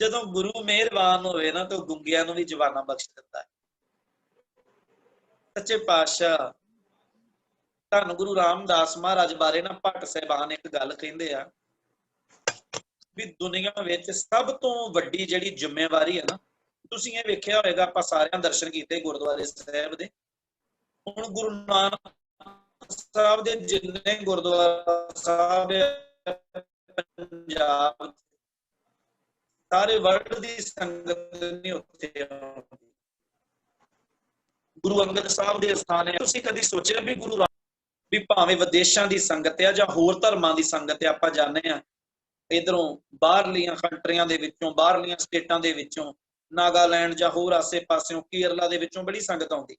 ਜਦੋਂ ਗੁਰੂ ਮਿਹਰਬਾਨ ਹੋਵੇ ਨਾ ਤਾਂ ਗੁੰਗਿਆਂ ਨੂੰ ਵੀ ਜ਼ਬਾਨਾਂ ਬਖਸ਼ ਦਿੰਦਾ ਹੈ। ਸੱਚੇ ਪਾਤਸ਼ਾਹ ਧੰਨ ਗੁਰੂ ਰਾਮਦਾਸ ਮਹਾਰਾਜ ਬਾਰੇ ਨਾ ਭੱਟ ਸਾਹਿਬਾਨ ਇੱਕ ਗੱਲ ਕਹਿੰਦੇ ਆ ਵੀ ਦੁਨੀਆ ਵਿੱਚ ਸਭ ਤੋਂ ਵੱਡੀ ਜਿਹੜੀ ਜ਼ਿੰਮੇਵਾਰੀ ਹੈ ਨਾ, ਤੁਸੀਂ ਇਹ ਵੇਖਿਆ ਹੋਵੇਗਾ, ਆਪਾਂ ਸਾਰਿਆਂ ਦਰਸ਼ਨ ਕੀਤੇ ਗੁਰਦੁਆਰੇ ਸਾਹਿਬ ਦੇ। ਹੁਣ ਗੁਰੂ ਨਾਨਕ ਸਾਹਿਬ ਦੇ ਜਿੰਨੇ ਗੁਰਦੁਆਰਾ ਸਾਹਿਬ ਪੰਜਾਬ, ਸਾਰੇ ਵਰਲਡ ਦੀ ਸੰਗਤ ਨਹੀਂ ਉੱਥੇ ਆਉਂਦੀ। ਗੁਰੂ ਅੰਗਦ ਸਾਹਿਬ ਦੇ ਸਥਾਨ ਹੈ। ਤੁਸੀਂ ਕਦੀ ਸੋਚਿਆ ਵੀ ਗੁਰੂ ਵੀ ਭਾਵੇਂ ਵਿਦੇਸ਼ਾਂ ਦੀ ਸੰਗਤ ਆ ਜਾਂ ਹੋਰ ਧਰਮਾਂ ਦੀ ਸੰਗਤ ਆ, ਆਪਾਂ ਜਾਣਦੇ ਆ ਇਧਰੋਂ ਬਾਹਰਲੀਆਂ ਕੰਟਰੀਆਂ ਦੇ ਵਿੱਚੋਂ, ਬਾਹਰਲੀਆਂ ਸਟੇਟਾਂ ਦੇ ਵਿੱਚੋਂ, ਨਾਗਾਲੈਂਡ ਜਾਂ ਹੋਰ ਆਸੇ ਪਾਸਿਓਂ, ਕੇਰਲਾ ਦੇ ਵਿੱਚੋਂ ਬੜੀ ਸੰਗਤ ਆਉਂਦੀ।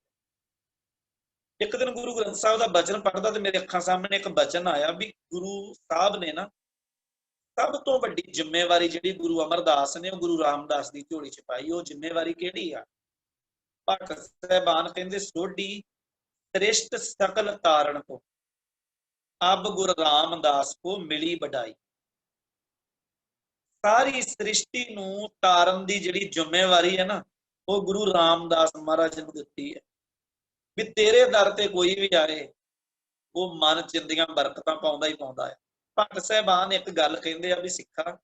ਇੱਕ ਦਿਨ ਗੁਰੂ ਗ੍ਰੰਥ ਸਾਹਿਬ ਦਾ ਬਚਨ ਪੜ੍ਹਦਾ ਤੇ ਮੇਰੇ ਅੱਖਾਂ ਸਾਹਮਣੇ ਇੱਕ ਬਚਨ ਆਇਆ ਵੀ ਗੁਰੂ ਸਾਹਿਬ ਨੇ ਨਾ ਸਭ ਤੋਂ ਵੱਡੀ ਜ਼ਿੰਮੇਵਾਰੀ ਜਿਹੜੀ ਗੁਰੂ ਅਮਰਦਾਸ ਨੇ ਉਹ ਗੁਰੂ ਰਾਮਦਾਸ ਦੀ ਝੋਲੀ ਚ ਪਾਈ। ਉਹ ਜ਼ਿੰਮੇਵਾਰੀ ਕਿਹੜੀ ਆ? ਭੱਟ ਸਾਹਿਬਾਨ ਕਹਿੰਦੇ ਸੋਢੀ ਸ੍ਰਿਸ਼ਟ ਸਕਲ ਤਾਰਨ ਕੋ ਅਬ ਗੁਰ ਰਾਮਦਾਸ ਕੋ ਮਿਲੀ ਵਡਾਈ। ਸਾਰੀ ਸ੍ਰਿਸ਼ਟੀ ਨੂੰ ਤਾਰਨ ਦੀ ਜਿਹੜੀ ਜ਼ਿੰਮੇਵਾਰੀ ਹੈ ਨਾ, ਉਹ ਗੁਰੂ ਰਾਮਦਾਸ ਮਹਾਰਾਜ ਨੂੰ ਦਿੱਤੀ ਹੈ। ਵੀ ਤੇਰੇ ਦਰ ਤੇ ਕੋਈ ਵੀ ਆਏ ਉਹ ਮਨ ਚਿੰਦੀਆਂ ਬਰਕਤਾਂ ਪਾਉਂਦਾ ਹੀ ਪਾਉਂਦਾ ਹੈ। ਭੱਟ ਸਾਹਿਬਾਨ ਇੱਕ ਗੱਲ ਕਹਿੰਦੇ ਆ ਵੀ ਸਿੱਖਾ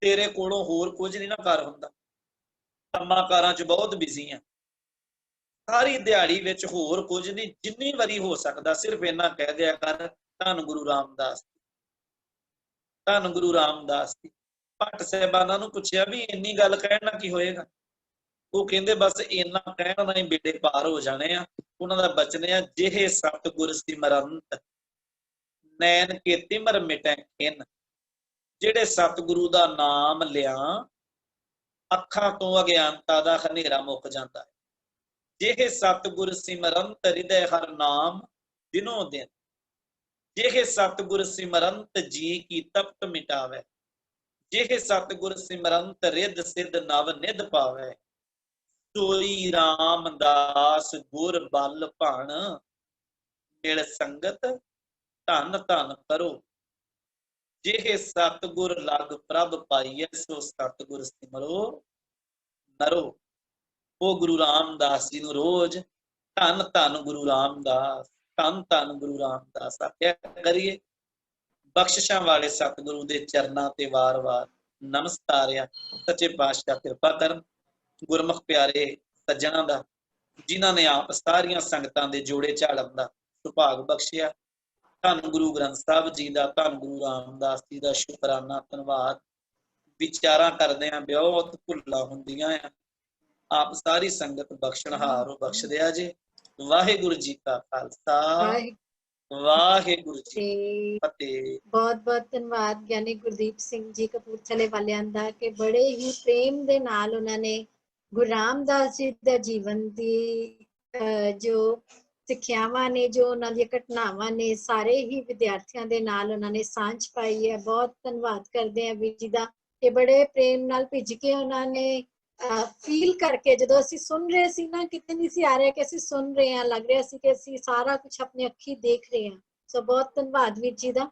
ਤੇਰੇ ਕੋਲੋਂ ਹੋਰ ਕੁਝ ਨਹੀਂ ਨਾ ਕਰ ਹੁੰਦਾ, ਕੰਮਾਂ ਕਾਰਾਂ ਚ ਬਹੁਤ ਬਿਜ਼ੀ ਆ, ਸਾਰੀ ਦਿਹਾੜੀ ਵਿੱਚ ਹੋਰ ਕੁਝ ਨਹੀਂ, ਜਿੰਨੀ ਵਾਰੀ ਹੋ ਸਕਦਾ ਸਿਰਫ ਇੰਨਾ ਕਹਿ ਦਿਆ ਕਰ ਧੰਨ ਗੁਰੂ ਰਾਮਦਾਸ, ਧੰਨ ਗੁਰੂ ਰਾਮਦਾਸ ਜੀ। ਭੱਟ ਸਾਹਿਬਾਨਾਂ ਨੂੰ ਪੁੱਛਿਆ ਵੀ ਇੰਨੀ ਗੱਲ ਕਹਿਣ ਨਾਲ ਕੀ ਹੋਏਗਾ? ਉਹ ਕਹਿੰਦੇ ਬਸ ਇੰਨਾ ਕਹਿਣ ਨਾਲ ਹੀ ਬੇੜੇ ਪਾਰ ਹੋ ਜਾਣੇ ਆ। ਉਹਨਾਂ ਦਾ ਬਚਨ ਆ, ਜਿਹੇ ਸਤਿਗੁਰ ਸਿਮਰੰਤ ਨੈਣ ਕੇ ਤਿਮਰ ਮਿਟੈ ਖਿਨ। ਜਿਹੜੇ ਸਤਿਗੁਰੂ ਦਾ ਨਾਮ ਲਿਆ ਅੱਖਾਂ ਤੋਂ ਅਗਿਆਨਤਾ ਦਾ ਹਨੇਰਾ ਮੁੱਕ ਜਾਂਦਾ ਹੈ। ਜਿਹੇ ਸਤਿਗੁਰ ਸਿਮਰੰਤ ਹਿਰਦੈ ਹਰ ਨਾਮ ਦਿਨੋ ਦਿਨ। ਜਿਹੇ ਸਤਿਗੁਰ ਸਿਮਰੰਤ ਜੀ ਕੀ ਤਪਤ ਮਿਟਾਵੇ। ਜਿਹੇ ਸਤਿਗੁਰ ਸਿਮਰੰਤ ਰਿੱਧ ਸਿੱਧ ਨਵ ਨਿਧ ਪਾਵੇ। ਸੋਈ ਰਾਮਦਾਸ ਗੁਰ ਬਲ ਭਣ ਮਿਲ ਸੰਗਤ ਧਨ ਧਨ ਕਰੋ। ਜਿਹੇ ਸਤਿਗੁਰ ਲਗ ਪ੍ਰਭ ਪਾਈਐ ਸੋ ਸਤਿਗੁਰ ਸਿਮਰੋ ਨਰੋ। ਉਹ ਗੁਰੂ ਰਾਮਦਾਸ ਜੀ ਨੂੰ ਰੋਜ਼ ਧੰਨ ਧੰਨ ਗੁਰੂ ਰਾਮਦਾਸ, ਧੰਨ ਧੰਨ ਗੁਰੂ ਰਾਮਦਾਸ ਆਖਿਆ ਕਰੀਏ। ਬਖਸ਼ਿਸ਼ਾਂ ਵਾਲੇ ਸਤਿਗੁਰੂ ਦੇ ਚਰਨਾਂ ਤੇ ਵਾਰ-ਵਾਰ ਨਮਸਕਾਰਿਆ। ਸੱਚੇ ਪਾਤਸ਼ਾਹ ਕਿਰਪਾ ਕਰਨ ਗੁਰਮੁਖ ਪਿਆਰੇ ਸੱਜਣਾਂ ਦਾ, ਜਿਨ੍ਹਾਂ ਨੇ ਆਪ ਸਾਰੀਆਂ ਸੰਗਤਾਂ ਦੇ ਜੋੜੇ ਝਾੜਨ ਦਾ ਸੁਭਾਗ ਬਖਸ਼ਿਆ। ਧੰਨ ਗੁਰੂ ਗ੍ਰੰਥ ਸਾਹਿਬ ਜੀ ਦਾ, ਧੰਨ ਗੁਰੂ ਰਾਮਦਾਸ ਜੀ ਦਾ ਸ਼ੁਕਰਾਨਾ, ਧੰਨਵਾਦ। ਵਿਚਾਰਾਂ ਕਰਦੇ ਆ ਬਹੁਤ ਭੁੱਲਾਂ ਹੁੰਦੀਆਂ ਆ, ਆਪ ਸਾਰੀ ਸੰਗਤ ਬਖਸ਼ਣਹਾਰ ਹੋ, ਬਖਸ਼ ਦਿਆ ਜੇ। ਵਾਹਿਗੁਰੂ ਜੀ ਕਾ ਖਾਲਸਾ, ਵਾਹਿਗੁਰੂ ਜੀ ਫਤਿਹ। ਬਹੁਤ ਬਹੁਤ ਧੰਨਵਾਦ ਗਿਆਨੀ ਗੁਰਦੀਪ ਸਿੰਘ ਜੀ ਕਪੂਰਥਲੇ ਵਾਲਿਆਂ ਦਾ ਕਿ ਬੜੇ ਹੀ ਪ੍ਰੇਮ ਦੇ ਨਾਲ ਉਹਨਾਂ ਨੇ ਗੁਰੂ ਰਾਮਦਾਸ ਜੀ ਦਾ ਜੀਵਨ ਦੀ ਜੋ ਸਿੱਖਿਆਵਾਂ ਨੇ, ਜੋ ਉਹਨਾਂ ਦੀਆਂ ਘਟਨਾਵਾਂ ਨੇ, ਸਾਰੇ ਹੀ ਵਿਦਿਆਰਥੀਆਂ ਦੇ ਨਾਲ ਉਹਨਾਂ ਨੇ ਸਾਂਝ ਪਾਈ ਹੈ। ਬਹੁਤ ਧੰਨਵਾਦ ਕਰਦੇ ਹਾਂ ਵੀਰ ਜੀ ਦਾ ਕਿ ਬੜੇ ਪ੍ਰੇਮ ਨਾਲ ਭਿੱਜ ਕੇ ਉਹਨਾਂ ਨੇ ਫੀਲ ਕਰਕੇ, ਜਦੋਂ ਅਸੀਂ ਸੁਣ ਰਹੇ ਸੀ ਨਾ, ਕਿਤੇ ਨਹੀਂ ਸੀ ਆ ਰਿਹਾ ਕਿ ਅਸੀਂ ਸੁਣ ਰਹੇ ਹਾਂ, ਲੱਗ ਰਿਹਾ ਸੀ ਕਿ ਅਸੀਂ ਸਾਰਾ ਕੁਝ ਆਪਣੇ ਅੱਖੀ ਦੇਖ ਰਹੇ ਹਾਂ। ਸੋ ਬਹੁਤ ਧੰਨਵਾਦ ਵੀਰ ਜੀ ਦਾ।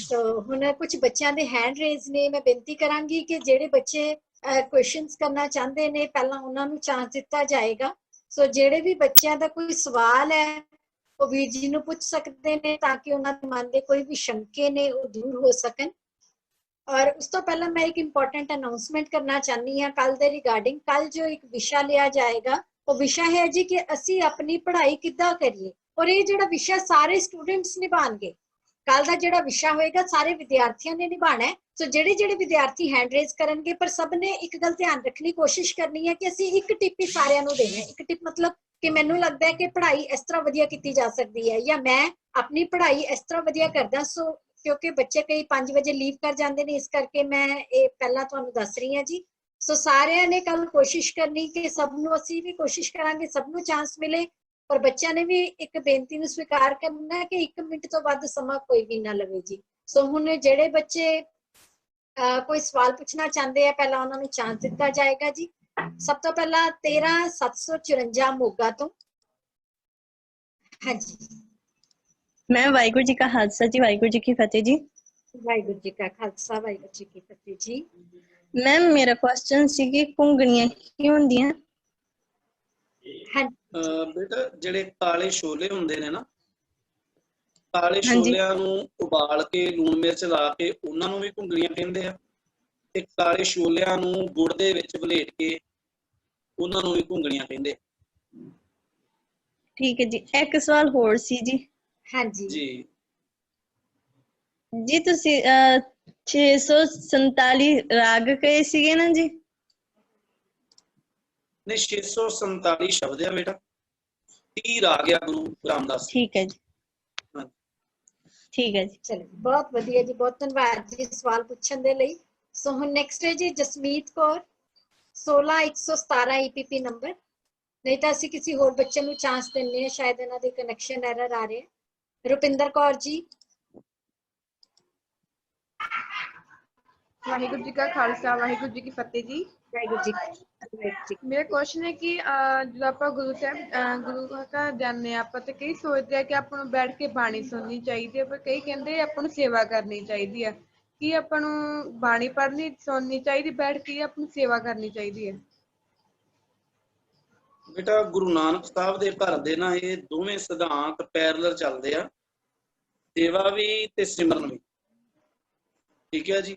ਸੋ ਹੁਣ ਕੁਝ ਬੱਚਿਆਂ ਦੇ ਹੈਂਡ ਰੇਜ਼ ਨੇ, ਮੈਂ ਬੇਨਤੀ ਕਰਾਂਗੀ ਕਿ ਜਿਹੜੇ ਬੱਚੇ ਕੁਐਸਚਨਸ ਕਰਨਾ ਚਾਹੁੰਦੇ ਨੇ ਪਹਿਲਾਂ ਉਹਨਾਂ ਨੂੰ ਚਾਂਸ ਦਿੱਤਾ ਜਾਏਗਾ। ਸੋ ਜਿਹੜੇ ਵੀ ਬੱਚਿਆਂ ਦਾ ਕੋਈ ਸਵਾਲ ਹੈ ਉਹ ਵੀਰ ਜੀ ਨੂੰ ਪੁੱਛ ਸਕਦੇ ਨੇ ਤਾਂ ਕਿ ਉਹਨਾਂ ਦੇ ਮਨ ਦੇ ਕੋਈ ਵੀ ਸ਼ੰਕੇ ਨੇ ਉਹ ਦੂਰ ਹੋ ਸਕਣ। ਔਰ ਉਸ ਤੋਂ ਪਹਿਲਾਂ ਮੈਂ ਇੱਕ ਇੰਪੋਰਟੈਂਟ ਅਨਾਉਂਸਮੈਂਟ ਕਰਨਾ ਚਾਹਨੀ ਹਾਂ ਕੱਲ ਦੇ ਰਿਗਾਰਡਿੰਗ। ਕੱਲ ਜੋ ਇੱਕ ਵਿਸ਼ਾ ਲਿਆ ਜਾਏਗਾ ਉਹ ਵਿਸ਼ਾ ਹੈ ਜੀ ਕਿ ਅਸੀਂ ਆਪਣੀ ਪੜ੍ਹਾਈ ਕਿੱਦਾਂ ਕਰੀਏ, ਔਰ ਇਹ ਜਿਹੜਾ ਵਿਸ਼ਾ ਸਾਰੇ ਸਟੂਡੈਂਟਸ ਨਿਭਾਣਗੇ। ਕੱਲ ਦਾ ਜਿਹੜਾ ਵਿਸ਼ਾ ਹੋਏਗਾ ਸਾਰੇ ਵਿਦਿਆਰਥੀਆਂ ਨੇ ਨਿਭਾਣਾ ਹੈ। ਸੋ ਜਿਹੜੇ ਵਿਦਿਆਰਥੀ ਹੈਂਡ ਰੇਜ਼ ਕਰਨਗੇ, ਪਰ ਸਭ ਨੇ ਇੱਕ ਗੱਲ ਧਿਆਨ ਰੱਖਣੀ, ਕੋਸ਼ਿਸ਼ ਕਰਨੀ ਹੈ ਕਿ ਅਸੀਂ ਇੱਕ ਟਿਪ ਹੀ ਸਾਰਿਆਂ ਨੂੰ ਦੇਣਾ। ਇੱਕ ਟਿਪ ਮਤਲਬ ਕਿ ਮੈਨੂੰ ਲੱਗਦਾ ਹੈ ਕਿ ਪੜ੍ਹਾਈ ਇਸ ਤਰ੍ਹਾਂ ਵਧੀਆ ਕੀਤੀ ਜਾ ਸਕਦੀ ਹੈ, ਜਾਂ ਮੈਂ ਆਪਣੀ ਪੜ੍ਹਾਈ ਇਸ ਤਰ੍ਹਾਂ ਵਧੀਆ ਕਰਦਾ। ਸੋ ਕਿਉਂਕਿ ਬੱਚੇ ਕਈ 5 ਵਜੇ ਲੀਵ ਕਰ ਜਾਂਦੇ ਨੇ, ਇਸ ਕਰਕੇ ਮੈਂ ਇਹ ਪਹਿਲਾਂ ਤੁਹਾਨੂੰ ਦੱਸ ਰਹੀ ਹਾਂ ਜੀ। ਸੋ ਸਾਰਿਆਂ ਨੇ ਕੱਲ ਕੋਸ਼ਿਸ਼ ਕਰਨੀ ਕਿ ਸਭ ਨੂੰ, ਅਸੀਂ ਵੀ ਕੋਸ਼ਿਸ਼ ਕਰਾਂਗੇ ਸਭ ਨੂੰ ਚਾਂਸ ਮਿਲੇ ਪਰ ਬੱਚਿਆਂ ਨੇ ਵੀ ਇੱਕ ਬੇਨਤੀ ਨੂੰ ਸਵੀਕਾਰ ਕਰਨਾ ਕਿ 1 ਮਿੰਟ ਤੋਂ ਵੱਧ ਸਮਾਂ ਕੋਈ ਵੀ ਨਾ ਲਵੇ ਜੀ। ਸੋ ਹੁਣ ਜਿਹੜੇ ਬੱਚੇ ਕੋਈ ਸਵਾਲ ਪੁੱਛਣਾ ਚਾਹੁੰਦੇ ਆ ਪਹਿਲਾਂ ਉਹਨਾਂ ਨੂੰ ਚਾਂਸ ਦਿੱਤਾ ਜਾਏਗਾ ਜੀ। ਸਭ ਤੋਂ ਪਹਿਲਾਂ 13754 ਮੋਗਾ ਤੋਂ। ਹਾਂਜੀ ਮੈਂ ਵਾਹਿਗੁਰੂ ਜੀ ਕਾ ਖਾਲਸਾ ਜੀ, ਵਾਹਿਗੁਰੂ ਜੀ ਕੀ ਫਤਿਹ ਜੀ। ਵਾਹਿਗੁਰੂ ਜੀ ਕਾ ਖਾਲਸਾ ਵਾਹਿਗੁਰੂ ਜੀ ਕੀ ਫਤਿਹ ਜੀ। ਮੈਮ ਮੇਰਾ ਕੁਐਸਚਨ ਸੀ ਕਿ ਘੁੰਗਣੀਆਂ ਕੀ ਹੁੰਦੀਆਂ? ਹਾਂਜੀ ਬੇਟਾ ਜਿਹੜੇ ਕਾਲੇ ਛੋਲੇ ਹੁੰਦੇ ਨੇ ਨਾ, ਕਾਲੇ ਹਾਂਜੀ। ਛੋਲਿਆਂ ਨੂੰ ਉਬਾਲ ਕੇ ਲੂਣ ਮਿਰਚ ਲਾ ਕੇ ਉਹਨਾਂ ਨੂੰ ਵੀ ਘੁੰਗਣੀਆਂ ਕਹਿੰਦੇ ਆ, ਤੇ ਕਾਲੇ ਛੋਲਿਆਂ ਨੂੰ ਗੁੜ ਦੇ ਵਿੱਚ ਵਲੇਟ ਕੇ ਉਹਨਾਂ ਨੂੰ ਵੀ ਘੁੰਗਣੀਆਂ ਕਹਿੰਦੇ ਆ। ਠੀਕ ਹੈ ਜੀ। ਇੱਕ ਸਵਾਲ ਹੋਰ ਸੀ ਜੀ। ਹਾਂਜੀ ਜੀ ਜੀ ਤੁਸੀਂ 647 ਰਾਗ ਕਹੇ ਸੀਗੇ ਨਾ ਜੀ? ਨਹੀਂ, 647 ਸ਼ਬਦ ਆ ਬੇਟਾ, 30 ਰਾਗ ਆ ਗੁਰੂ ਰਾਮਦਾਸ। ਠੀਕ ਹੈ ਜੀ, ਹਾਂ। ਠੀਕ ਹੈ ਜੀ। ਚਲੋ ਬਹੁਤ ਵਧੀਆ ਜੀ, ਬਹੁਤ ਧੰਨਵਾਦ ਜੀ ਸਵਾਲ ਪੁੱਛਣ ਦੇ ਲਈ। ਸੋ ਹੁਣ ਨੈਕਸਟ ਹੈ ਜੀ ਜਸਮੀਤ ਕੌਰ 16117 EPP ਨੰਬਰ। ਨਹੀਂ ਤਾਂ ਅਸੀਂ ਕਿਸੇ ਹੋਰ ਬੱਚੇ ਨੂੰ ਚਾਂਸ ਦਿੰਨੇ ਆ, ਸ਼ਾਇਦ ਇਹਨਾਂ ਦੇ ਕਨੈਕਸ਼ਨ ਐਰਰ ਆ ਰਹੇ। ਰੁਪਿੰਦਰ ਕੌਰ ਜੀ। ਵਾਹਿਗੁਰੂ ਜੀ ਕਾ ਖਾਲਸਾ ਵਾਹਿਗੁਰੂ ਜੀ ਕੀ ਫਤਿਹ ਜੀ। ਵਾਹਿਗੁਰੂ ਜੀ ਵਾਹਿਗੁਰੂ ਜੀ। ਮੇਰਾ ਕੁਐਸਚਨ ਹੈ ਕਿ ਜਦੋਂ ਆਪਾਂ ਗੁਰੂ ਘਰ ਜਾਂਦੇ ਹਾਂ ਆਪਾਂ ਤੇ ਕਈ ਸੋਚਦੇ ਆ ਕਿ ਆਪਾਂ ਨੂੰ ਬੈਠ ਕੇ ਬਾਣੀ ਸੁਣਨੀ ਚਾਹੀਦੀ ਹੈ, ਪਰ ਕਈ ਕਹਿੰਦੇ ਆਪਾਂ ਨੂੰ ਸੇਵਾ ਕਰਨੀ ਚਾਹੀਦੀ ਹੈ। ਕੀ ਆਪਾਂ ਨੂੰ ਬਾਣੀ ਪੜ੍ਹਨੀ ਸੁਣਨੀ ਚਾਹੀਦੀ ਬੈਠ ਕੇ, ਆਪਾਂ ਨੂੰ ਸੇਵਾ ਕਰਨੀ ਚਾਹੀਦੀ ਹੈ? ਬੇਟਾ ਗੁਰੂ ਨਾਨਕ ਸਾਹਿਬ ਦੇ ਘਰ ਦੇ ਨਾ ਇਹ ਦੋਵੇਂ ਸਿਧਾਂਤ ਪੈਰਲਲ ਚੱਲਦੇ ਆ, ਸੇਵਾ ਵੀ ਤੇ ਸਿਮਰਨ ਵੀ। ਠੀਕ ਹੈ ਜੀ।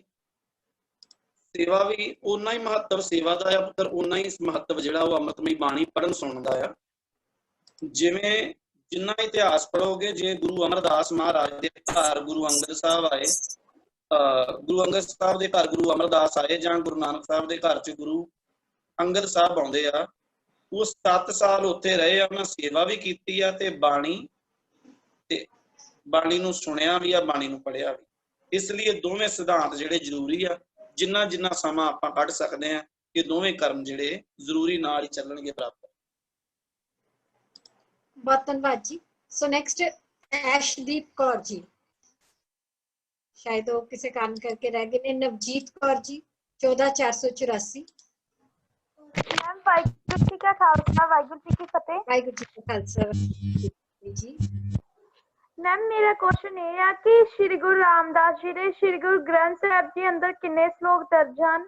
ਸੇਵਾ ਵੀ ਓਨਾ ਹੀ ਮਹੱਤਵ ਸੇਵਾ ਦਾ ਆ, ਪਰ ਓਨਾ ਹੀ ਮਹੱਤਵ ਜਿਹੜਾ ਉਹ ਅੰਮ੍ਰਿਤਮਈ ਬਾਣੀ ਪੜ੍ਹਨ ਸੁਣਨ ਦਾ ਆ। ਜਿਵੇਂ ਜਿੰਨਾ ਇਤਿਹਾਸ ਪੜ੍ਹੋਗੇ, ਜੇ ਗੁਰੂ ਅਮਰਦਾਸ ਮਹਾਰਾਜ ਦੇ ਘਰ ਗੁਰੂ ਅੰਗਦ ਸਾਹਿਬ ਆਏ, ਗੁਰੂ ਅੰਗਦ ਸਾਹਿਬ ਦੇ ਘਰ ਗੁਰੂ ਅਮਰਦਾਸ ਆਏ, ਜਾਂ ਗੁਰੂ ਨਾਨਕ ਸਾਹਿਬ ਦੇ ਘਰ 'ਚ ਗੁਰੂ ਅੰਗਦ ਸਾਹਿਬ ਆਉਂਦੇ ਆ, ਉਹ 7 ਸਾਲ ਉੱਥੇ ਰਹੇ ਆ, ਉਹਨਾਂ ਸੇਵਾ ਵੀ ਕੀਤੀ ਆ ਤੇ ਬਾਣੀ ਨੂੰ ਸੁਣਿਆ ਵੀ ਆ, ਬਾਣੀ ਨੂੰ ਪੜ੍ਹਿਆ ਵੀ। ਇਸ ਲਈ ਇਹ ਦੋਵੇਂ ਸਿਧਾਂਤ ਜਿਹੜੇ ਜ਼ਰੂਰੀ ਆ, ਜਿੰਨਾ ਜਿੰਨਾ ਸਮਾਂ ਆਪਾਂ ਕੱਢ ਸਕਦੇ ਆ, ਇਹ ਦੋਵੇਂ ਕਰਮ ਜਿਹੜੇ ਜ਼ਰੂਰੀ ਨਾਲ ਹੀ ਚੱਲਣਗੇ ਬਰਾਬਰ। ਬਹੁਤ ਧੰਨਵਾਦ ਜੀ। ਸੋ ਨੈਕਸਟ ਐਸ਼ਦੀਪ ਕੌਰ ਜੀ, ਸ਼ਾਇਦ ਉਹ ਕਿਸੇ ਕਾਰਨ ਕਰਕੇ ਰਹਿ ਗਏ ਨੇ। ਨਵਜੀਤ ਕੌਰ ਜੀ 14484। ਮੈਮ ਵਾਹਿਗੁਰੂ ਜੀ ਕਾ ਖਾਲਸਾ ਵਾਹਿਗੁਰੂ ਜੀ ਕੀ ਫਤਿਹ। ਵਾਹਿਗੁਰੂ ਜੀ ਕਾ ਖਾਲਸਾ ਜੀ। ਮੈਮ ਮੇਰਾ ਕੁਐਸਚਨ ਇਹ ਆ ਕਿ ਸ਼੍ਰੀ ਗੁਰੂ ਰਾਮਦਾਸ ਜੀ ਦੇ ਸ਼੍ਰੀ ਗੁਰੂ ਗ੍ਰੰਥ ਸਾਹਿਬ ਜੀ ਅੰਦਰ ਕਿੰਨੇ ਸ਼ਲੋਕ ਦਰਜ ਹਨ?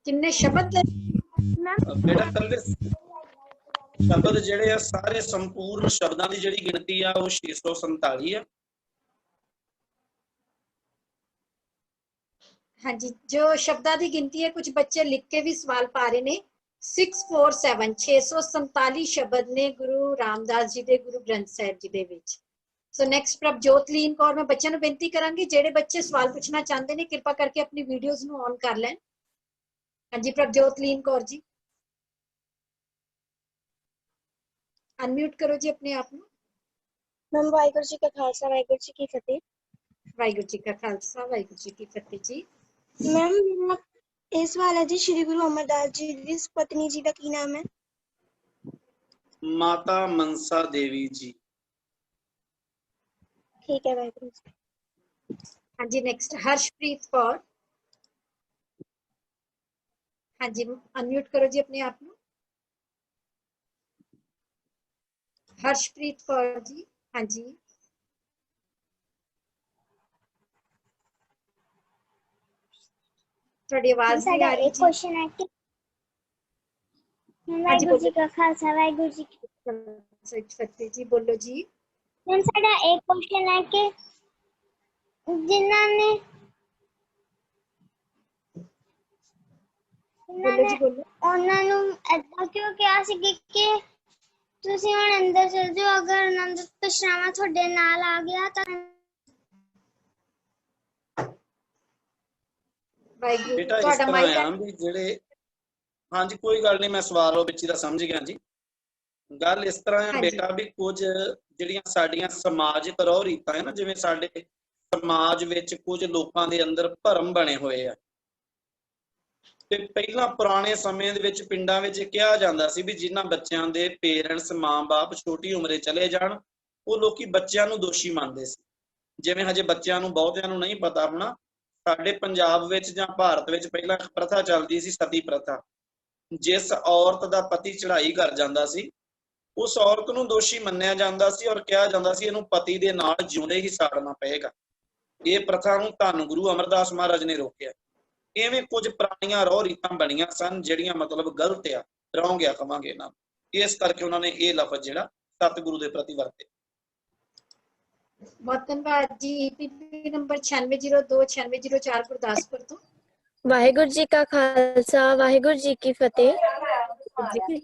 ਕਿੰਨੇ ਸ਼ਬਦ? ਮੈਮ ਬੇਟਾ ਕੱਲੇ ਸ਼ਬਦ ਜਿਹੜੇ ਆ, ਸਾਰੇ ਸੰਪੂਰਨ ਸ਼ਬਦਾਂ ਦੀ ਜਿਹੜੀ ਗਿਣਤੀ ਆ ਉਹ 647 ਆ। ਹਾਂਜੀ, ਜੋ ਸ਼ਬਦਾਂ ਦੀ ਗਿਣਤੀ ਹੈ, ਕੁਝ ਬੱਚੇ ਲਿਖ ਕੇ ਵੀ ਸਵਾਲ ਪਾ ਰਹੇ ਨੇ। 647 ਸ਼ਬਦ ਨੇ ਗੁਰੂ ਰਾਮਦਾਸ ਜੀ ਦੇ ਗੁਰੂ ਗ੍ਰੰਥ ਸਾਹਿਬ ਜੀ ਦੇ ਵਿੱਚ। So next Prabhjotleen Kaur. ਮੈਂ ਬੱਚਿਆਂ ਨੂੰ ਬੇਨਤੀ ਕਰਾਂਗੀ, ਜਿਹੜੇ ਬੱਚੇ ਸਵਾਲ ਪੁੱਛਣਾ ਚਾਹੁੰਦੇ ਨੇ ਕਿਰਪਾ ਕਰਕੇ ਆਪਣੀ ਵੀਡੀਓਜ਼ ਨੂੰ ਔਨ ਕਰ ਲੈਣ। ਹਾਂਜੀ ਪ੍ਰਭਜੋਤਲੀਨ ਕੌਰ ਜੀ, ਅਨਮਿਊਟ ਕਰੋ ਜੀ ਆਪਣੇ ਆਪ ਨੂੰ। ਮੈਮ ਵਾਹਿਗੁਰੂ ਜੀ ਕਾ ਖਾਲਸਾ ਵਾਹਿਗੁਰੂ ਜੀ ਕੀ ਫਤਿਹ। ਵਾਹਿਗੁਰੂ ਜੀ ਕਾ ਖਾਲਸਾ ਵਾਹਿਗੁਰੂ ਜੀ ਕੀ ਫਤਿਹ ਜੀ। ਮੈਮ ਮੇਰਾ ਇਹ ਸਵਾਲ ਹੈ ਜੀ, ਸ਼੍ਰੀ ਗੁਰੂ ਅਮਰਦਾਸ ਜੀ ਦੀ ਪਤਨੀ ਜੀ ਦਾ ਕੀ ਨਾਮ ਹੈ? ਮਾਤਾ ਮਨਸਾ ਦੇਵੀ ਜੀ। ਠੀਕ ਹੈ ਵਾਹਿਗੁਰੂ ਜੀ। ਹਾਂਜੀ ਨੈਕਸਟ ਹਰਸ਼ਪ੍ਰੀਤ ਕੌਰ। ਹਾਂਜੀ ਅਨਮਿਊਟ ਕਰੋ ਜੀ ਆਪਣੇ ਆਪ ਨੂੰ। ਹਰਸ਼ਪ੍ਰੀਤ ਕੌਰ ਜੀ। ਹਾਂਜੀ ਤੁਹਾਡੀ ਆਵਾਜ਼ ਨਹੀਂ ਆ ਰਹੀ ਜੀ। ਕੁਐਸਚਨ ਹੈ ਕਿ ਵਾਹਿਗੁਰੂ ਜੀ ਕਾ ਖਾਲਸਾ ਵਾਹਿਗੁਰੂ ਜੀ ਕੀ ਫਤਿਹ ਜੀ। ਬੋਲੋ ਜੀ। ਮੈਮ ਸਾਡਾ ਇੱਕ ਕੁਐਸਚਨ ਹੈ ਕਿ ਜਿਨ੍ਹਾਂ ਨੇ ਬੋਲੋ ਜੀ ਬੋਲੋ। ਉਹਨਾਂ ਨੂੰ ਏਦਾਂ ਕਿਉਂ ਕਿਹਾ ਸੀ ਕਿ ਤੁਸੀਂ ਹੁਣ ਅੰਦਰ ਚਲ ਜਾਓ, ਅਗਰ ਆਨੰਦ ਪਛਰਾਵਾ ਤੁਹਾਡੇ ਨਾਲ ਆ ਗਿਆ ਤਾਂ? ਵਾਹਿਗੁਰੂ ਬੇਟਾ ਇਸ ਤੁਹਾਡਾ ਤਰ੍ਹਾਂ ਮਾਈਕ ਆ ਵੀ ਜਿਹੜੇ, ਹਾਂਜੀ ਕੋਈ ਗੱਲ ਨਹੀਂ, ਮੈਂ ਸਵਾਲ ਉਹ ਵਿੱਚ ਦਾ ਸਮਝ ਗਿਆ ਜੀ। ਗੱਲ ਇਸ ਤਰ੍ਹਾਂ ਆ ਬੇਟਾ ਵੀ ਕੁਝ ਜਿਹੜੀਆਂ ਸਾਡੀਆਂ ਸਮਾਜਿਕ ਰਹੁ ਰੀਤਾਂ ਹੈ ਨਾ, ਜਿਵੇਂ ਸਾਡੇ ਸਮਾਜ ਵਿੱਚ ਕੁਝ ਲੋਕਾਂ ਦੇ ਅੰਦਰ ਭਰਮ ਬਣੇ ਹੋਏ ਆ, ਤੇ ਪਹਿਲਾਂ ਪੁਰਾਣੇ ਸਮੇਂ ਦੇ ਵਿੱਚ ਪਿੰਡਾਂ ਵਿੱਚ ਕਿਹਾ ਜਾਂਦਾ ਸੀ ਵੀ ਜਿਨ੍ਹਾਂ ਬੱਚਿਆਂ ਦੇ ਪੇਰੈਂਟਸ ਮਾਂ-ਬਾਪ ਛੋਟੀ ਉਮਰੇ ਚਲੇ ਜਾਣ ਉਹ ਲੋਕੀ ਬੱਚਿਆਂ ਨੂੰ ਦੋਸ਼ੀ ਮੰਨਦੇ ਸੀ। ਜਿਵੇਂ ਹਜੇ ਬੱਚਿਆਂ ਨੂੰ ਬਹੁਤਿਆਂ ਨੂੰ ਨਹੀਂ ਪਤਾ ਹੋਣਾ, ਸਾਡੇ ਪੰਜਾਬ ਵਿੱਚ ਜਾਂ ਭਾਰਤ ਵਿੱਚ ਪਹਿਲਾਂ ਇੱਕ ਪ੍ਰਥਾ ਚੱਲਦੀ ਸੀ, ਸਤੀ ਪ੍ਰਥਾ। ਜਿਸ ਔਰਤ ਦਾ ਪਤੀ ਚੜ੍ਹਾਈ ਕਰ ਜਾਂਦਾ ਸੀ ਉਸ ਔਰਤ ਨੂੰ ਦੋਸ਼ੀ ਮੰਨਿਆ ਜਾਂਦਾ ਸੀ ਔਰ ਕਿਹਾ ਜਾਂਦਾ ਸੀ ਇਹਨੂੰ ਪਤੀ ਦੇ ਨਾਲ ਜਿਉਂਦੇ ਹੀ ਸਾੜਨਾ ਪਏਗਾ। ਇਹ ਪ੍ਰਥਾ ਨੂੰ ਧੰਨ ਗੁਰੂ ਅਮਰਦਾਸ ਮਹਾਰਾਜ ਨੇ ਰੋਕਿਆ। ਇਵੇਂ ਕੁਝ ਪੁਰਾਣੀਆਂ ਰਹੁ ਰੀਤਾਂ ਬਣੀਆਂ ਸਨ ਜਿਹੜੀਆਂ ਮਤਲਬ ਗਲਤ ਆ, ਰੌਂਗ ਆ ਕਵਾਂਗੇ ਇਹਨਾਂ ਨੂੰ। ਇਸ ਕਰਕੇ ਉਹਨਾਂ ਨੇ ਇਹ ਲਫ਼ਜ਼ ਜਿਹੜਾ ਸਤਿਗੁਰੂ ਦੇ ਪ੍ਰਤੀ ਵਰਤੇ। ਬਹੁਤ ਧੰਨਵਾਦ ਜੀ। ਈਪੀਪੀ ਨੰਬਰ 9602 9604 ਗੁਰਦਾਸਪੁਰ ਤੋਂ। ਵਾਹਿਗੁਰੂ ਜੀ ਕਾ ਖਾਲਸਾ, ਵਾਹਿਗੁਰੂ ਜੀ ਕੀ ਫਤਿਹ। ਵਾਹਿਗੁਰੂ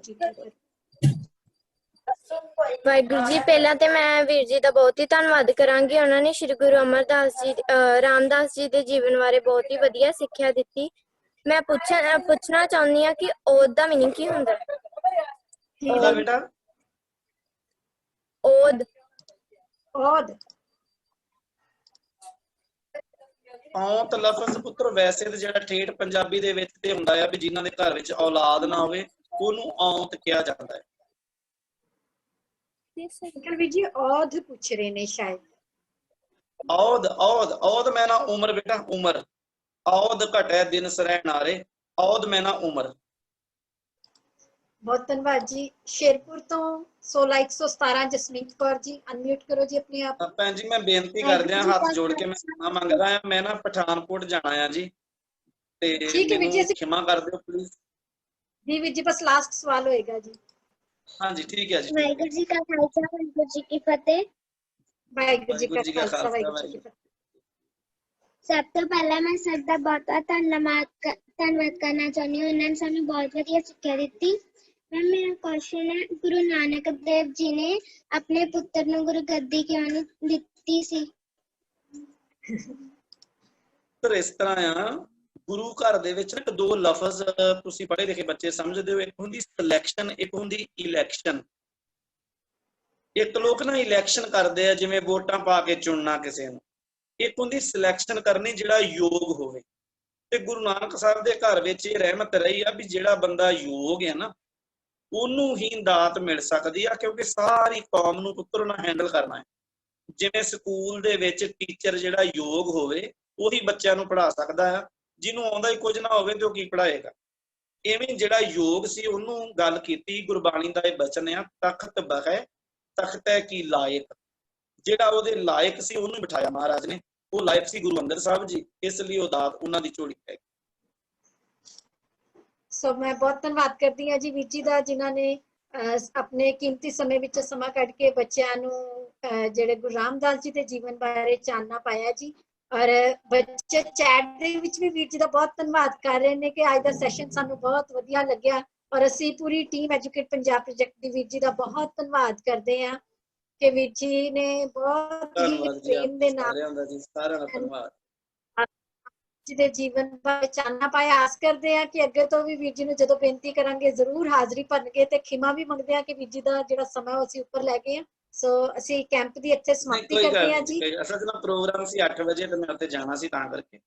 ਜੀ ਕੀ ਫਤਿਹ। ਵਾਹਿਗੁਰੂ ਜੀ, ਪਹਿਲਾਂ ਤੇ ਮੈਂ ਵੀਰ ਜੀ ਦਾ ਬਹੁਤ ਹੀ ਧੰਨਵਾਦ ਕਰਾਂਗੀ। ਉਹਨਾਂ ਨੇ ਸ੍ਰੀ ਗੁਰੂ ਅਮਰਦਾਸ ਜੀ ਰਾਮਦਾਸ ਜੀ ਦੇ ਜੀਵਨ ਬਾਰੇ ਬਹੁਤ ਹੀ ਵਧੀਆ ਸਿੱਖਿਆ ਦਿੱਤੀ। ਮੈਂ ਪੁੱਛਣਾ ਚਾਹੁੰਦੀ ਹਾਂ ਕਿ ਔਦ ਦਾ ਮੀਨਿੰਗ ਕੀ ਹੁੰਦਾ ਹੈ? ਉਹਦਾ ਬੇਟਾ ਔਦ ਔਦ ਔਂਤ ਲਫ਼ਜ਼ ਪੁੱਤਰ ਵੈਸੇ ਤੇ ਜਿਹੜਾ ਠੇਠ ਪੰਜਾਬੀ ਦੇ ਵਿੱਚ ਤੇ ਹੁੰਦਾ ਆ ਵੀ ਜਿਨ੍ਹਾਂ ਦੇ ਘਰ ਵਿੱਚ ਔਲਾਦ ਨਾ ਹੋਵੇ ਉਹਨੂੰ ਔਂਤ ਕਿਹਾ ਜਾਂਦਾ ਹੈ। ਅੰਕਲ ਵੀ ਜੀ ਔਦ ਪੁੱਛ ਰਹੇ ਨੇ ਸ਼ਾਇਦ। ਔਦ ਔਦ ਔਦ ਮੈਂ ਨਾ ਉਮਰ ਬੇਟਾ, ਉਮਰ। ਔਦ ਘਟੈ ਦਿਨ ਸਰੈ ਨਾਰੇ, ਔਦ ਮੈਂ ਨਾ ਉਮਰ। ਬਹੁਤ ਧੰਨਵਾਦ ਜੀ। ਸ਼ੇਰਪੁਰ ਤੋਂ 16117 ਜਸਮੀਤ ਕੌਰ ਜੀ, ਅਨਮਿਊਟ ਕਰੋ ਜੀ ਆਪਣੇ ਆਪ। ਭੈਣ ਜੀ ਮੈਂ ਬੇਨਤੀ ਕਰਦੇ ਹਾਂ, ਹੱਥ ਜੋੜ ਕੇ ਮੈਂ ਸਮਾਂ ਮੰਗਦਾ ਹਾਂ। ਮੈਂ ਨਾ ਪਠਾਨਕੋਟ ਜਾਣਾ ਆ ਜੀ, ਤੇ ਠੀਕ ਹੈ ਵੀਰ ਜੀ, ਅਸੀਂ ਖਿਮਾ ਕਰ ਦਿਓ ਪਲੀਜ਼। ਜੀ ਵੀਰ ਜੀ ਬਸ ਲਾਸਟ ਸਵਾਲ ਹੋਏਗਾ ਜੀ। ਹਾਂਜੀ ਠੀਕ ਹੈ ਜੀ। ਵਾਹਿਗੁਰੂ ਜੀ ਕਾ ਖਾਲਸਾ, ਵਾਹਿਗੁਰੂ ਜੀ ਕੀ ਫਤਿਹ। ਵਾਹਿਗੁਰੂ ਜੀ ਕਾ ਖਾਲਸਾ, ਵਾਹਿਗੁਰੂ ਜੀ ਕੀ ਫਤਿਹ। ਸਭ ਤੋਂ ਪਹਿਲਾਂ ਮੈਂ ਸਰ ਦਾ ਬਹੁਤ ਧੰਨਵਾਦ ਕਰਨਾ ਚਾਹੁੰਦੀ ਹਾਂ। ਉਹਨਾਂ ਨੇ ਸਾਨੂੰ ਬਹੁਤ ਵਧੀਆ ਸਿੱਖਿਆ ਦਿੱਤੀ। ਮੈਮ ਮੇਰਾ ਕੁਐਸਚਨ ਹੈ, ਗੁਰੂ ਨਾਨਕ ਦੇਵ ਜੀ ਨੇ ਆਪਣੇ ਪੁੱਤਰ ਨੂੰ ਗੁਰੂ ਗੱਦੀ ਕਿਉਂ ਨਹੀਂ ਦਿੱਤੀ ਸੀ? ਪਰ ਇਸ ਤਰ੍ਹਾਂ ਆ, ਗੁਰੂ ਘਰ ਦੇ ਵਿੱਚ ਇੱਕ ਦੋ ਲਫ਼ਜ਼ ਤੁਸੀਂ ਪੜ੍ਹੇ ਲਿਖੇ ਬੱਚੇ ਸਮਝਦੇ ਹੋ, ਇੱਕ ਹੁੰਦੀ ਸਿਲੈਕਸ਼ਨ, ਇੱਕ ਹੁੰਦੀ ਇਲੈਕਸ਼ਨ। ਇੱਕ ਲੋਕ ਨਾ ਇਲੈਕਸ਼ਨ ਕਰਦੇ ਆ, ਜਿਵੇਂ ਵੋਟਾਂ ਪਾ ਕੇ ਚੁਣਨਾ ਕਿਸੇ ਨੂੰ। ਇੱਕ ਹੁੰਦੀ ਸਿਲੈਕਸ਼ਨ ਕਰਨੀ ਜਿਹੜਾ ਯੋਗ ਹੋਵੇ। ਤੇ ਗੁਰੂ ਨਾਨਕ ਸਾਹਿਬ ਦੇ ਘਰ ਵਿੱਚ ਇਹ ਰਹਿਮਤ ਰਹੀ ਆ ਵੀ ਜਿਹੜਾ ਬੰਦਾ ਯੋਗ ਹੈ ਨਾ ਉਹਨੂੰ ਹੀ ਦਾਤ ਮਿਲ ਸਕਦੀ ਆ, ਕਿਉਂਕਿ ਸਾਰੀ ਕੌਮ ਨੂੰ ਪੁੱਤਰ ਨਾਲ ਹੈਂਡਲ ਕਰਨਾ ਹੈ। ਜਿਵੇਂ ਸਕੂਲ ਦੇ ਵਿੱਚ ਟੀਚਰ ਜਿਹੜਾ ਯੋਗ ਹੋਵੇ ਉਹੀ ਬੱਚਿਆਂ ਨੂੰ ਪੜ੍ਹਾ ਸਕਦਾ ਆ, ਜਿਹਨੂੰ ਆਉਂਦਾ ਹੀ ਕੁਝ ਨਾ ਹੋਵੇ ਤੇ ਉਹ ਕੀ ਪੜ੍ਹਾਏਗਾ। ਇਵੇਂ ਜਿਹੜਾ ਯੋਗ ਸੀ ਉਹਨੂੰ ਗੱਲ ਕੀਤੀ। ਗੁਰਬਾਣੀ ਦਾ ਇਹ ਬਚਨ ਆ, ਤਖਤ ਬਹਿ ਤਖਤੈ ਕੀ ਲਾਇਕ। ਜਿਹੜਾ ਉਹਦੇ ਲਾਇਕ ਸੀ ਉਹਨੂੰ ਬਿਠਾਇਆ ਮਹਾਰਾਜ ਨੇ। ਉਹ ਲਾਇਕ ਸੀ ਗੁਰੂ ਅੰਗਦ ਸਾਹਿਬ ਜੀ, ਇਸ ਲਈ ਉਹ ਦਾਤ ਉਹਨਾਂ ਦੀ ਝੋਲੀ ਪੈ ਗਈ। ਸੋ ਮੈਂ ਬਹੁਤ ਧੰਨਵਾਦ ਕਰਦੀ ਹਾਂ ਜੀ ਵੀਰ ਜੀ ਦਾ, ਜਿਨ੍ਹਾਂ ਨੇ ਆਪਣੇ ਕੀਮਤੀ ਸਮੇਂ ਵਿੱਚ ਸਮਾਂ ਕੱਢ ਕੇ ਬੱਚਿਆਂ ਨੂੰ ਜਿਹੜੇ ਗੁਰੂ ਰਾਮਦਾਸ ਜੀ ਦੇ ਜੀਵਨ ਬਾਰੇ ਚਾਨਣਾ ਪਾਇਆ ਜੀ। ਔਰ ਬੱਚੇ ਚੈਟ ਦੇ ਵਿੱਚ ਵੀ ਵੀਰ ਜੀ ਦਾ ਬਹੁਤ ਧੰਨਵਾਦ ਕਰ ਰਹੇ ਨੇ ਕਿ ਅੱਜ ਦਾ ਸੈਸ਼ਨ ਸਾਨੂੰ ਬਹੁਤ ਵਧੀਆ ਲੱਗਿਆ। ਔਰ ਅਸੀਂ ਪੂਰੀ ਟੀਮ ਐਜੂਕੇਟ ਪੰਜਾਬ ਪ੍ਰੋਜੈਕਟ ਦੀ ਵੀਰ ਜੀ ਦਾ ਬਹੁਤ ਧੰਨਵਾਦ ਕਰਦੇ ਹਾਂ ਕਿ ਵੀਰ ਜੀ ਨੇ ਬਹੁਤ ਹੀ ਪ੍ਰੇਮ ਦੇ ਨਾਲ ਸਾਰਿਆਂ ਦਾ ਧੰਨਵਾਦ ਜੀ ਦੇ ਜੀਵਨ ਬਾਰੇ ਚਾਨਣਾ ਪਾਇਆ। ਆਸ ਕਰਦੇ ਹਾਂ ਕਿ ਅੱਗੇ ਤੋਂ ਵੀ ਵੀਰ ਜੀ ਨੂੰ ਜਦੋਂ ਬੇਨਤੀ ਕਰਾਂਗੇ ਜ਼ਰੂਰ ਹਾਜ਼ਰੀ ਭਰਨਗੇ, ਤੇ ਖਿਮਾ ਵੀ ਮੰਗਦੇ ਹਾਂ ਕਿ ਵੀਰ ਜੀ ਦਾ ਜਿਹੜਾ ਸਮਾਂ ਉਹ ਅਸੀਂ ਉੱਪਰ ਲੈ ਗਏ ਹਾਂ। ਸੋ ਅਸੀਂ ਕੈਂਪ ਦੀ ਇੱਥੇ ਸਮਾਪਤੀ ਕਰਦੇ ਹਾਂ ਜੀ। ਅਸਲ ਵਿੱਚ ਪ੍ਰੋਗਰਾਮ ਸੀ 8 ਵਜੇ ਤੇ ਮੈਂ ਉੱਥੇ ਜਾਣਾ ਸੀ, ਤਾਂ ਕਰਕੇ।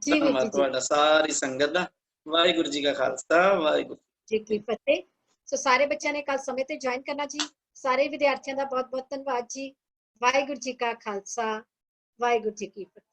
ਜੀ ਵੀਰ ਜੀ, ਧੰਨਵਾਦ ਤੁਹਾਡਾ ਸਾਰੀ ਸੰਗਤ ਦਾ। ਵਾਹਿਗੁਰੂ ਜੀ ਕਾ ਖਾਲਸਾ, ਵਾਹਿਗੁਰੂ ਜੀ ਕੀ ਫਤਿਹ। ਸੋ ਸਾਰੇ ਬੱਚਿਆਂ ਨੇ ਕੱਲ ਸਮੇਂ ਤੇ ਜੁਆਇਨ ਕਰਨਾ ਜੀ। ਸਾਰੇ ਵਿਦਿਆਰਥੀਆਂ ਦਾ ਬਹੁਤ ਬਹੁਤ ਧੰਨਵਾਦ ਜੀ। ਵਾਹਿਗੁਰੂ ਜੀ ਕਾ ਖਾਲਸਾ, ਵਾਹਿਗੁਰੂ ਜੀ ਕੀ ਫਤਿਹ।